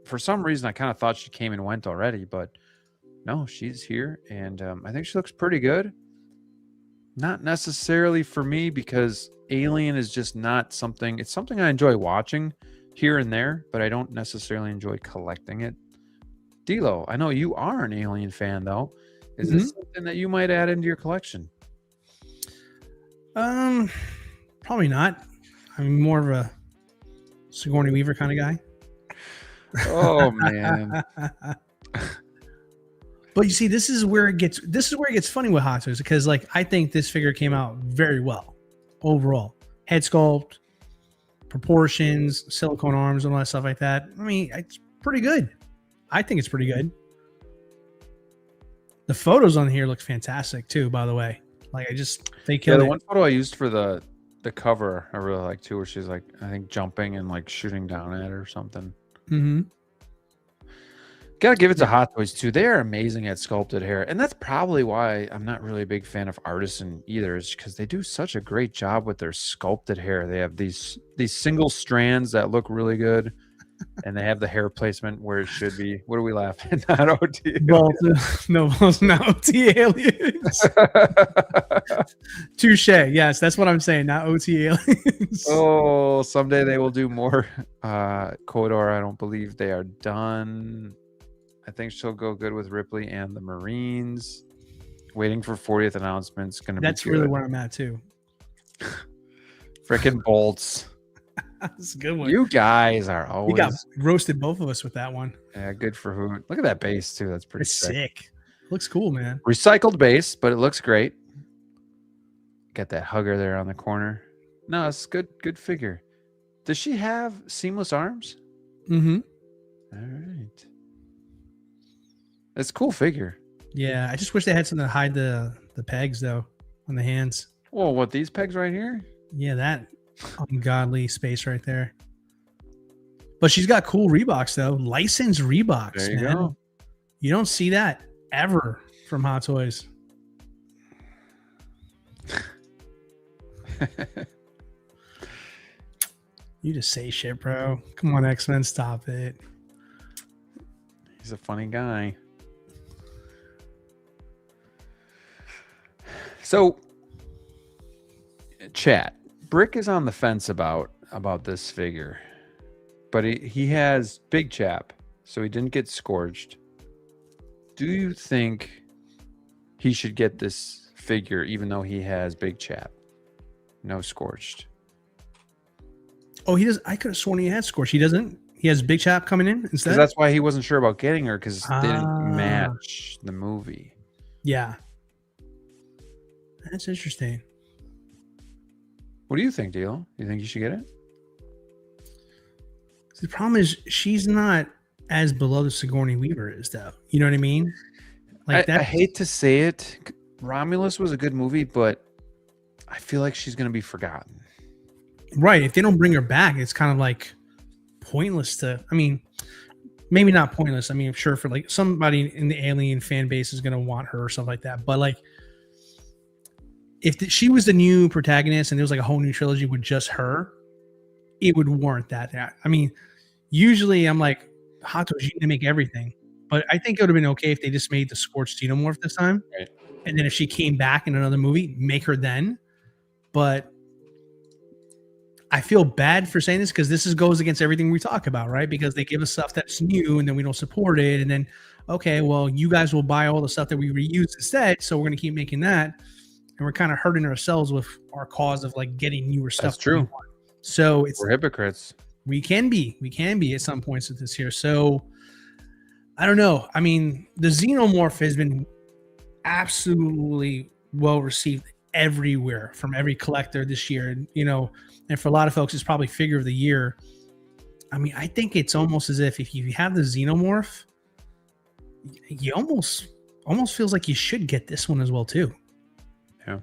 for some reason, I kind of thought she came and went already, but no, she's here. And I think she looks pretty good. Not necessarily for me because Alien is just not something. It's something I enjoy watching here and there, but I don't necessarily enjoy collecting it. DLO, I know you are an Alien fan, though. Is this something that you might add into your collection? Probably not. I'm more of a Sigourney Weaver kind of guy. Oh man. But you see, this is where it gets funny with Hot Toys, because like I think this figure came out very well overall. Head sculpt, proportions, silicone arms, and all that stuff like that. I mean, it's pretty good. I think it's pretty good. The photos on here look fantastic too, by the way. Like they killed the it. one photo I used for the cover I really like too, where she's like, I think jumping and like shooting down at her or something. Mm-hmm. Gotta give it to Hot Toys too. They are amazing at sculpted hair, and that's probably why I'm not really a big fan of Artisan either, is because they do such a great job with their sculpted hair. They have these single strands that look really good, and they have the hair placement where it should be. What are we laughing? Not OT. Well, no, it's not OT aliens. Touche. Yes, that's what I'm saying. Not OT aliens. Oh, someday they will do more. Kodor, I don't believe they are done. I think she'll go good with Ripley and the Marines. Waiting for 40th announcements. That's really where I'm at too. Freaking bolts. That's a good one. You guys are always. You got roasted both of us with that one. Yeah, good for who? Look at that base too. That's pretty It's sick. Looks cool, man. Recycled base, but it looks great. Got that hugger there on the corner. No, it's good. Good figure. Does she have seamless arms? Mm-hmm. All right. It's a cool figure. Yeah, I just wish they had something to hide the pegs though on the hands. Whoa, what, these pegs right here? Yeah, that ungodly space right there. But she's got cool Reeboks though. Licensed Reeboks. There you man. go. You don't see that ever from Hot Toys. You just say shit, bro. Come on, X-Men, stop it. He's a funny guy. So, chat. Brick is on the fence about this figure, but he has Big Chap, so he didn't get scorched. Do you think he should get this figure even though he has Big Chap? No scorched. Oh, he does. I could have sworn he had scorched. He doesn't. He has Big Chap coming in instead. That's why he wasn't sure about getting her, because they didn't match the movie. Yeah. That's interesting. What do you think, Deal? You think you should get it? The problem is she's not as beloved as Sigourney Weaver is, though. You know what I mean? Like I hate to say it. Romulus was a good movie, but I feel like she's going to be forgotten. Right. If they don't bring her back, it's kind of like pointless to, I mean, maybe not pointless. I mean, I'm sure for like somebody in the Alien fan base is going to want her or something like that. But like, if she was the new protagonist and there was like a whole new trilogy with just her, it would warrant that. I mean, usually I'm like, Hato's to make everything. But I think it would have been okay if they just made the Scorched Xenomorph this time. Right. And then if she came back in another movie, make her then. But I feel bad for saying this because this goes against everything we talk about, right? Because they give us stuff that's new and then we don't support it. And then, okay, well, you guys will buy all the stuff that we reuse instead. So we're going to keep making that. And we're kind of hurting ourselves with our cause of like getting newer stuff. That's true. So we're hypocrites. We can be at some points with this here. So I don't know. I mean, the Xenomorph has been absolutely well received everywhere from every collector this year, you know, and for a lot of folks, it's probably figure of the year. I mean, I think it's almost as if you have the Xenomorph, you almost feels like you should get this one as well too. Yeah.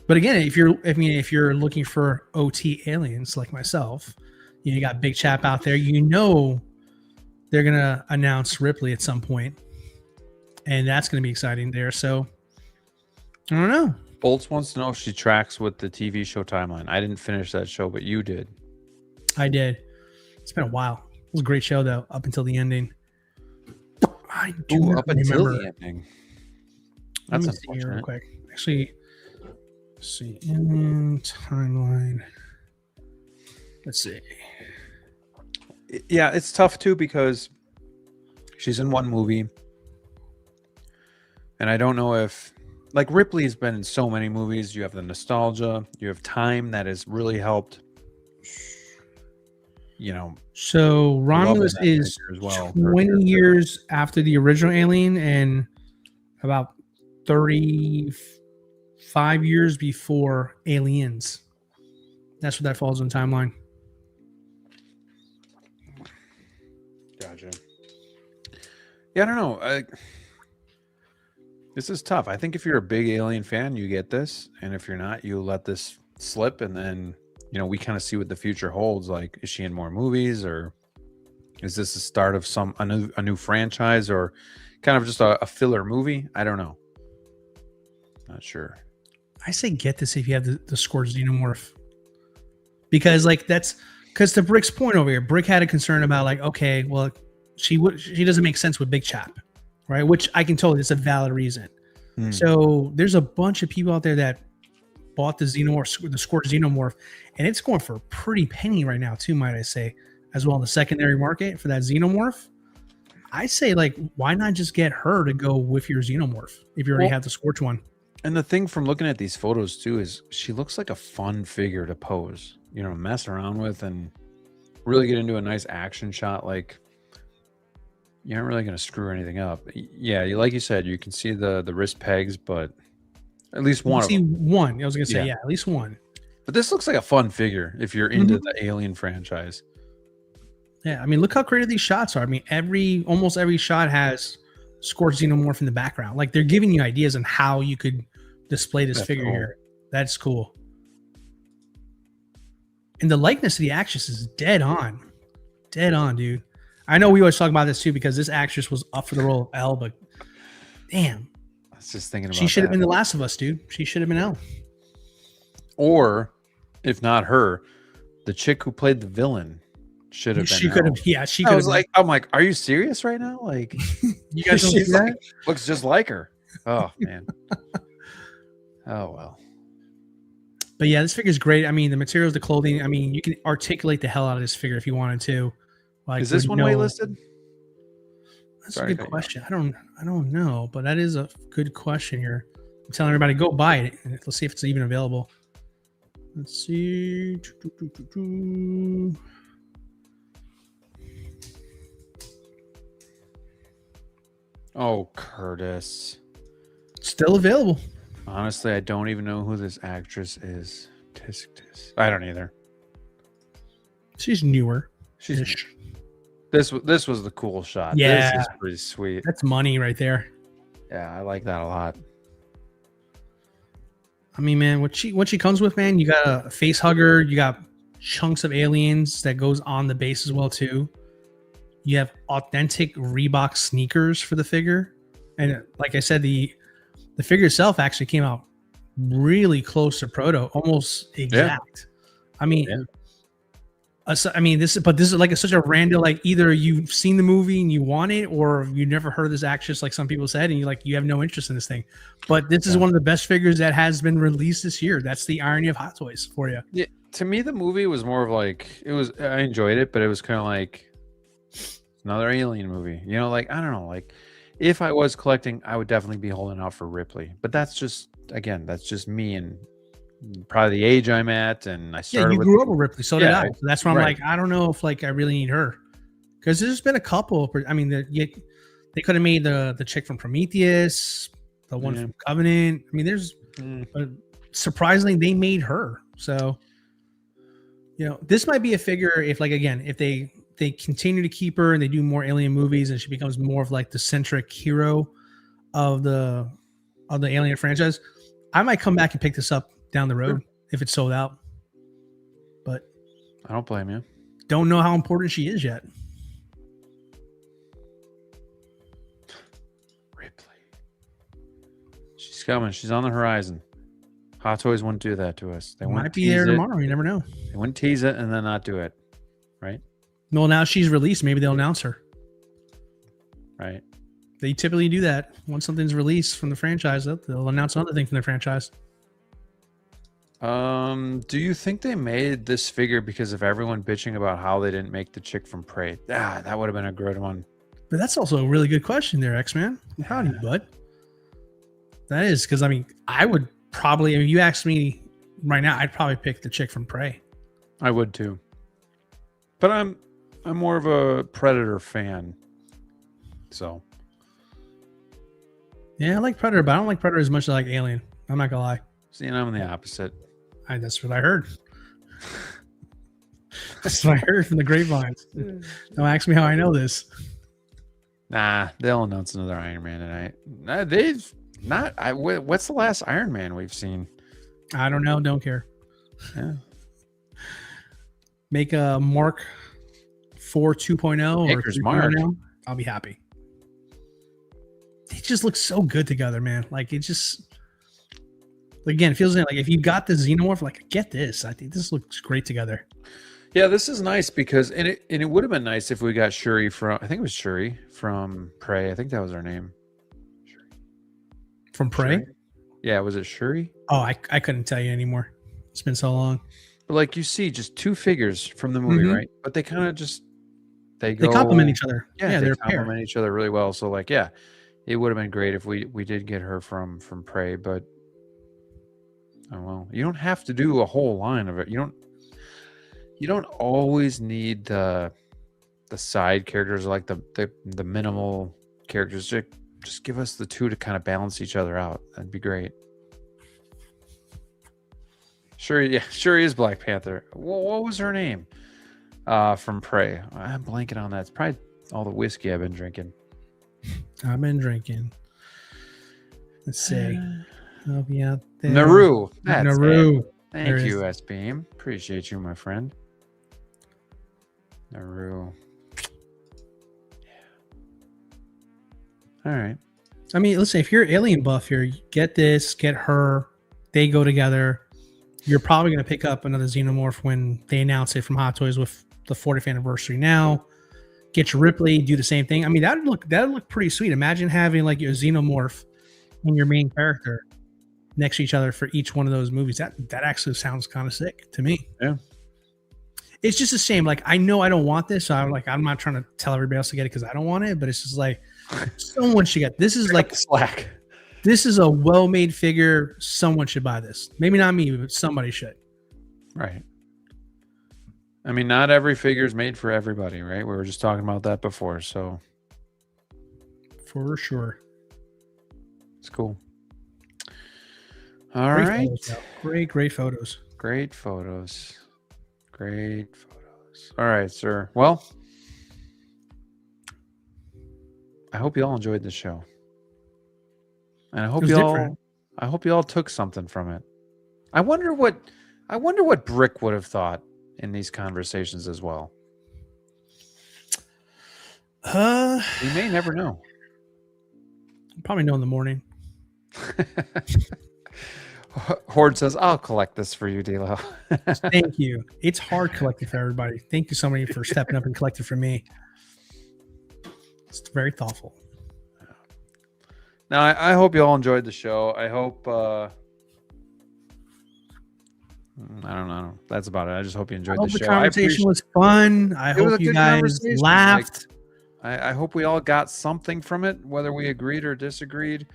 But again, if you're looking for OT aliens like myself, you got Big Chap out there, you know, they're going to announce Ripley at some point, and that's going to be exciting there. So I don't know. Bolts wants to know if she tracks with the TV show timeline. I didn't finish that show, but you did. I did. It's been a while. It was a great show though, up until the ending. I do up until the ending. That's unfortunate. Real quick. Actually, let's see in timeline. Let's see. Yeah, it's tough too because she's in one movie, and I don't know if, like, Ripley's been in so many movies. You have the nostalgia, you have time that has really helped. You know, so Romulus is 20 years after the original Alien and about 35 years before Aliens. That's what that falls in timeline. Gotcha. Yeah, I don't know. This is tough. I think if you're a big Alien fan, you get this, and if you're not, you let this slip, and then, you know, we kind of see what the future holds. Like, is she in more movies, or is this the start of a new franchise, or kind of just a filler movie? I don't know. Not sure. I say get this if you have the Scorched Xenomorph, because like that's because to Brick's point over here, Brick had a concern about like, okay, well, she doesn't make sense with Big Chap, right? Which I can totally, it's a valid reason. So there's a bunch of people out there that bought the Xenomorph, the Scorched Xenomorph, and it's going for a pretty penny right now too, might I say, as well in the secondary market for that Xenomorph. I say, like, why not just get her to go with your Xenomorph if you already have the Scorch one? And the thing from looking at these photos too is she looks like a fun figure to pose, you know, mess around with and really get into a nice action shot. Like, you're not really going to screw anything up. Yeah, like you said, you can see the wrist pegs, but at least one. See one. I was going to say, yeah, at least one. But this looks like a fun figure if you're into the Alien franchise. Yeah, I mean, look how creative these shots are. I mean, almost every shot has Scorched Xenomorph in the background. Like, they're giving you ideas on how you could display this figure here. That's cool. And the likeness of the actress is dead on. Dead on, dude. I know we always talk about this too because this actress was up for the role of Elle, but damn. I was just thinking about she should have been The Last of Us, dude. She should have been Elle. Or, if not her, the chick who played the villain should have been. She could have. Yeah, she could have. I'm like, are you serious right now? Like, you guys don't see that? Like, looks just like her. Oh man. Oh well. But yeah, this figure is great. I mean, the materials, the clothing. I mean, you can articulate the hell out of this figure if you wanted to. Like, is this one way listed? That's a good question. I don't know, but that is a good question here. I'm telling everybody, go buy it. Let's see if it's even available. Let's see. Oh, Curtis. Still available. Honestly, I don't even know who this actress is. I don't either. She's newer. This was the cool shot. Yeah. This is pretty sweet. That's money right there. Yeah, I like that a lot. I mean, man, what she comes with, man, you got a face hugger, you got chunks of aliens that goes on the base as well too. You have authentic Reebok sneakers for the figure, and like I said, the figure itself actually came out really close to proto, almost exact. I mean, this is like such a random, like either you've seen the movie and you want it, or you never heard of this actress, like some people said, and you have no interest in this thing. But this is one of the best figures that has been released this year. That's the irony of Hot Toys for you. Yeah, to me, the movie was more of like I enjoyed it, but it was kind of like another Alien movie. You know, like I don't know, like if I was collecting, I would definitely be holding out for Ripley. But that's just me and probably the age I'm at, and I started. Yeah, you grew up with Ripley, so did I. So that's why I'm right. like, I don't know if like I really need her, because there's been a couple. I mean, they could have made the chick from Prometheus, the one from Covenant. I mean, there's surprisingly they made her. So you know, this might be a figure if like again if they continue to keep her and they do more Alien movies and she becomes more of like the centric hero of the Alien franchise. I might come back and pick this up down the road if it's sold out, but I don't blame you. Don't know how important she is yet. Ripley, she's coming. She's on the horizon. Hot Toys wouldn't do that to us. They might be there tomorrow. You never know. They wouldn't tease it and then not do it, right? Well, now she's released. Maybe they'll announce her. Right. They typically do that once something's released from the franchise. They'll announce another thing from the franchise. Do you think they made this figure because of everyone bitching about how they didn't make the chick from Prey? That would have been a good one. But that's also a really good question there, X-Man. Howdy, bud. That is, because I mean, I would probably, if you asked me right now, I'd probably pick the chick from Prey. I would too. But I'm more of a Predator fan. So. Yeah, I like Predator, but I don't like Predator as much as I like Alien. I'm not gonna lie. See, and I'm the opposite. That's what I heard. That's what I heard from the grapevines. Don't ask me how I know this. Nah, they'll announce another Iron Man tonight. Nah, they've not. What's the last Iron Man we've seen? I don't know. Don't care. Yeah. Make a Mark 4 2.0 or Maker's Mark. I'll be happy. It just looks so good together, man. Like it just, again, it feels like if you got the Xenomorph, like get this. I think this looks great together. Yeah, this is nice because and it would have been nice if we got Shuri from, I think it was Shuri from Prey. I think that was her name. Shuri. From Prey? Shuri? Yeah, was it Shuri? Oh, I couldn't tell you anymore. It's been so long. But like you see just two figures from the movie, right? But they kind of just they complement each other. Yeah, they complement each other really well. So like, yeah, it would have been great if we did get her from Prey, but oh well. You don't have to do a whole line of it. You don't always need the side characters, like the minimal characters. Just give us the two to kind of balance each other out. That'd be great. Shuri is Black Panther. What was her name? From Prey. I'm blanking on that. It's probably all the whiskey I've been drinking. Let's see. I'll be out there. Naru. Naru. Thank you, S-Beam. Appreciate you, my friend. Naru. Yeah. All right. I mean, listen, if you're Alien buff here, get this, get her. They go together. You're probably going to pick up another Xenomorph when they announce it from Hot Toys with the 40th anniversary now. Get your Ripley, do the same thing. I mean, that'd look pretty sweet. Imagine having like your Xenomorph and your main character next to each other for each one of those movies. That actually sounds kind of sick to me. Yeah. It's just a shame. Like, I know I don't want this, so I'm not trying to tell everybody else to get it because I don't want it, but it's just like someone should get this. Is like slack. This is a well-made figure. Someone should buy this. Maybe not me, but somebody should. Right. I mean, not every figure is made for everybody, right? We were just talking about that before, so. For sure. It's cool. All right. Great photos. Great photos. All right, sir. Well, I hope you all enjoyed the show. And I hope you all took something from it. I wonder what Brick would have thought in these conversations as well. We may never know. Probably know in the morning. Horde says, "I'll collect this for you, DLO." Thank you. It's hard collecting for everybody. Thank you so many for stepping up and collecting for me. It's very thoughtful. Now, I hope you all enjoyed the show. I hope. I don't know. That's about it. I just hope you enjoyed the show. The conversation was fun. I hope you guys laughed. I hope we all got something from it, whether we agreed or disagreed.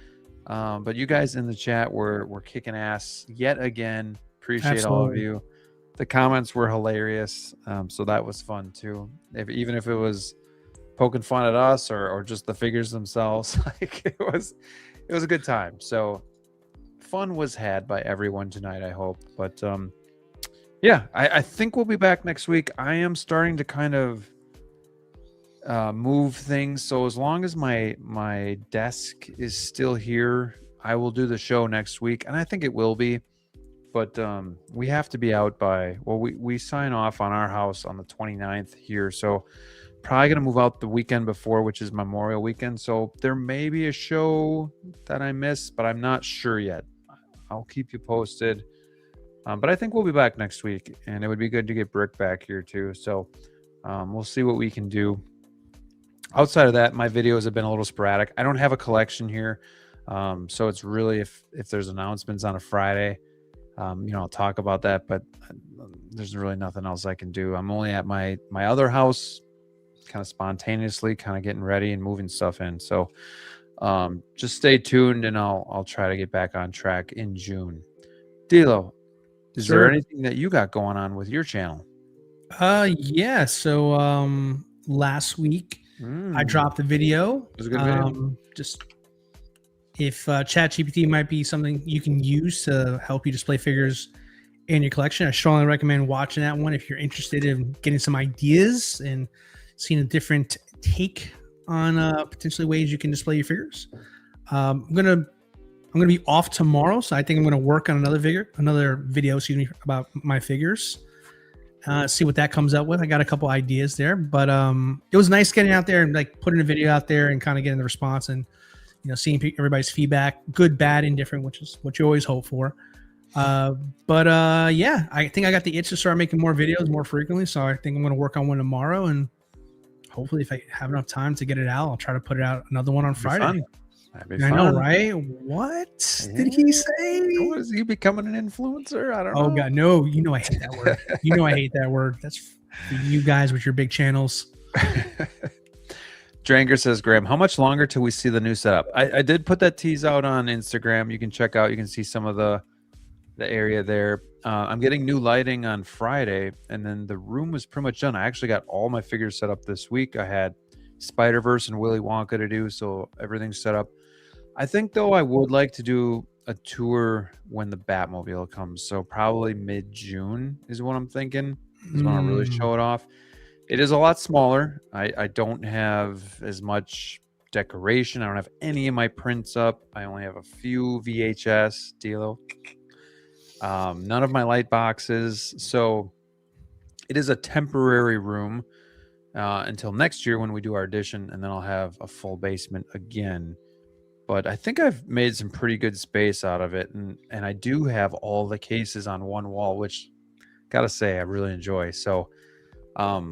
But you guys in the chat were kicking ass yet again. Appreciate all of you. The comments were hilarious. So that was fun too. Even if it was poking fun at us or just the figures themselves, like it was a good time. So fun was had by everyone tonight, I hope. But yeah, I think we'll be back next week. I am starting to kind of move things, so as long as my desk is still here, I will do the show next week, and I think it will be. But we have to be out by, well, we sign off on our house on the 29th here, so probably gonna move out the weekend before, which is Memorial Weekend. So there may be a show that I miss, but I'm not sure yet. I'll keep you posted. But I think we'll be back next week, and it would be good to get Brick back here too. So we'll see what we can do. Outside of that, my videos have been a little sporadic. I don't have a collection here. So it's really, if there's announcements on a Friday, I'll talk about that, but there's really nothing else I can do. I'm only at my other house, kind of spontaneously, kind of getting ready and moving stuff in. So just stay tuned, and I'll try to get back on track in June. DLO, is there anything that you got going on with your channel? Yeah. So last week, I dropped a video. It was a good video. Just if ChatGPT might be something you can use to help you display figures in your collection, I strongly recommend watching that one if you're interested in getting some ideas and seeing a different take on potentially ways you can display your figures. I'm gonna be off tomorrow, so I think I'm gonna work on another video, about my figures. See what that comes up with. I got a couple ideas there, but it was nice getting out there and like putting a video out there and kind of getting the response and seeing everybody's feedback, good, bad, indifferent, which is what you always hope for. But yeah, I think I got the itch to start making more videos more frequently, so I think I'm going to work on one tomorrow, and hopefully if I have enough time to get it out, I'll try to put it out another one on Friday. I know, right? What did he say? Was he becoming an influencer? I don't know. Oh God, no! I hate that word. I hate that word. That's for you guys with your big channels. Dranger says, Graham, how much longer till we see the new setup? I did put that tease out on Instagram. You can check out. You can see some of the area there. I'm getting new lighting on Friday, and then the room was pretty much done. I actually got all my figures set up this week. I had Spider-Verse and Willy Wonka to do, so everything's set up. I think, though, I would like to do a tour when the Batmobile comes. So probably mid-June is what I'm thinking. Is when I'll really show it off. It is a lot smaller. I don't have as much decoration. I don't have any of my prints up. I only have a few VHS, DLO. None of my light boxes. So it is a temporary room until next year when we do our addition, and then I'll have a full basement again. But I think I've made some pretty good space out of it, and I do have all the cases on one wall, which gotta say I really enjoy. So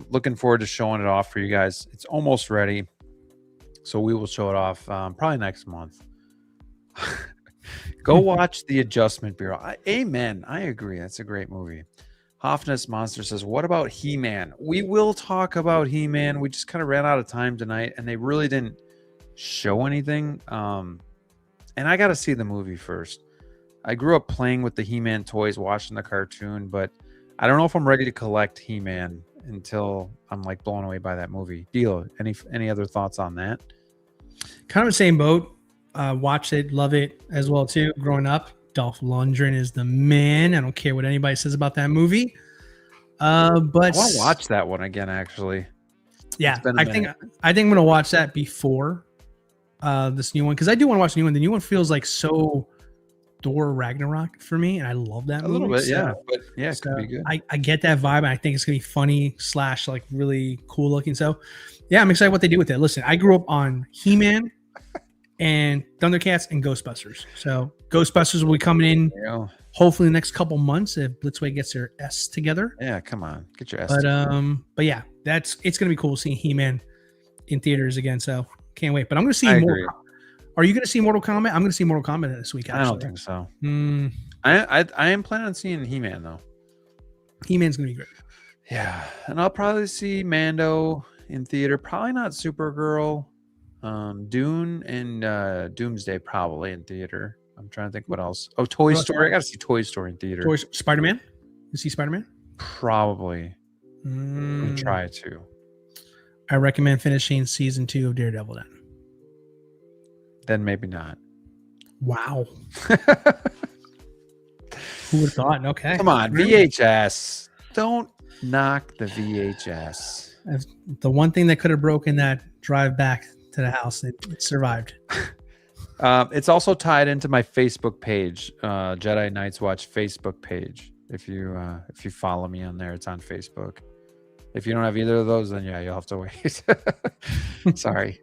looking forward to showing it off for you guys. It's almost ready, so we will show it off probably next month. Go watch The Adjustment Bureau. Amen. I agree. That's a great movie. Hoffness Monster says, what about He-Man? We will talk about He-Man. We just kind of ran out of time tonight, and they really didn't show anything. And I got to see the movie first. I grew up playing with the He-Man toys, watching the cartoon, but I don't know if I'm ready to collect He-Man until I'm like blown away by that movie. Deal. Any other thoughts on that? Kind of the same boat. Watched it, love it as well too. Growing up, Dolph Lundgren is the man. I don't care what anybody says about that movie. But I want to watch that one again, actually. Yeah, I think I'm gonna watch that before this new one, because I do want to watch the new one. The new one feels like so Thor Ragnarok for me, and I love that A movie. little bit, so- yeah. But yeah, it so could be good. I get that vibe, and I think it's gonna be funny / like really cool looking. So yeah, I'm excited what they do with it. Listen, I grew up on He-Man and Thundercats and Ghostbusters. So Ghostbusters will be coming in You know? hopefully the next couple months if Blitzway gets their S together. Yeah, come on. Get your ass But yeah, it's gonna be cool seeing He-Man in theaters again. So can't wait. But I'm gonna see I more. agree. Are you gonna see Mortal Kombat? I'm gonna see Mortal Kombat this week. Actually. I don't think so. Mm, I am planning on seeing He-Man though. He-Man's gonna be great. Yeah, and I'll probably see Mando in theater. Probably not Supergirl. Dune and Doomsday probably in theater. I'm trying to think what else. Oh, Toy Story. I gotta see Toy Story in theater. Spider-Man. You see Spider-Man? Probably. I'm gonna try to. I recommend finishing season 2 of Daredevil then. Then maybe not. Wow. Who would have thought? Okay. Come on, VHS. Don't knock the VHS. The one thing that could have broken that drive back to the house, it survived. It's also tied into my Facebook page, Jedi Knights Watch Facebook page. If you follow me on there, it's on Facebook. If you don't have either of those, then yeah, you'll have to wait. Sorry.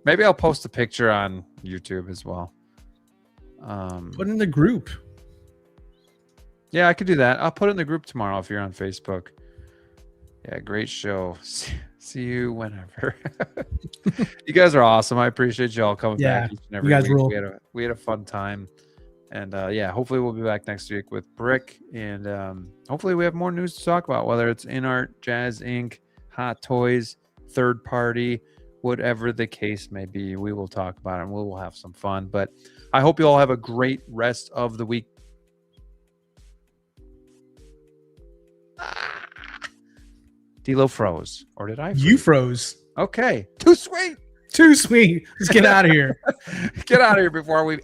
Maybe I'll post a picture on YouTube as well. Put in the group. Yeah, I could do that. I'll put it in the group tomorrow if you're on Facebook. Yeah, great show. See you whenever. You guys are awesome. I appreciate you all coming back each and every you guys week. rule. We had a fun time. And yeah, hopefully we'll be back next week with Brick. And hopefully we have more news to talk about, whether it's In Art, Jazz Inc., Hot Toys, third party, whatever the case may be. We will talk about it and we will have some fun. But I hope you all have a great rest of the week. DLO froze. Or did I freeze? You froze. Okay. Too sweet. Too sweet. Let's get out of here. Get out of here before we